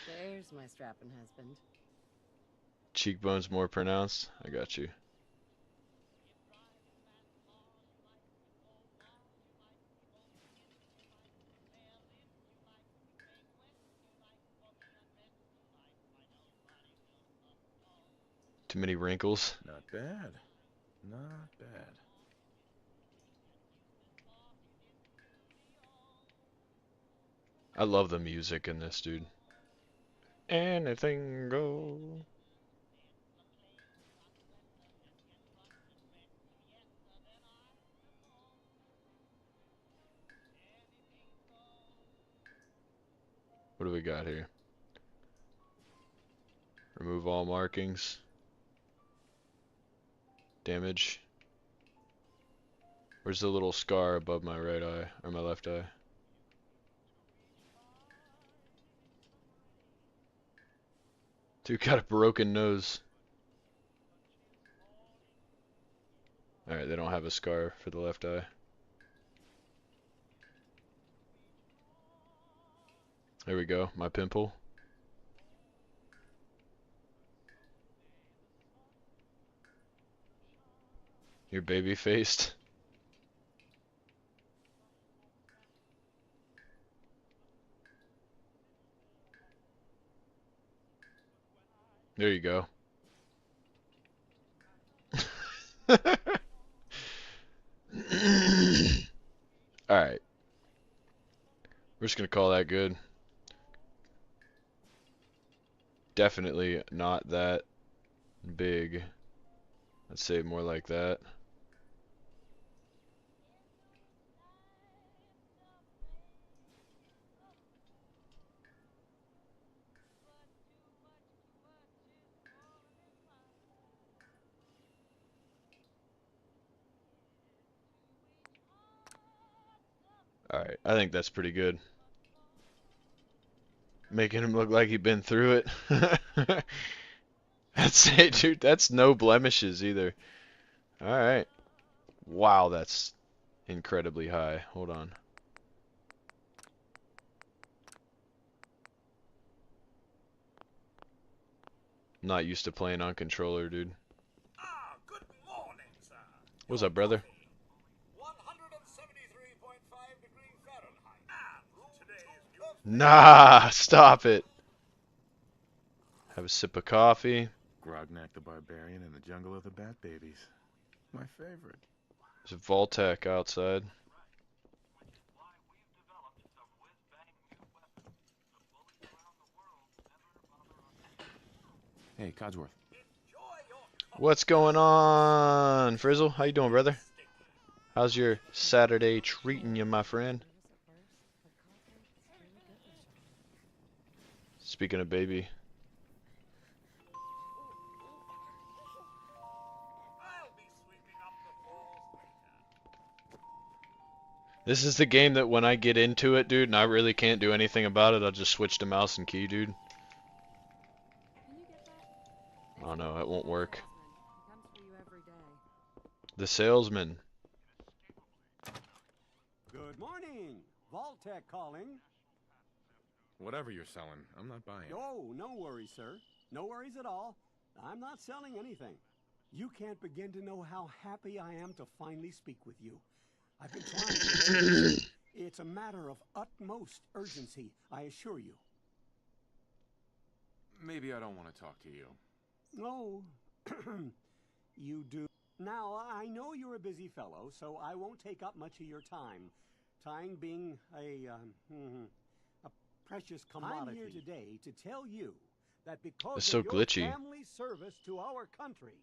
There's my strapping husband. Cheekbones more pronounced. I got you. Too many wrinkles. Not bad. Not bad. I love the music in this, dude. Anything go. What do we got here? Remove all markings. Damage. Where's the little scar above my right eye, or my left eye? Dude got a broken nose. Alright, they don't have a scar for the left eye. There we go, my pimple. You're baby faced. There you go. Alright. We're just gonna call that good. Definitely not that big. Let's say more like that. Alright, I think that's pretty good. Making him look like he'd been through it. That's it, dude. That's no blemishes either. Alright. Wow, that's incredibly high. Hold on. Not used to playing on controller, dude. Ah, good morning, sir. What's up, brother? 173.5 degrees Fahrenheit. And today's new Nah, stop it. Have a sip of coffee. Grognak the Barbarian in the Jungle of the Bat Babies. My favorite. There's a Voltec outside. Hey, Codsworth. What's going on, Frizzle? How you doing, brother? How's your Saturday treating you, my friend? Speaking of baby. This is the game that when I get into it, dude, and I really can't do anything about it, I'll just switch to mouse and key, dude. Oh no, it won't work. The salesman. Good morning. Voltec calling. Whatever you're selling, I'm not buying. Oh, no worries, sir. No worries at all. I'm not selling anything. You can't begin to know how happy I am to finally speak with you. I've been trying to... It's a matter of utmost urgency, I assure you. Maybe I don't want to talk to you. No, you do. Now, I know you're a busy fellow, so I won't take up much of your time. Time being a precious commodity. I'm here today to tell you that because It's so of your glitchy. family service to our country,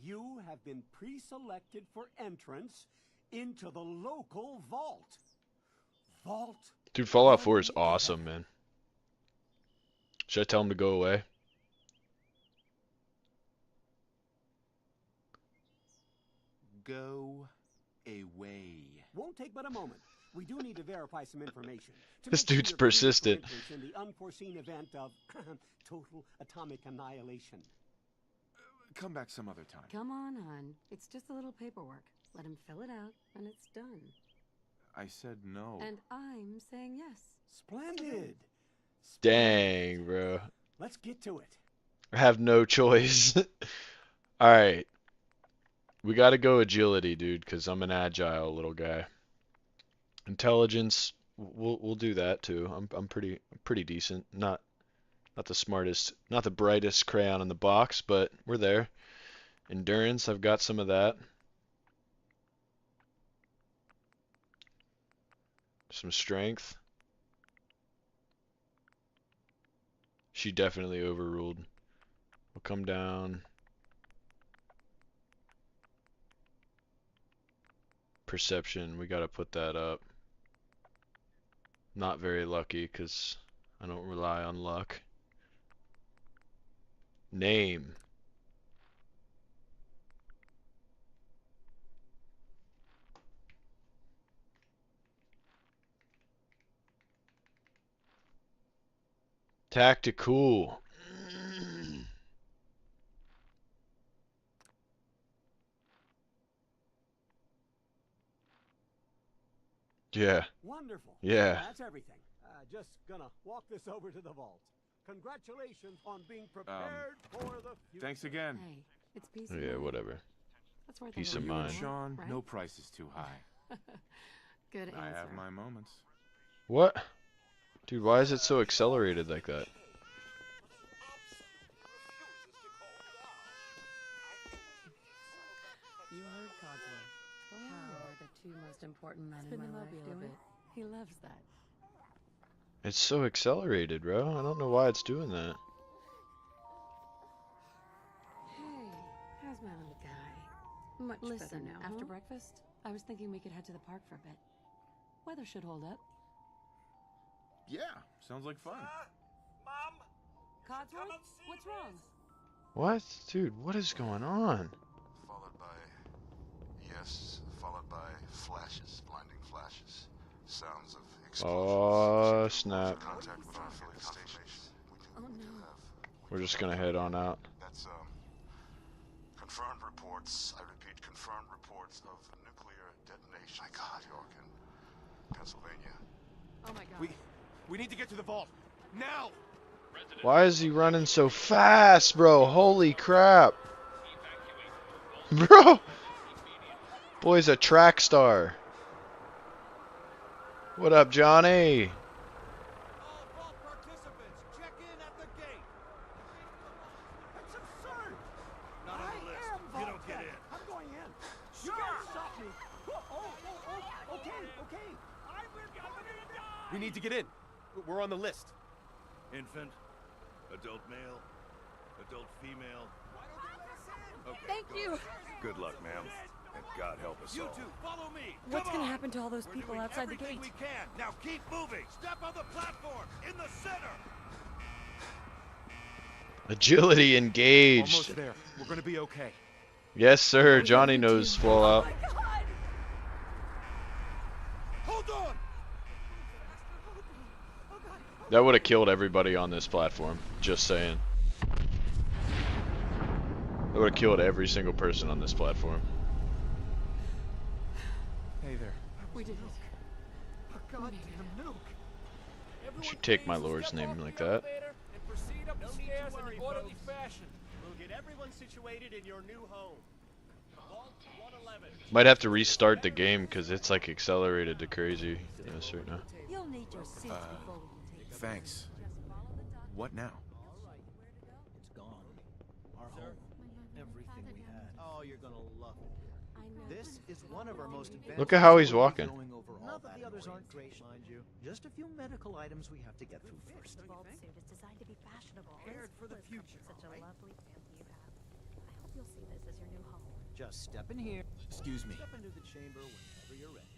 you have been pre-selected for entrance into the local vault. Dude, Fallout 4 is awesome, man. Should I tell him to go away? Go away. Won't take but a moment. We do need to verify some information. This dude's persistent. In the unforeseen event of total atomic annihilation. Come back some other time. Come on, hon. It's just a little paperwork. Let him fill it out, and it's done. I said no. And I'm saying yes. Splendid. Dang, bro. Let's get to it. I have no choice. Alright. We gotta go agility, dude, because I'm an agile little guy. Intelligence, we'll do that too. I'm pretty decent. Not the smartest, not the brightest crayon in the box, but we're there. Endurance, I've got some of that. Some strength. She definitely overruled. We'll come down. Perception, we gotta put that up. Not very lucky, because I don't rely on luck. Name. Tactical. Yeah. Wonderful. Yeah. That's everything. Just gonna walk this over to the vault. Congratulations on being prepared for the future. Thanks again. Hey, it's peace of Yeah, mind. whatever. That's worth a Peace little of You and mind. Sean, right? no price is too high. Good answer. I have my moments. What? Dude, why is it so accelerated like that? You heard Codsworth. How are the two most important men in my life doing? He loves that. It's so accelerated, bro. I don't know why it's doing that. Hey, how's my little guy? Much better now. After breakfast, I was thinking we could head to the park for a bit. Weather should hold up. Yeah, sounds like fun. Mom? Codsworth, what's wrong? What? Dude, what is going on? Followed by yes, followed by flashes, blinding flashes, sounds of explosions. Oh, snap. Contact with our affiliate stations. Oh no. We're just gonna head on out. That's confirmed reports. I repeat, confirmed reports of nuclear detonation. My God, New York and Pennsylvania. Oh my god. We need to get to the vault. Now! Why is he running so fast, bro? Holy crap. Bro! Boy's a track star. What up, Johnny? All vault participants, check in at the gate. okay. We need to get in. We're on the list. Infant, adult male, adult female. Okay, Thank go. you. Good luck, ma'am. And God help us You all. two, follow me. What's Come gonna on. happen to all those We're people doing outside the everything gate? we can. Now keep moving. Step on the platform in the center. Agility engaged. Almost there. We're gonna be okay. Yes, sir. I Johnny love you knows too. Fallout. Oh my God! Hold on. That would have killed everybody on this platform. Just saying. That would have killed every single person on this platform. Hey there. We did it. A goddamn nuke. You should take my lord's name like that. And proceed up the stairs in an orderly fashion. We'll get everyone situated in your new home. Vault 111. Might have to restart the game because it's like accelerated to crazy. Yes, right now. You'll need your seats before we can take Thanks. What now? It's gone. Our home. Everything we had. Oh, you're gonna love it here. This is one of our most advanced. Look at how he's walking. Not that the others aren't great, mind you. Just a few medical items we have to get through first. The vault suit is designed to be fashionable. Prepared for the future, Such a right? lovely family you have. I hope you'll see this as your new home. Just step in here. Excuse me. Step into the chamber whenever you're ready.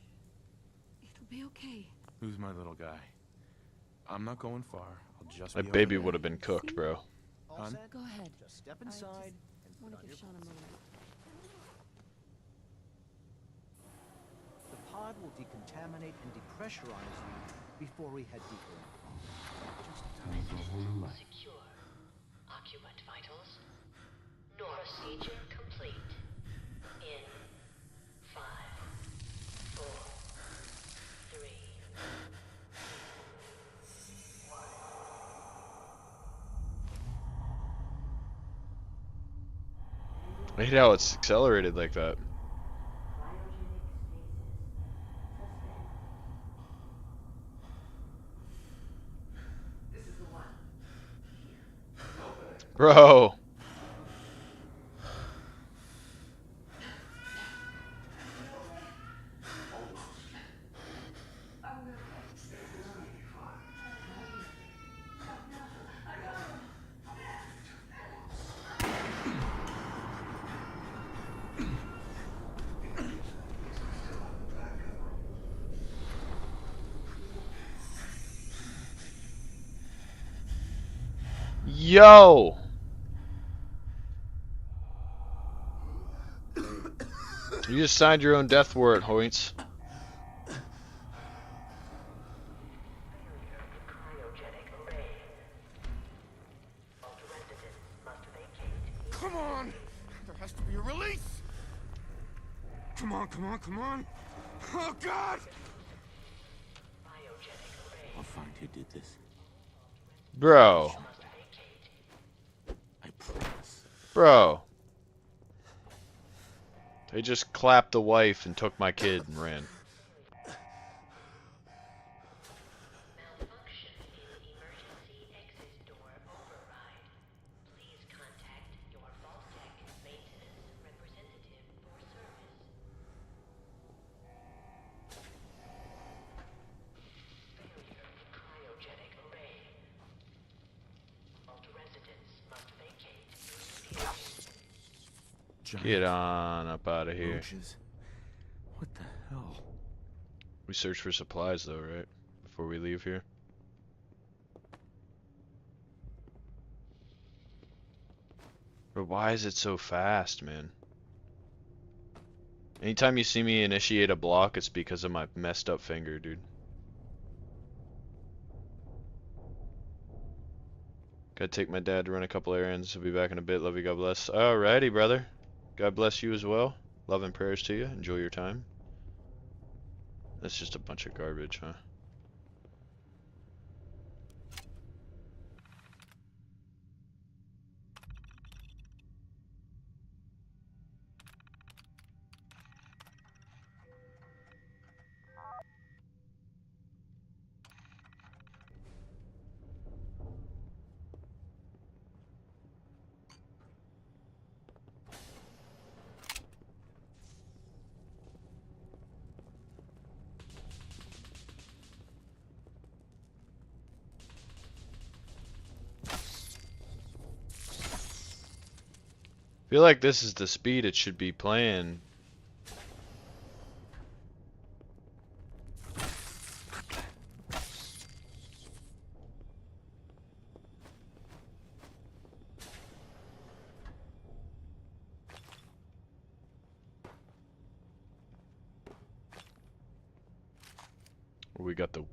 It'll be okay. Who's my little guy? I'm not going far. I'll just My be baby over would have been cooked, bro. All Hon? set? Go ahead. Just step I inside and want put to on give your Sean a clothes. moment. The pod will decontaminate and depressurize you before we head deeper in. Secure. Occupant vitals. Procedure complete. In 5, 4, 3, 1. I hate how it's accelerated like that. Bro. Yo. You just signed your own death warrant, Hoyts. Come on! There has to be a release! Come on, come on, come on! Oh, God! I'll find who did this. Bro. I promise. Bro. They just clapped the wife and took my kid and ran. Malfunction in emergency exit door override. Please contact your Vault-Tec maintenance representative for service. Failure of cryogenic array. Vault residents must vacate immediately. Get on up out of here. Roaches. What the hell? We search for supplies though, right? Before we leave here. But why is it so fast, man? Anytime you see me initiate a block, it's because of my messed up finger, dude. Gotta take my dad to run a couple errands. He'll be back in a bit. Love you, God bless. Alrighty, brother. God bless you as well. Love and prayers to you. Enjoy your time. That's just a bunch of garbage, huh? Feel like this is the speed it should be playing.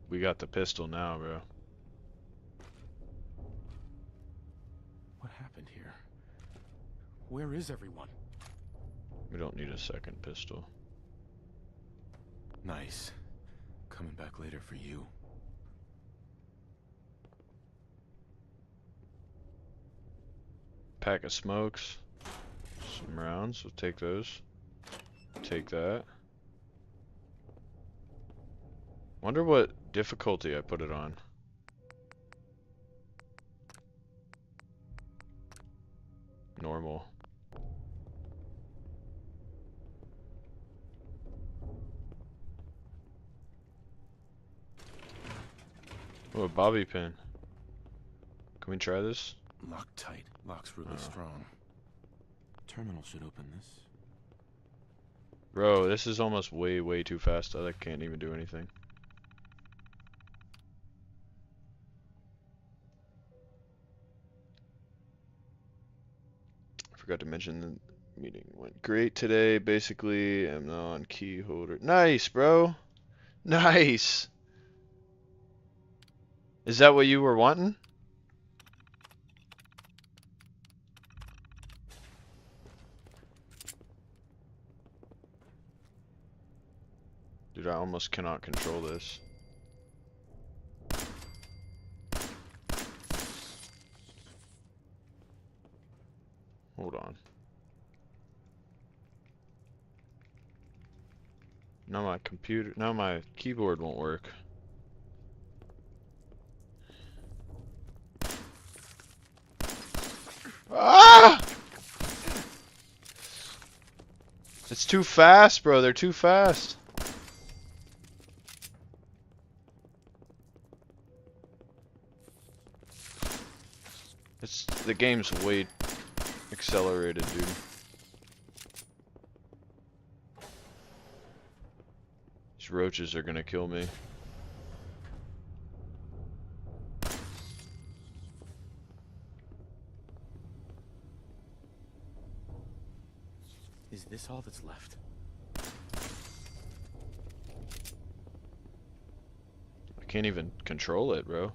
We got the pistol now, bro. What happened here? Where is everyone? We don't need a second pistol. Nice. Coming back later for you. Pack of smokes. Some rounds. We'll take those. Take that. Wonder what difficulty I put it on. Normal. Oh, a bobby pin. Can we try this? Locked tight. Lock's really strong. Terminal should open this. Bro, this is almost way too fast. I can't even do anything. Forgot to mention the meeting went great today. Basically, I'm now on key holder. Nice, bro. Nice. Is that what you were wanting? Dude, I almost cannot control this. Hold on. Now my keyboard won't work. Ah! It's too fast, bro. They're too fast. The game's way accelerated, dude. These roaches are gonna kill me. Is this all that's left? I can't even control it, bro.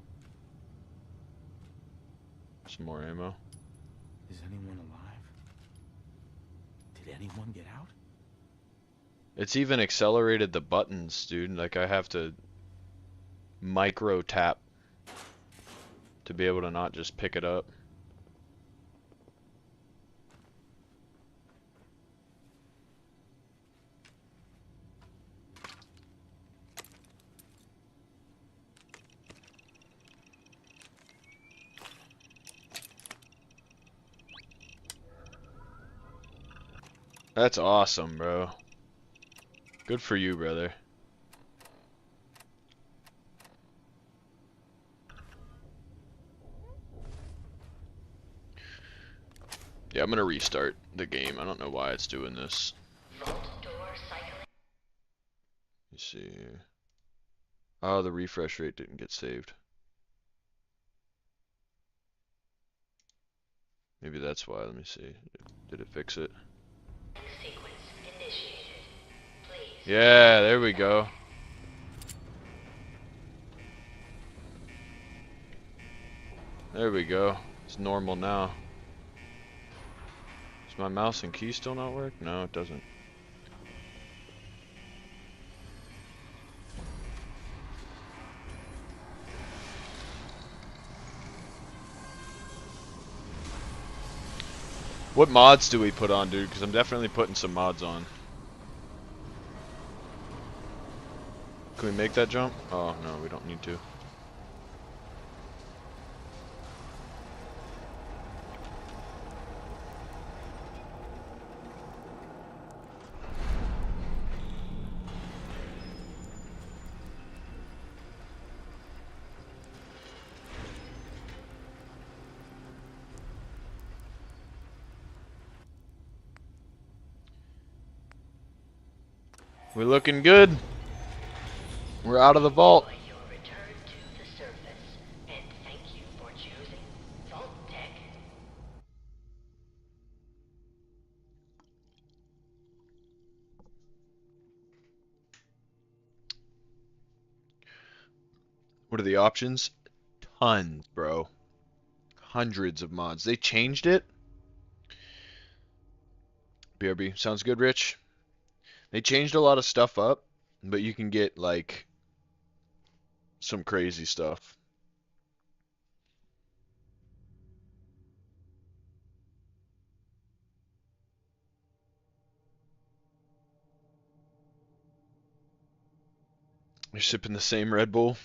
Some more ammo. Is anyone alive? Did anyone get out? It's even accelerated the buttons, dude. Like I have to micro tap to be able to not just pick it up. That's awesome, bro. Good for you, brother. Yeah, I'm gonna restart the game. I don't know why it's doing this. Let me see here. Oh, the refresh rate didn't get saved. Maybe that's why. Let me see. Did it fix it? Yeah, there we go. There we go. It's normal now. Does my mouse and key still not work? No, it doesn't. What mods do we put on, dude? Because I'm definitely putting some mods on. Can we make that jump? Oh, no, we don't need to. We're looking good. We're out of the vault. Enjoy your return to the surface, and thank you for choosing Vault Tech. What are the options? Tons, bro. Hundreds of mods. They changed it. BRB. Sounds good, Rich. They changed a lot of stuff up, but you can get, like, some crazy stuff. You're sipping the same Red Bull?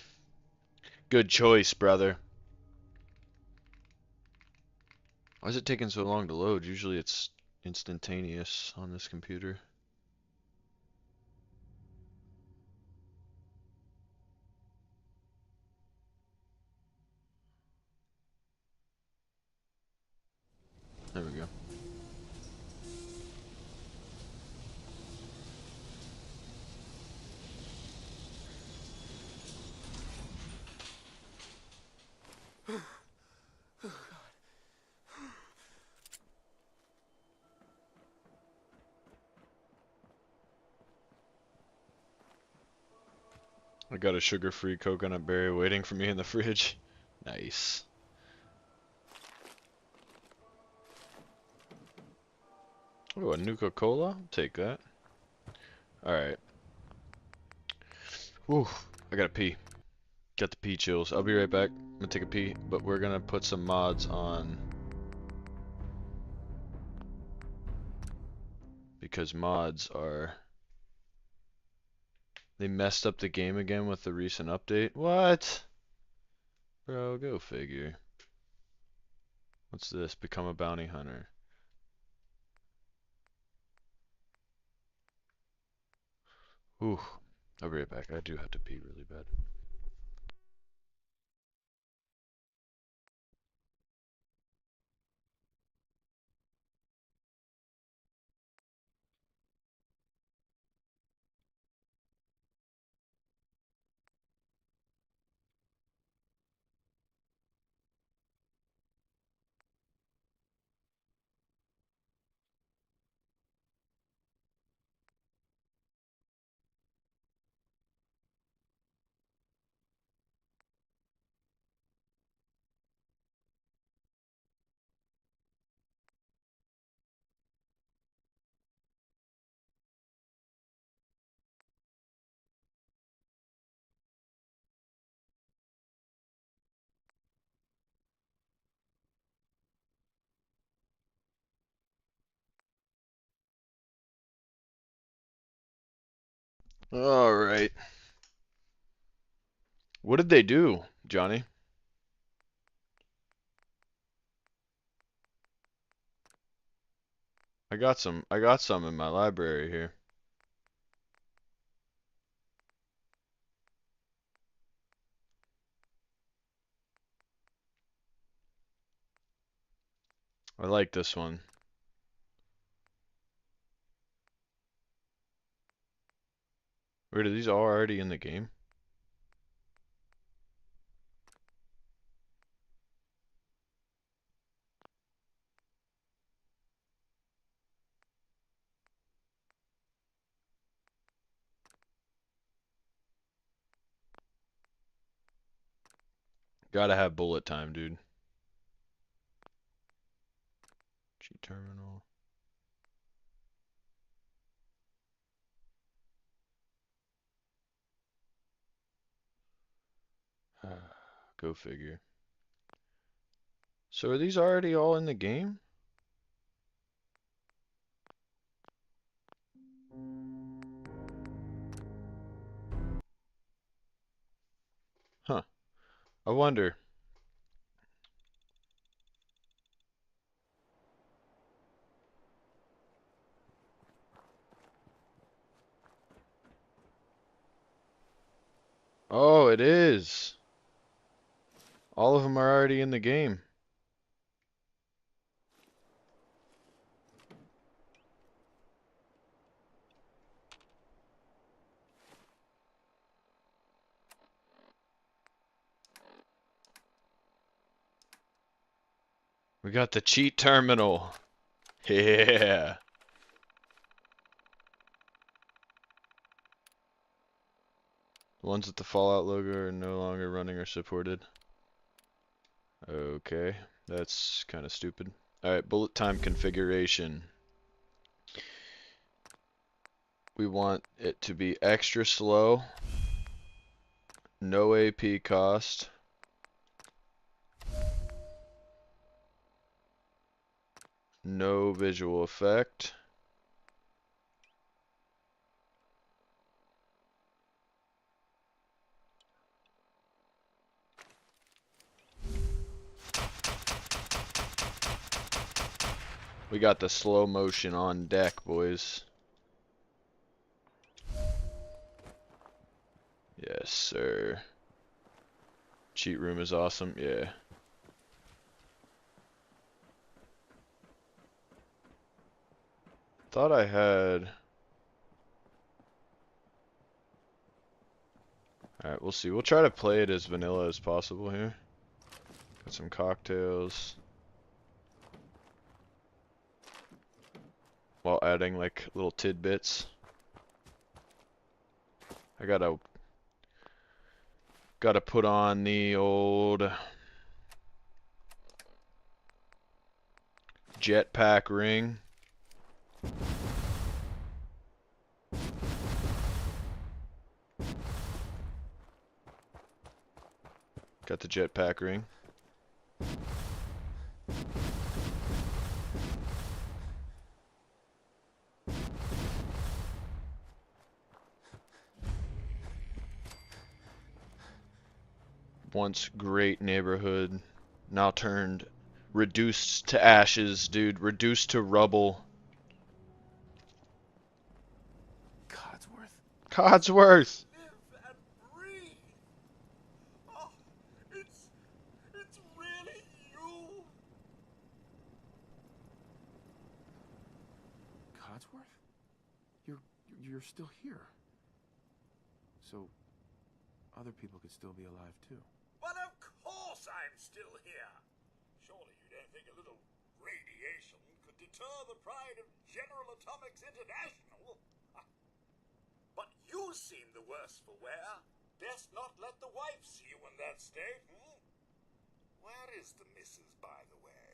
Good choice, brother. Why is it taking so long to load? Usually it's instantaneous on this computer. There we go. I got a sugar-free coconut berry waiting for me in the fridge. Nice. Oh, a Nuka-Cola? I'll take that. Alright. Whew. I gotta pee. Got the pee chills. I'll be right back. I'm gonna take a pee, but we're gonna put some mods on. Because mods are... They messed up the game again with the recent update. What? Bro, go figure. What's this? Become a bounty hunter. Ooh. I'll be right back. I do have to pee really bad. Alright. What did they do, Johnny? I got some in my library here. I like this one. Wait, are these all already in the game? Gotta have bullet time, dude. G terminal. Go figure. So are these already all in the game? Huh. I wonder. Oh, it is. All of them are already in the game. We got the cheat terminal. Yeah. The ones with the Fallout logo are no longer running or supported. Okay, that's kind of stupid. Alright, bullet time configuration. We want it to be extra slow, no AP cost, no visual effect, we got the slow motion on deck, boys. Yes, sir. Cheat room is awesome, yeah. Thought I had... Alright, we'll see. We'll try to play it as vanilla as possible here. Got some cocktails. While adding like little tidbits. I gotta put on the old jetpack ring. Got the jetpack ring. Once great neighborhood, now turned reduced to ashes, dude. Reduced to rubble. Codsworth? Codsworth! Live and breathe. Oh, it's really you. Codsworth? You're still here. So, other people could still be alive too. But of course I'm still here. Surely you don't think a little radiation could deter the pride of General Atomics International? But you seem the worse for wear. Best not let the wife see you in that state, hmm? Where is the missus, by the way?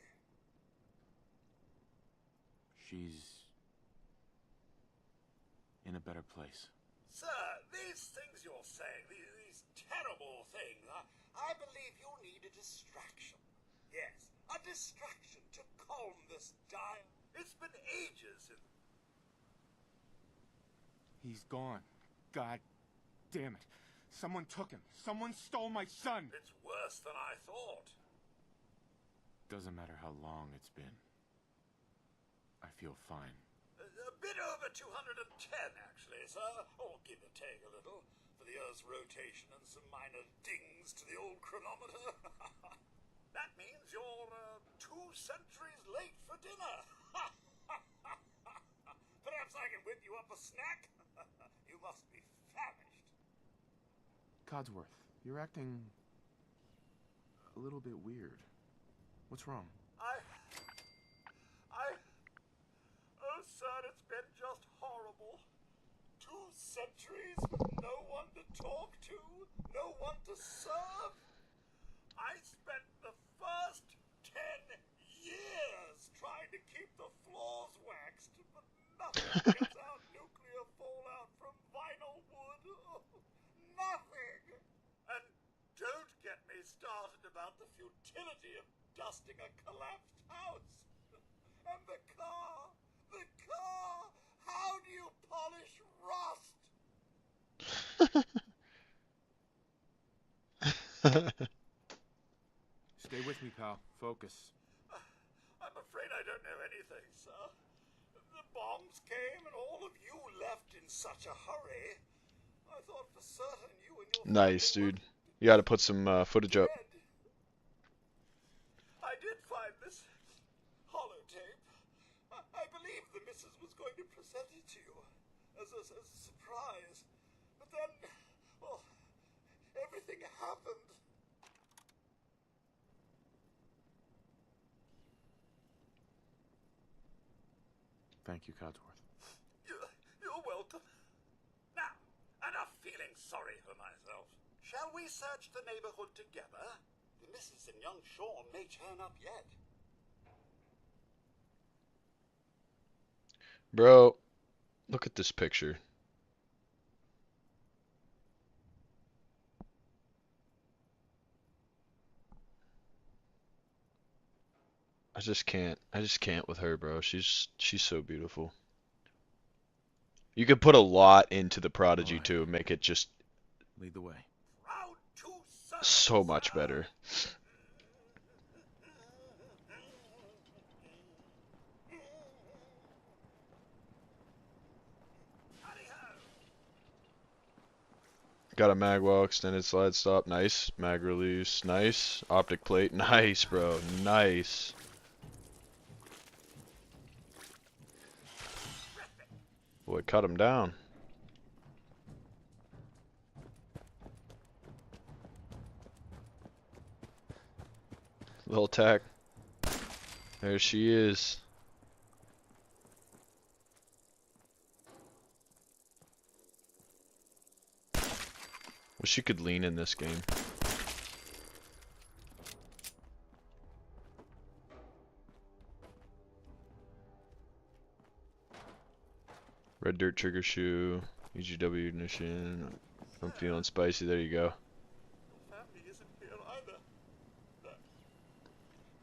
She's in a better place. Sir, these things you're saying, these terrible things, I believe you need a distraction. Yes, a distraction to calm this dire... It's been ages since... He's gone. God damn it. Someone took him. Someone stole my son. It's worse than I thought. Doesn't matter how long it's been. I feel fine. A bit over 210, actually, sir. Or give or take a little, for the Earth's rotation and some minor dings to the old chronometer. That means you're 2 centuries late for dinner. Perhaps I can whip you up a snack? You must be famished. Codsworth, you're acting a little bit weird. What's wrong? Oh, sir, it's been just horrible. 2 centuries with no one to talk to, no one to serve. I spent the first 10 years trying to keep the floors waxed, but nothing gets out nuclear fallout from vinyl wood. Nothing. And don't get me started about the futility of dusting a collapsed house. And the car. How do you polish rust? Stay with me, pal. Focus. I'm afraid I don't know anything, sir. The bombs came and all of you left in such a hurry. I thought for certain you and your Nice, dude. You gotta put some footage up. I did find this holotape. I believe the missus was going to present it to you as a surprise. But then, well, everything happened. Thank you, Codsworth. You're welcome. Now, enough feeling sorry for myself. Shall we search the neighborhood together? The missus and young Sean may turn up yet. Bro, look at this picture. I just can't. I just can't with her, bro. She's so beautiful. You could put a lot into the Prodigy Alright. too, make it just Lead the way. Proud to serve, so much sir. better. Got a mag well, extended slide stop, nice. Mag release, nice. Optic plate, nice, bro, nice. Boy, cut him down. Little tack. There she is. Wish you could lean in this game. Red dirt trigger shoe, EGW ignition. I'm feeling spicy. There you go. Your family isn't here either.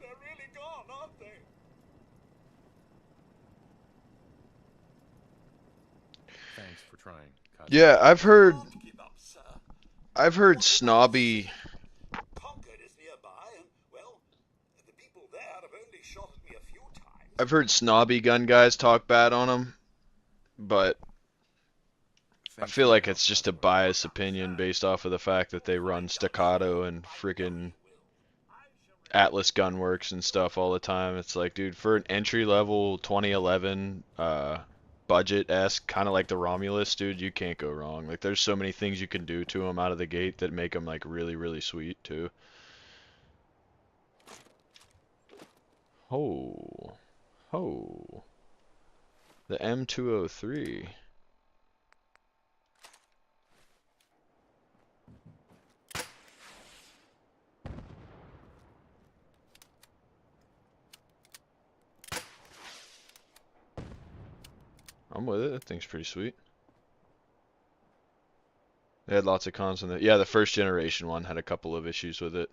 They're really gone, aren't they? Thanks for trying, Codsworth. Yeah, Don't give up, sir. I've heard snobby. Concord is nearby, and, well, the people there have only shot at me a few times. I've heard snobby gun guys talk bad on them, but I Thanks feel for like your it's help, just a Codsworth. biased opinion based off of the fact that they run staccato and freaking Atlas Gunworks and stuff all the time. It's like, dude, for an entry level 2011 budget-esque, kind of like the Romulus, dude, you can't go wrong. Like, there's so many things you can do to them out of the gate that make them like really, really sweet too. Oh, oh, the M203. I'm with it. That thing's pretty sweet. They had lots of cons on that. Yeah, the first generation one had a couple of issues with it.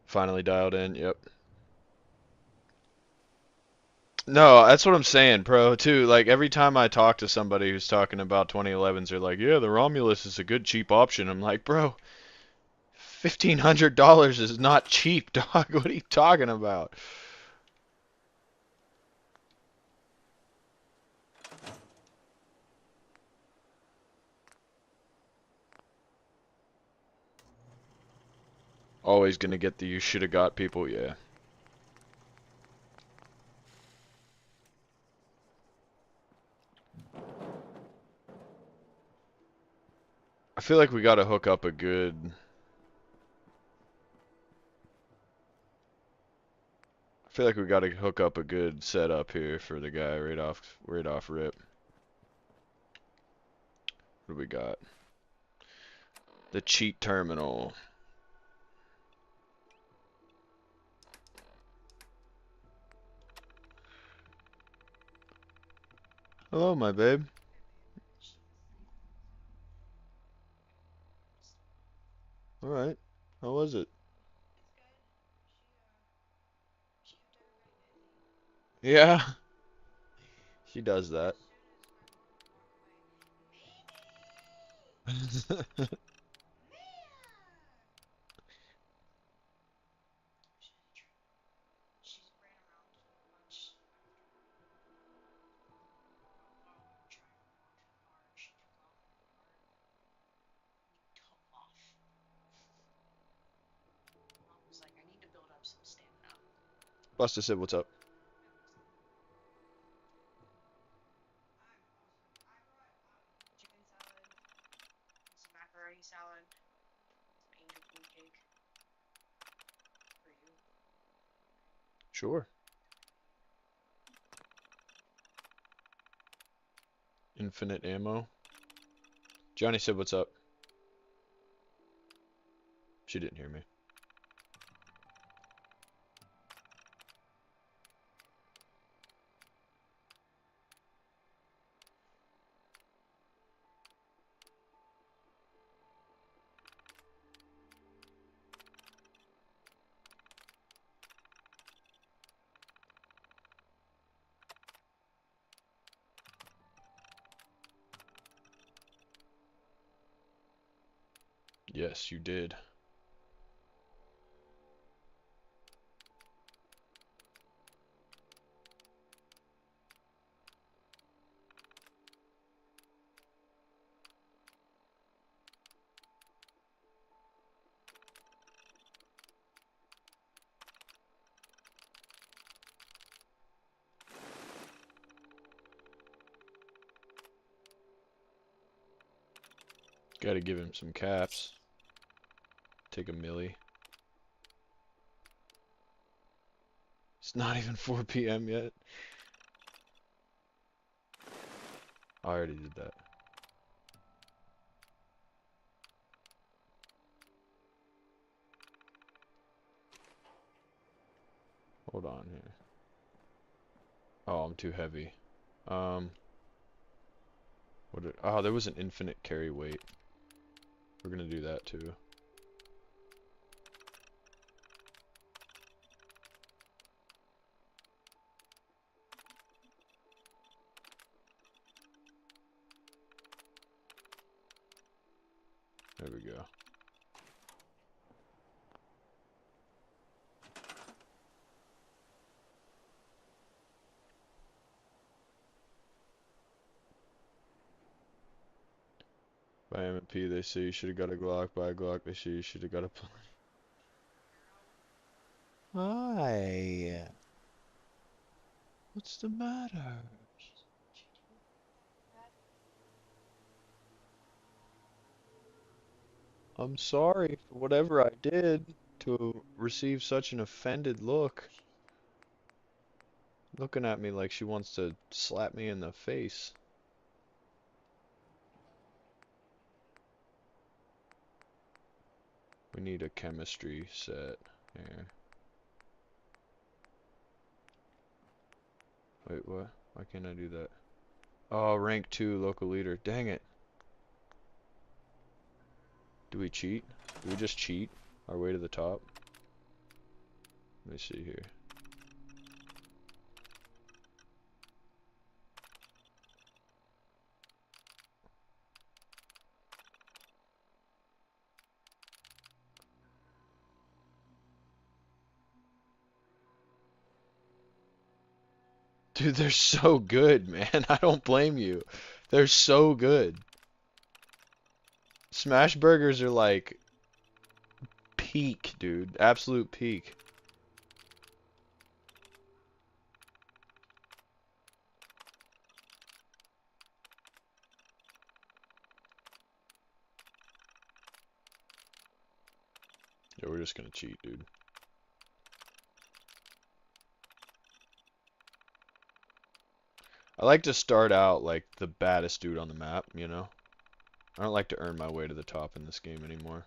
Finally dialed in. Yep. No, that's what I'm saying, bro, too. Like, every time I talk to somebody who's talking about 2011s, they're like, yeah, the Romulus is a good cheap option. I'm like, bro, $1,500 is not cheap, dog. What are you talking about? Always gonna get the you should have got people, yeah. I feel like we gotta hook up a good... I feel like we gotta hook up a good setup here for the guy right off rip. What do we got? The cheat terminal. Hello, my babe. Alright. How was it? Yeah. She does that. Buster said, what's up? Sure. infinite ammo. Johnny said, "What's up?" She didn't hear me. Yes, you did. Gotta give him some caps. Take a milli. It's not even 4 p.m. yet. I already did that. Hold on here. Oh, I'm too heavy. Oh, there was an infinite carry weight. We're gonna do that too. There we go. By M&P, they say you should have got a Glock. By a Glock, they say you should have got a plane. Hi. What's the matter? I'm sorry for whatever I did to receive such an offended look. Looking at me like she wants to slap me in the face. We need a chemistry set here. Wait, what? Why can't I do that? Oh, rank 2 local leader. Dang it. Do we cheat? Do we just cheat our way to the top? Let me see here. Dude, they're so good, man. I don't blame you. They're so good. Smash burgers are like peak, dude. Absolute peak. Yeah, we're just gonna cheat, dude. I like to start out like the baddest dude on the map, you know? I don't like to earn my way to the top in this game anymore.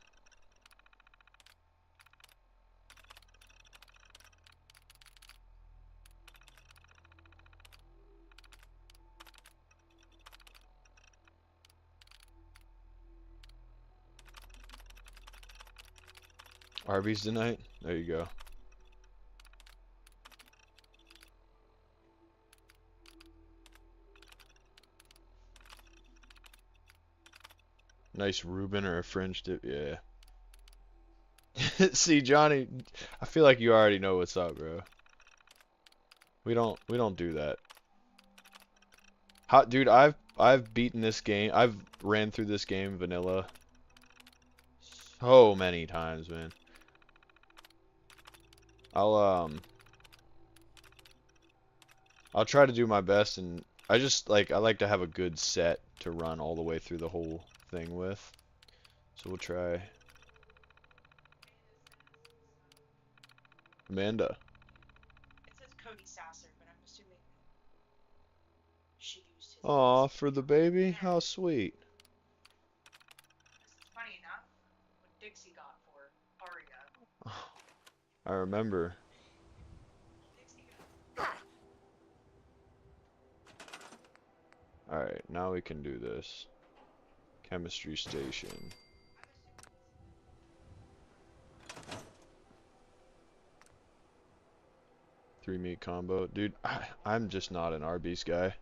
Arby's tonight? There you go. Nice Reuben or a French dip, yeah. See, Johnny, I feel like you already know what's up, bro. We don't do that. Dude, I've beaten this game. I've ran through this game vanilla so many times, man. I'll try to do my best, and I like to have a good set to run all the way through the whole thing with. So we'll try. Amanda. It says Cody Sasser, but I'm assuming she used his Aw, for the baby? How sweet. It's funny enough, what Dixie got for Arya. I remember. Alright, now we can do this. Chemistry station. Three meat combo. Dude, I'm just not an Arby's guy.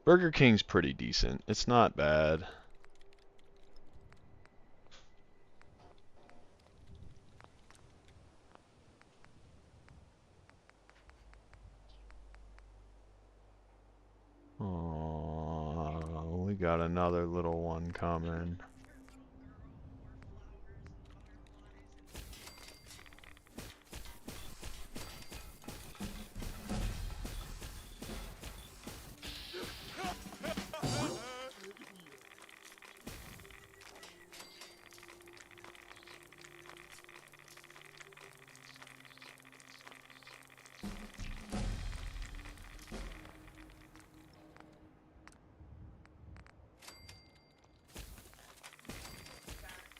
Burger King's pretty decent. It's not bad. Oh, we got another little one coming.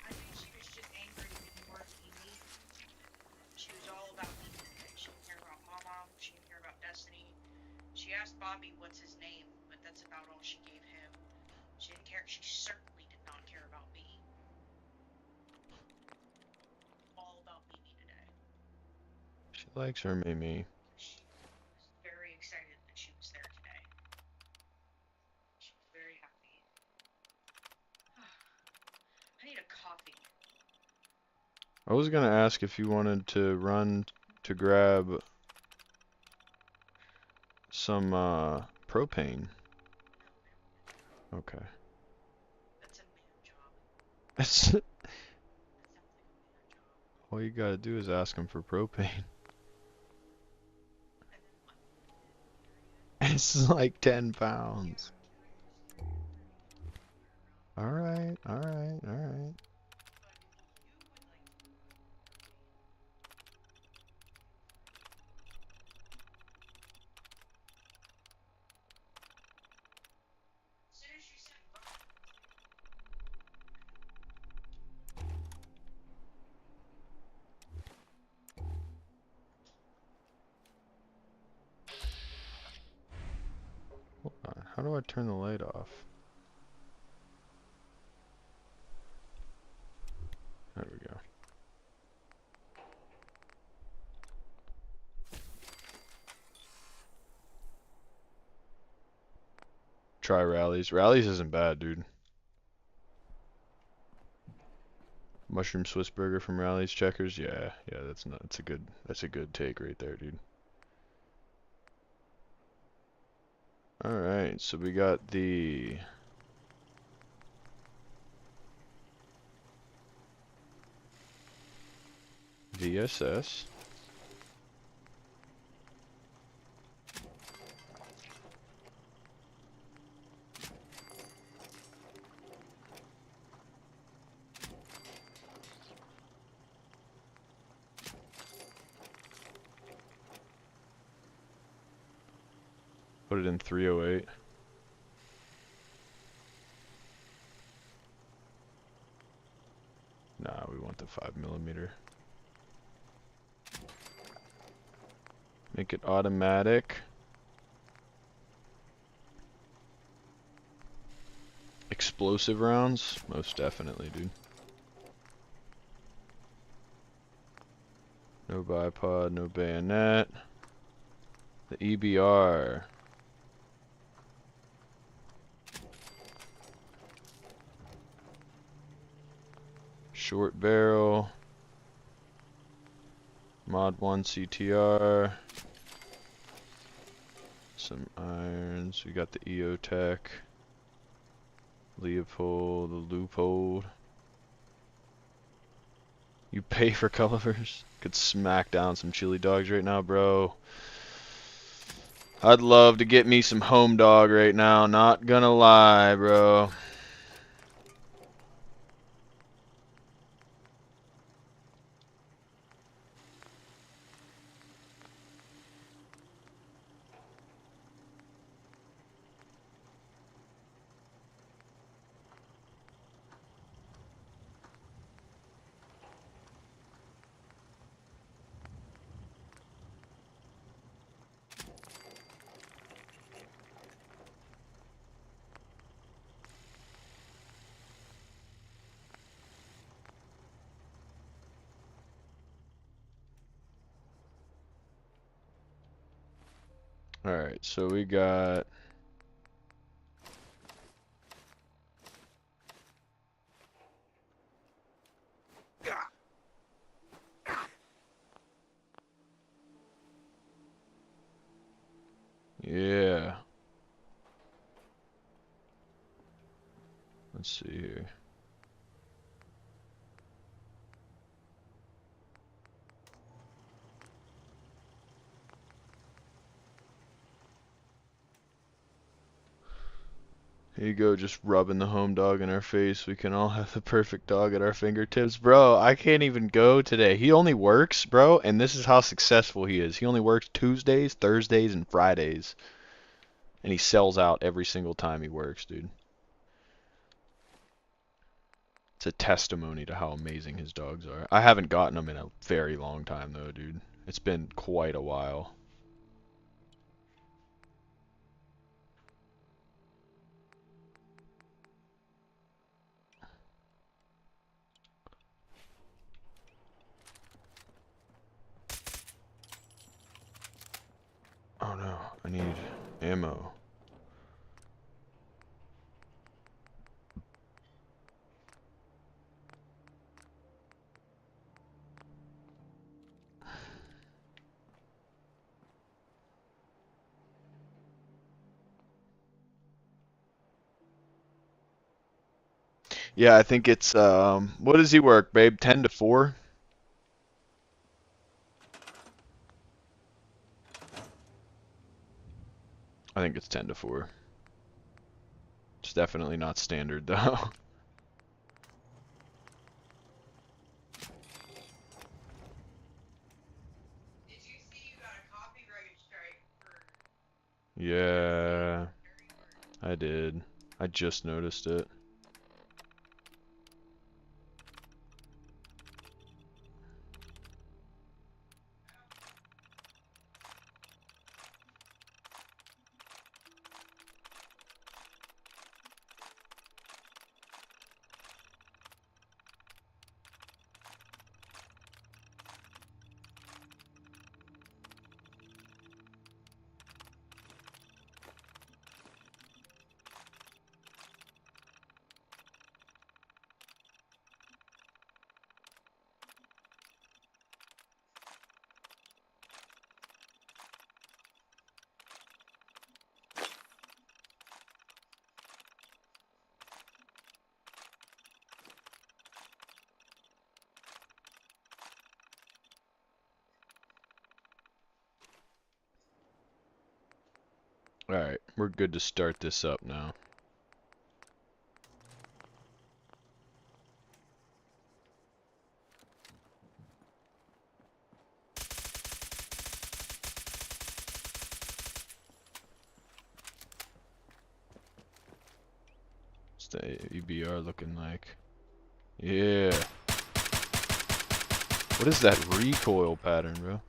I think she was just angry that you weren't easy. She was all about me. She didn't care about Mama. She didn't care about Destiny. She asked Bobby what's his name, but that's about all she gave him. She didn't care. She certainly did not care about me. All about Mimi today. She likes her Mimi. She was very excited that she was there today. She was very happy. I need a coffee. I was gonna ask if you wanted to run to grab some propane. Okay. That's a man job. It's all you gotta do is ask him for propane. It's like 10 pounds. Alright, alright, alright. Hold on, how do I turn the light off? There we go. Try rallies. Rallies isn't bad, dude. Mushroom Swiss burger from Rallies Checkers. Yeah, that's a good take right there, dude. Alright, so we got the VSS. Put it in 308. Nah, we want the 5mm. Make it automatic. Explosive rounds? Most definitely, dude. No bipod, no bayonet. The EBR. Short barrel. Mod 1 CTR. Some irons. We got the EOTech. Leopold, the Loopold. You pay for colors? Could smack down some chili dogs right now, bro. I'd love to get me some home dog right now, not gonna lie, bro. Alright, so we got... Yeah. Let's see here. Here you go, just rubbing the home dog in our face. We can all have the perfect dog at our fingertips. Bro, I can't even go today. He only works, bro, and this is how successful he is. He only works Tuesdays, Thursdays, and Fridays. And he sells out every single time he works, dude. It's a testimony to how amazing his dogs are. I haven't gotten them in a very long time, though, dude. It's been quite a while. Oh no, I need ammo. Yeah, I think it's, what does he work, babe? 10 to 4? I think it's 10 to 4. It's definitely not standard, though. Yeah, I did. I just noticed it. Alright, we're good to start this up now. What's the EBR looking like? Yeah. What is that recoil pattern, bro?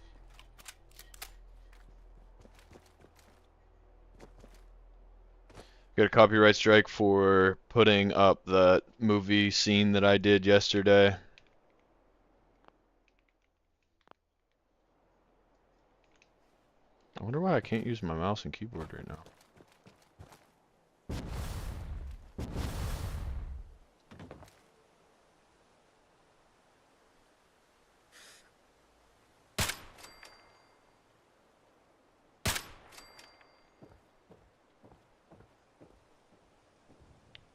Got a copyright strike for putting up the movie scene that I did yesterday. I wonder why I can't use my mouse and keyboard right now.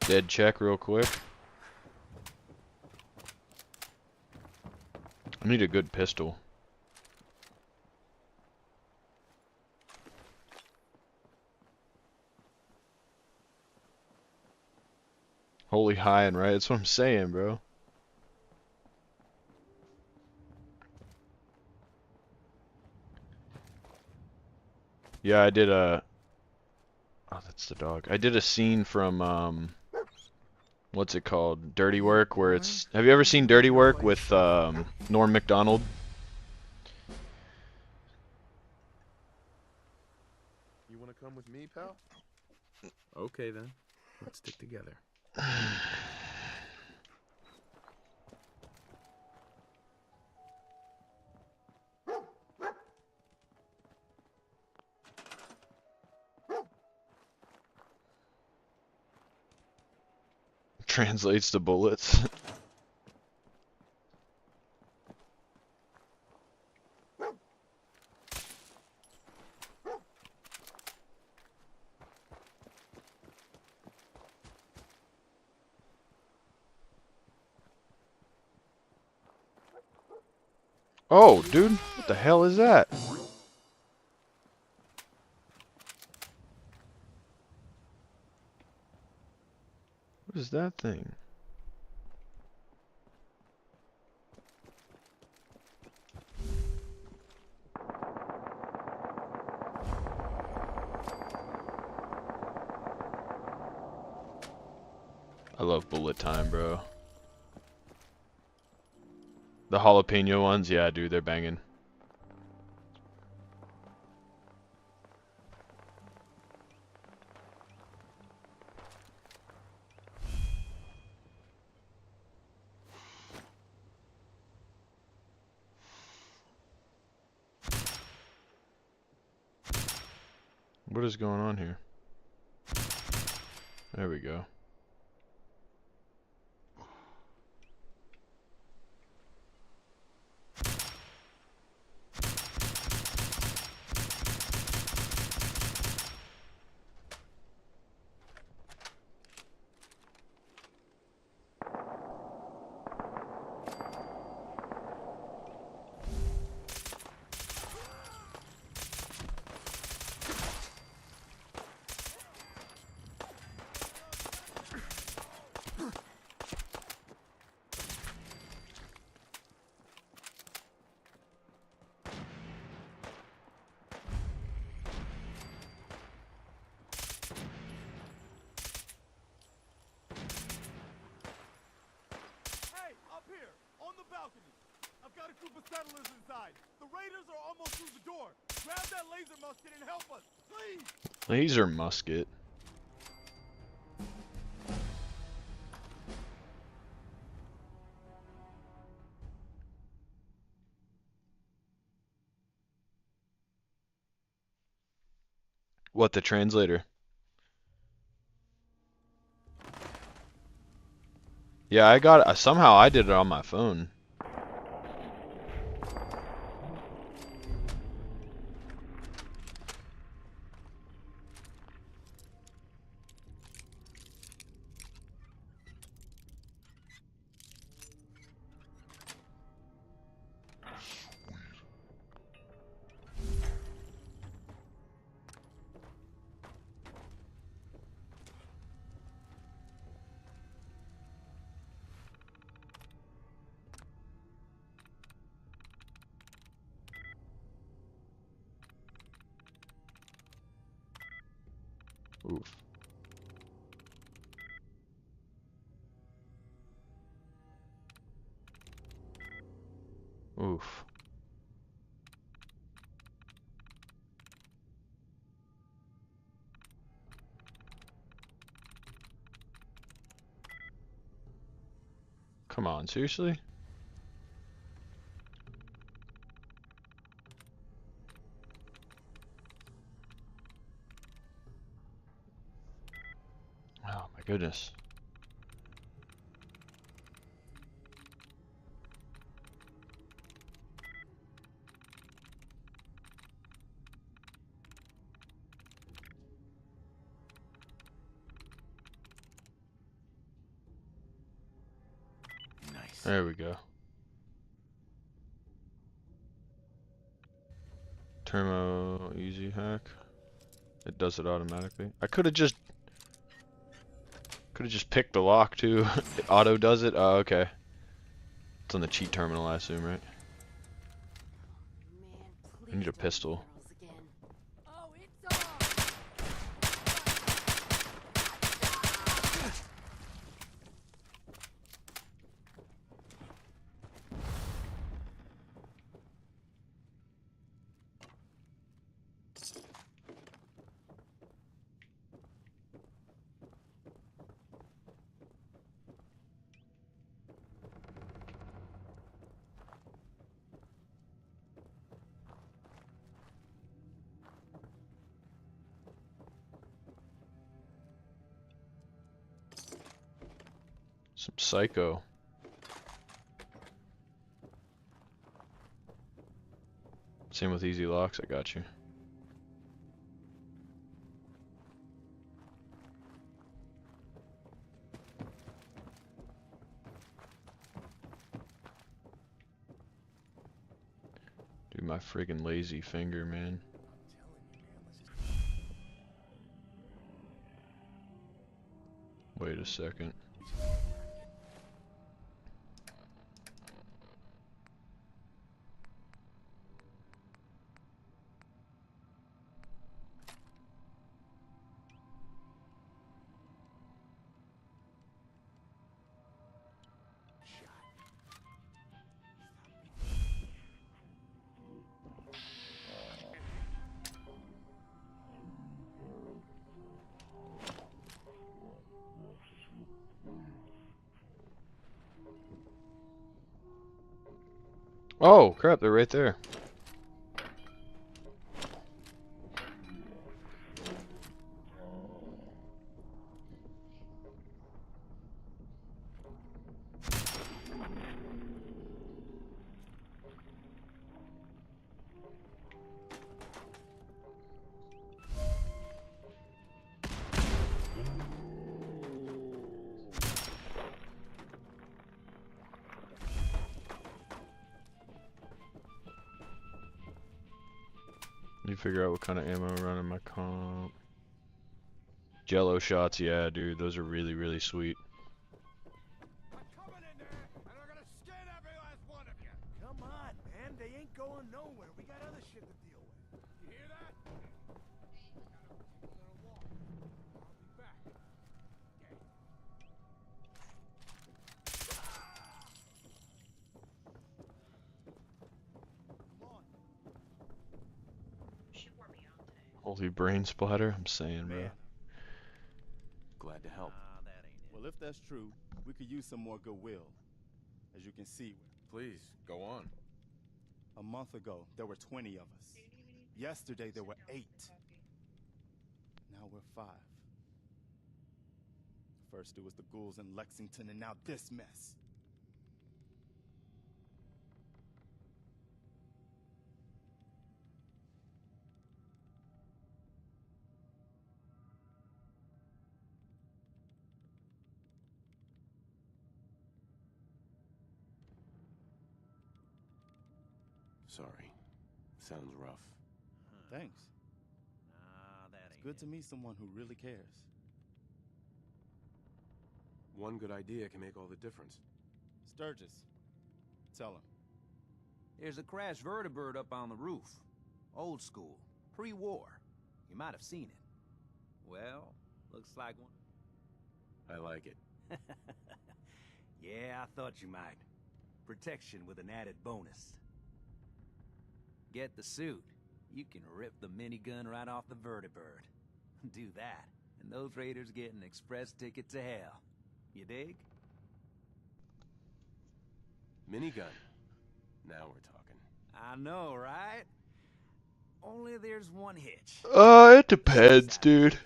Dead check real quick. I need a good pistol. Holy high and right, that's what I'm saying, bro. Yeah, I did a... Oh, that's the dog. I did a scene from, what's it called? Dirty Work, where it's... Have you ever seen Dirty Work with, Norm Macdonald? You want to come with me, pal? Okay, then. Let's stick together. Translates to bullets. Oh, dude, what the hell is that? What is that thing? I love bullet time, bro. The jalapeno ones, yeah, dude, they're banging. What is going on here? There we go. I've got a group of settlers inside. The raiders are almost through the door. Grab that laser musket and help us, please! Laser musket? What, the translator? Yeah, I got somehow I did it on my phone. Oof. Oof. Come on, seriously? Oh my goodness. Nice. There we go. Turbo easy hack. It does it automatically. I could have just picked the lock too. It auto does it. Oh, okay. It's on the cheat terminal, I assume, right? I need a pistol. Some psycho. Same with easy locks, I got you. Dude, my friggin' lazy finger, man. Wait a second. Oh, crap, they're right there. You figure out what kind of ammo I run in my comp. Jello shots, yeah, dude, those are really, really sweet. Come on, man. They ain't going nowhere. We got other shit to deal with. You hear that? She wore me out today. Holy brain splatter, I'm saying, bro. Glad to help. Well, if that's true, we could use some more goodwill. As you can see, Please, go on. a month ago, there were 20 of us. Yesterday, there were 8. Now we're 5. First, it was the ghouls in Lexington, and now this mess. Sorry. Sounds rough. Thanks. It's good to meet someone who really cares. One good idea can make all the difference. Sturgis, tell him. There's a crashed vertibird up on the roof. Old school. Pre-war. You might have seen it. Well, looks like one. I like it. Yeah, I thought you might. Protection with an added bonus. Get the suit. You can rip the minigun right off the vertibird. Do that, and those raiders get an express ticket to hell. You dig? Minigun. Now we're talking. I know, right? Only there's one hitch. It depends, dude.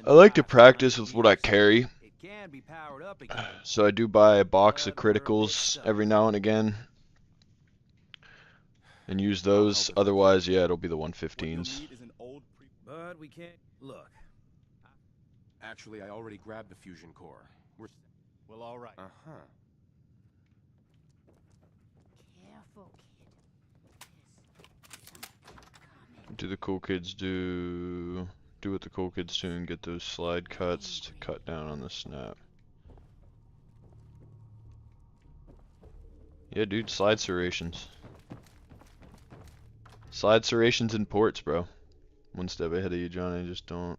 I like to practice with what I carry. It can be powered up again. So I do buy a box of criticals every now and again. And use those. Otherwise, yeah, it'll be the 115s. But we can't... Look. Actually, I already grabbed the fusion core. Well, all right. Uh-huh. Careful, kid. Do the cool kids do what the cool kids do and get those slide cuts to cut down on the snap. Yeah, dude, slide serrations. Slide serrations and ports, bro. One step ahead of you, Johnny. I just don't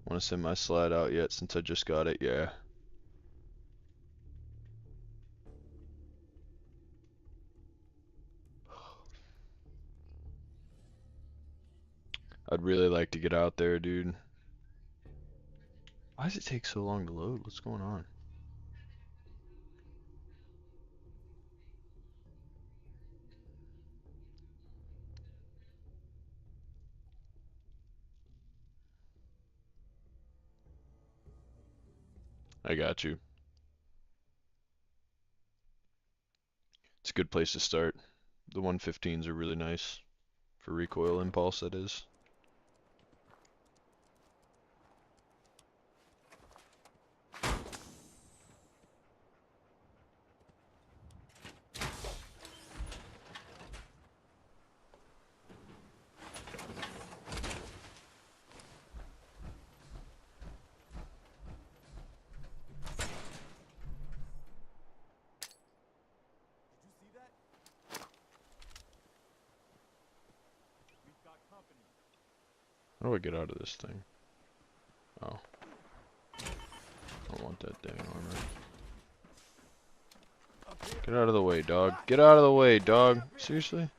want to send my slide out yet since I just got it. Yeah. I'd really like to get out there, dude. Why does it take so long to load? What's going on? I got you. a good place to start. The 115s are really nice for recoil impulse, that is. How do I get out of this thing? Oh. I don't want that dang armor. Get out of the way, dog. Get out of the way, dog. Seriously?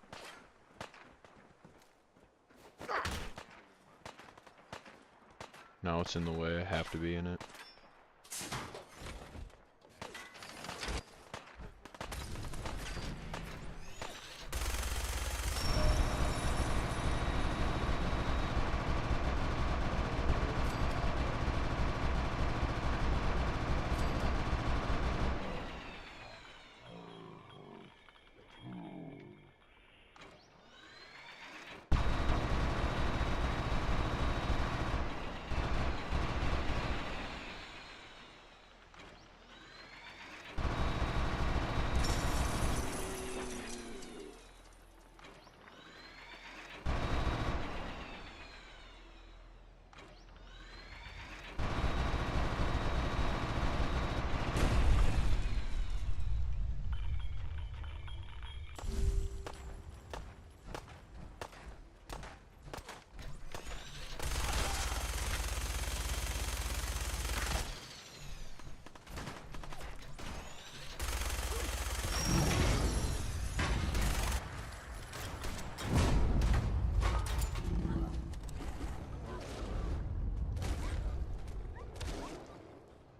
Now it's in the way. I have to be in it.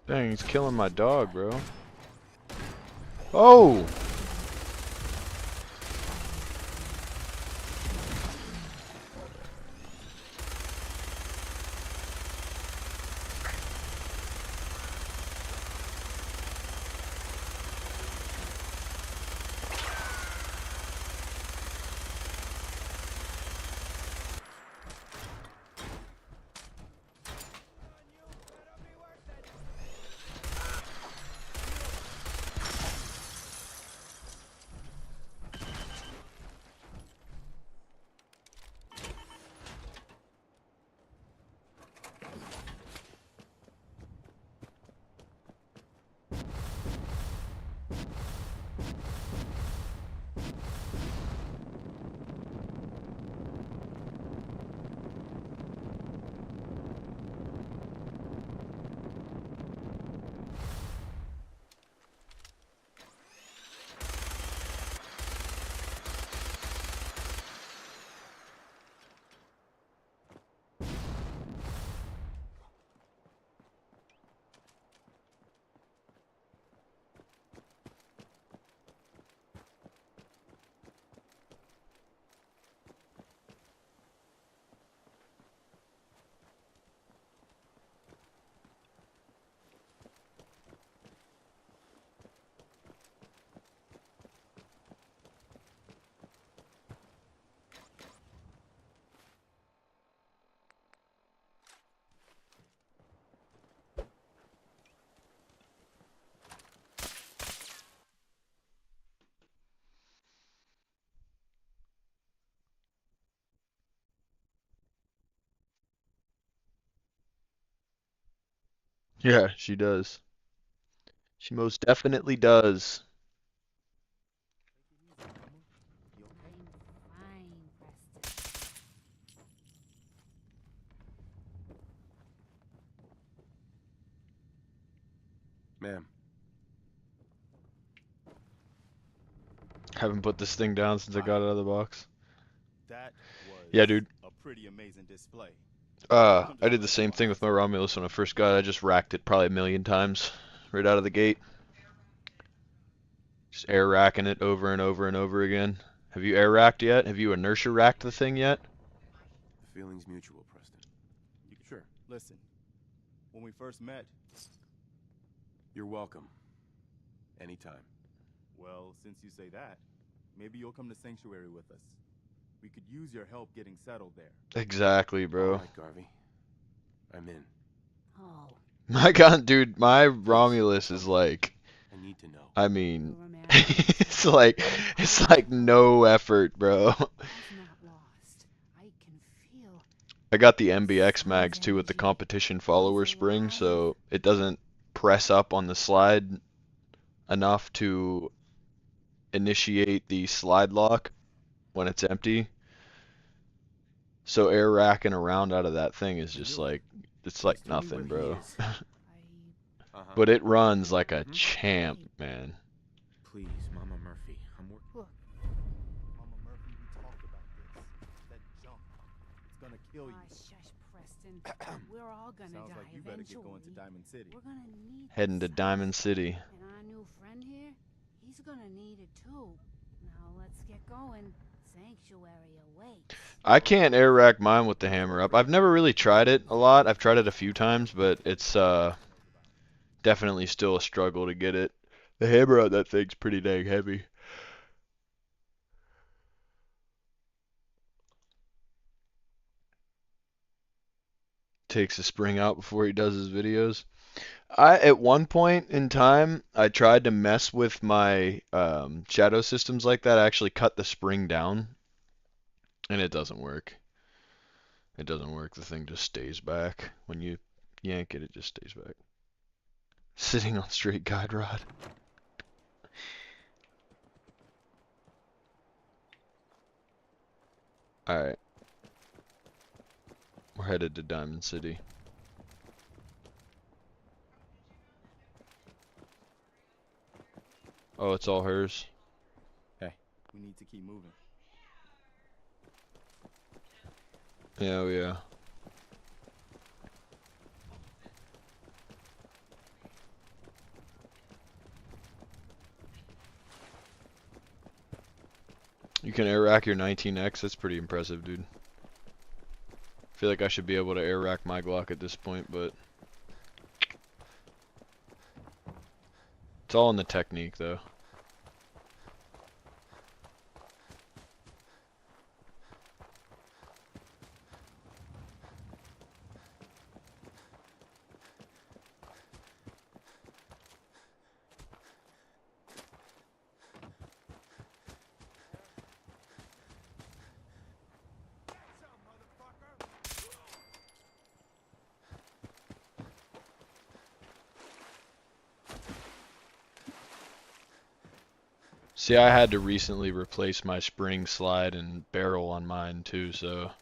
Dang, he's killing my dog, bro. Oh! Yeah, she does. She most definitely does. Ma'am. Haven't put this thing down since I got it out of the box. That was Yeah, dude. a pretty amazing display. I did the same thing with my Romulus when I first got it. I just racked it probably a million times right out of the gate. Just air racking it over and over and over again. Have you air racked yet? Have you inertia racked the thing yet? The feeling's mutual, Preston. Sure. Listen, when we first met, You're welcome. Anytime. Well, since you say that, maybe you'll come to Sanctuary with us. We could use your help getting settled there. Exactly, bro. Alright, Garvey. I'm in. Oh. My God, dude, my Romulus is like, I need to know. I mean, it's like no effort, bro. I got the MBX mags too with the competition follower spring, so it doesn't press up on the slide enough to initiate the slide lock when it's empty. So air racking around out of that thing is just like, it's like nothing, bro. But it runs like a champ, man. Please, Mama Murphy. I'm working. Mama Murphy, we talked about this. That junk. It's gonna kill you. Shush, Preston. We're all gonna Sounds die like you better get eventually. going to Diamond City. We're gonna need Heading to Diamond City. And our new friend here, he's gonna need it too. Now let's get going. Sanctuary awaits. I can't air rack mine with the hammer up. I've never really tried it a lot. I've tried it a few times, but it's definitely still a struggle to get it. The hammer on that thing's pretty dang heavy. Takes the spring out before he does his videos. At one point in time, I tried to mess with my shadow systems like that. I actually cut the spring down, and it doesn't work. It doesn't work. The thing just stays back. When you yank it, it just stays back. Sitting on straight guide rod. Alright. We're headed to Diamond City. Oh, it's all hers? Hey, we need to keep moving. Yeah, oh yeah. You can air rack your 19X? That's pretty impressive, dude. I feel like I should be able to air rack my Glock at this point, but it's all in the technique, though. See, I had to recently replace my spring slide and barrel on mine too, so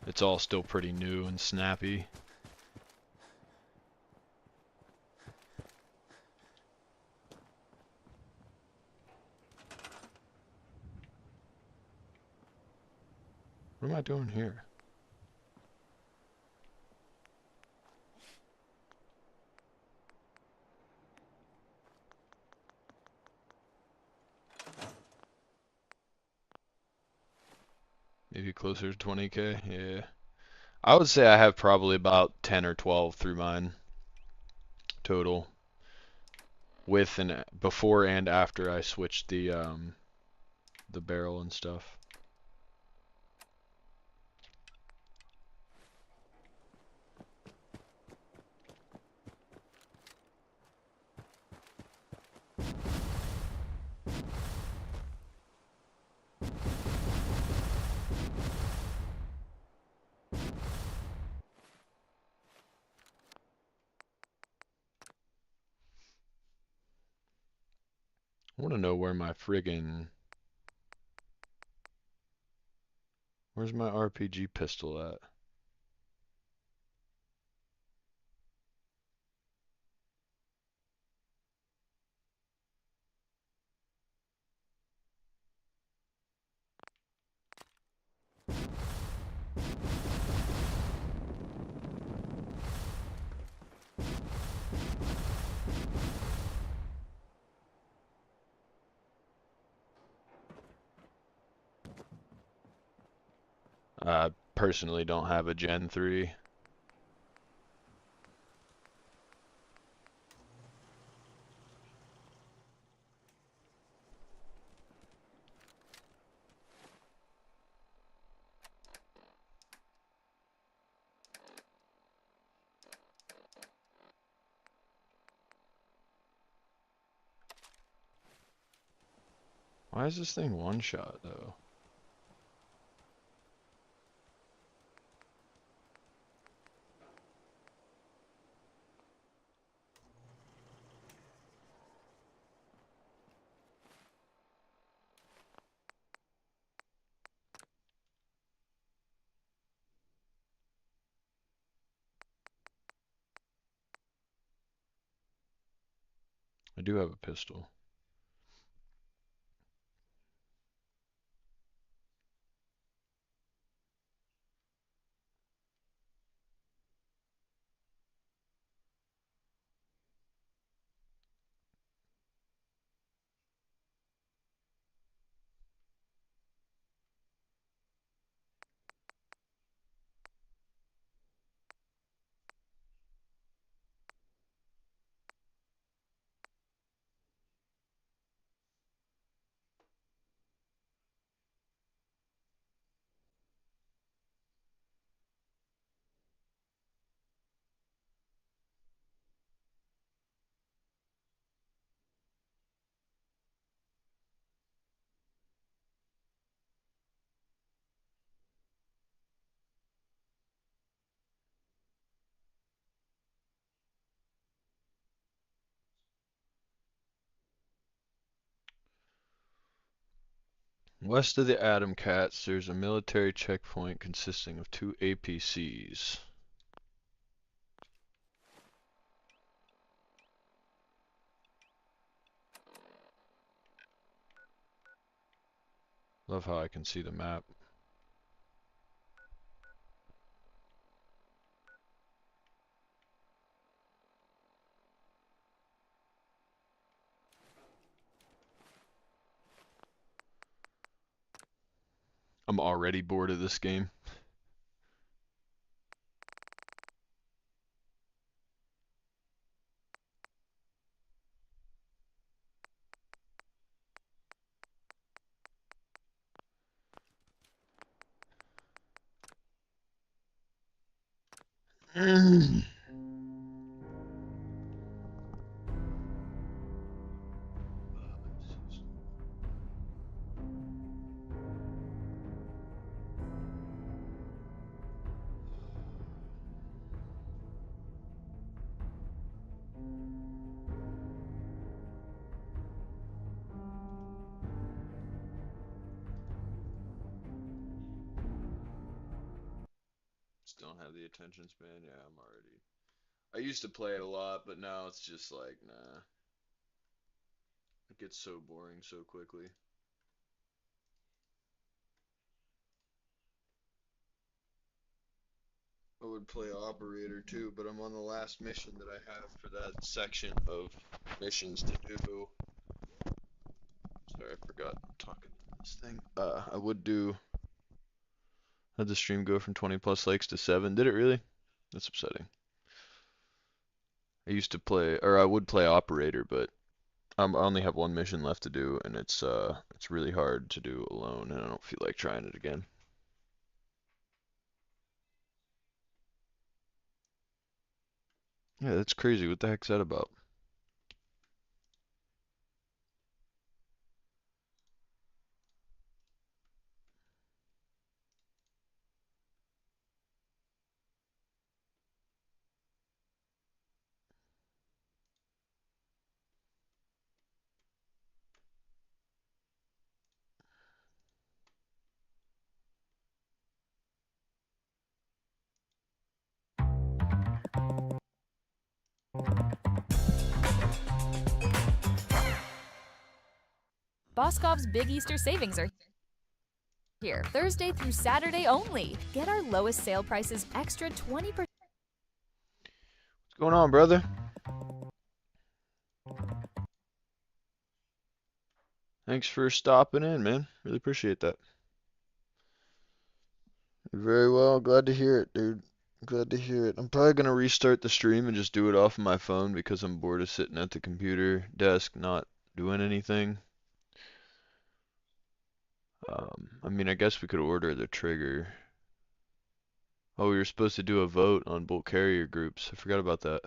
it's all still pretty new and snappy. What am I doing here? Maybe closer to 20K? Yeah. I would say I have probably about 10 or 12 through mine total. With and before and after I switched the barrel and stuff. I want to know where my friggin... Where's my RPG pistol at? I personally don't have a Gen 3. Why is this thing one shot though? I do have a pistol. West of the Atom Cats, there's a military checkpoint consisting of 2 APCs. Love how I can see the map. I'm already bored of this game. Just don't have the attention span. Yeah, I'm already. I used to play it a lot, but now it's just like, nah. It gets so boring so quickly. I would play operator too, but I'm on the last mission that I have for that section of missions to do. Sorry, I forgot I'm talking to this thing. I would do. Had the stream go from 20 plus likes to 7. Did it really? That's upsetting. I used to play, or I would play operator, but I only have one mission left to do, and it's really hard to do alone, and I don't feel like trying it again. Yeah, that's crazy. What the heck's that about? Boscov's Big Easter savings are here, Thursday through Saturday only. Get our lowest sale prices extra 20%. What's going on, brother? Thanks for stopping in, man. Really appreciate that. Very well. Glad to hear it, dude. Glad to hear it. I'm probably gonna restart the stream and just do it off of my phone because I'm bored of sitting at the computer desk not doing anything. I mean, I guess we could order the trigger. Oh, we were supposed to do a vote on bolt carrier groups. I forgot about that.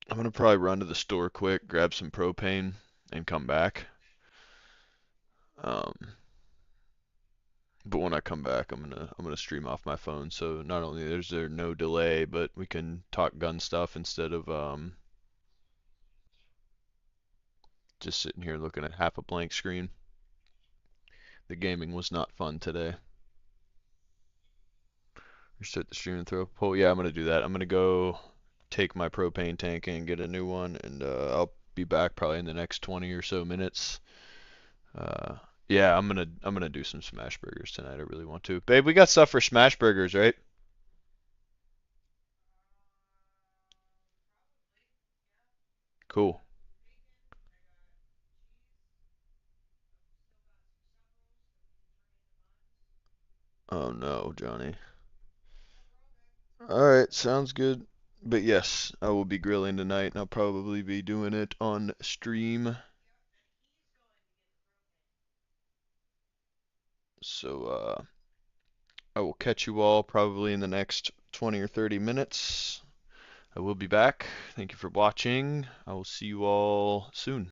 I'm gonna probably run to the store quick, grab some propane, and come back. But when I come back, I'm gonna stream off my phone. So not only is there no delay, but we can talk gun stuff instead of just sitting here looking at half a blank screen. The gaming was not fun today. Restart the stream and throw a poll. Yeah, I'm gonna do that. I'm gonna go take my propane tank and get a new one, and I'll be back probably in the next 20 or so minutes. Yeah, I'm gonna do some smash burgers tonight. I really want to. Babe, we got stuff for smash burgers, right? Cool. Oh no, Johnny. Alright, sounds good. But yes, I will be grilling tonight, and I'll probably be doing it on stream. So, I will catch you all probably in the next 20 or 30 minutes. I will be back. Thank you for watching. I will see you all soon.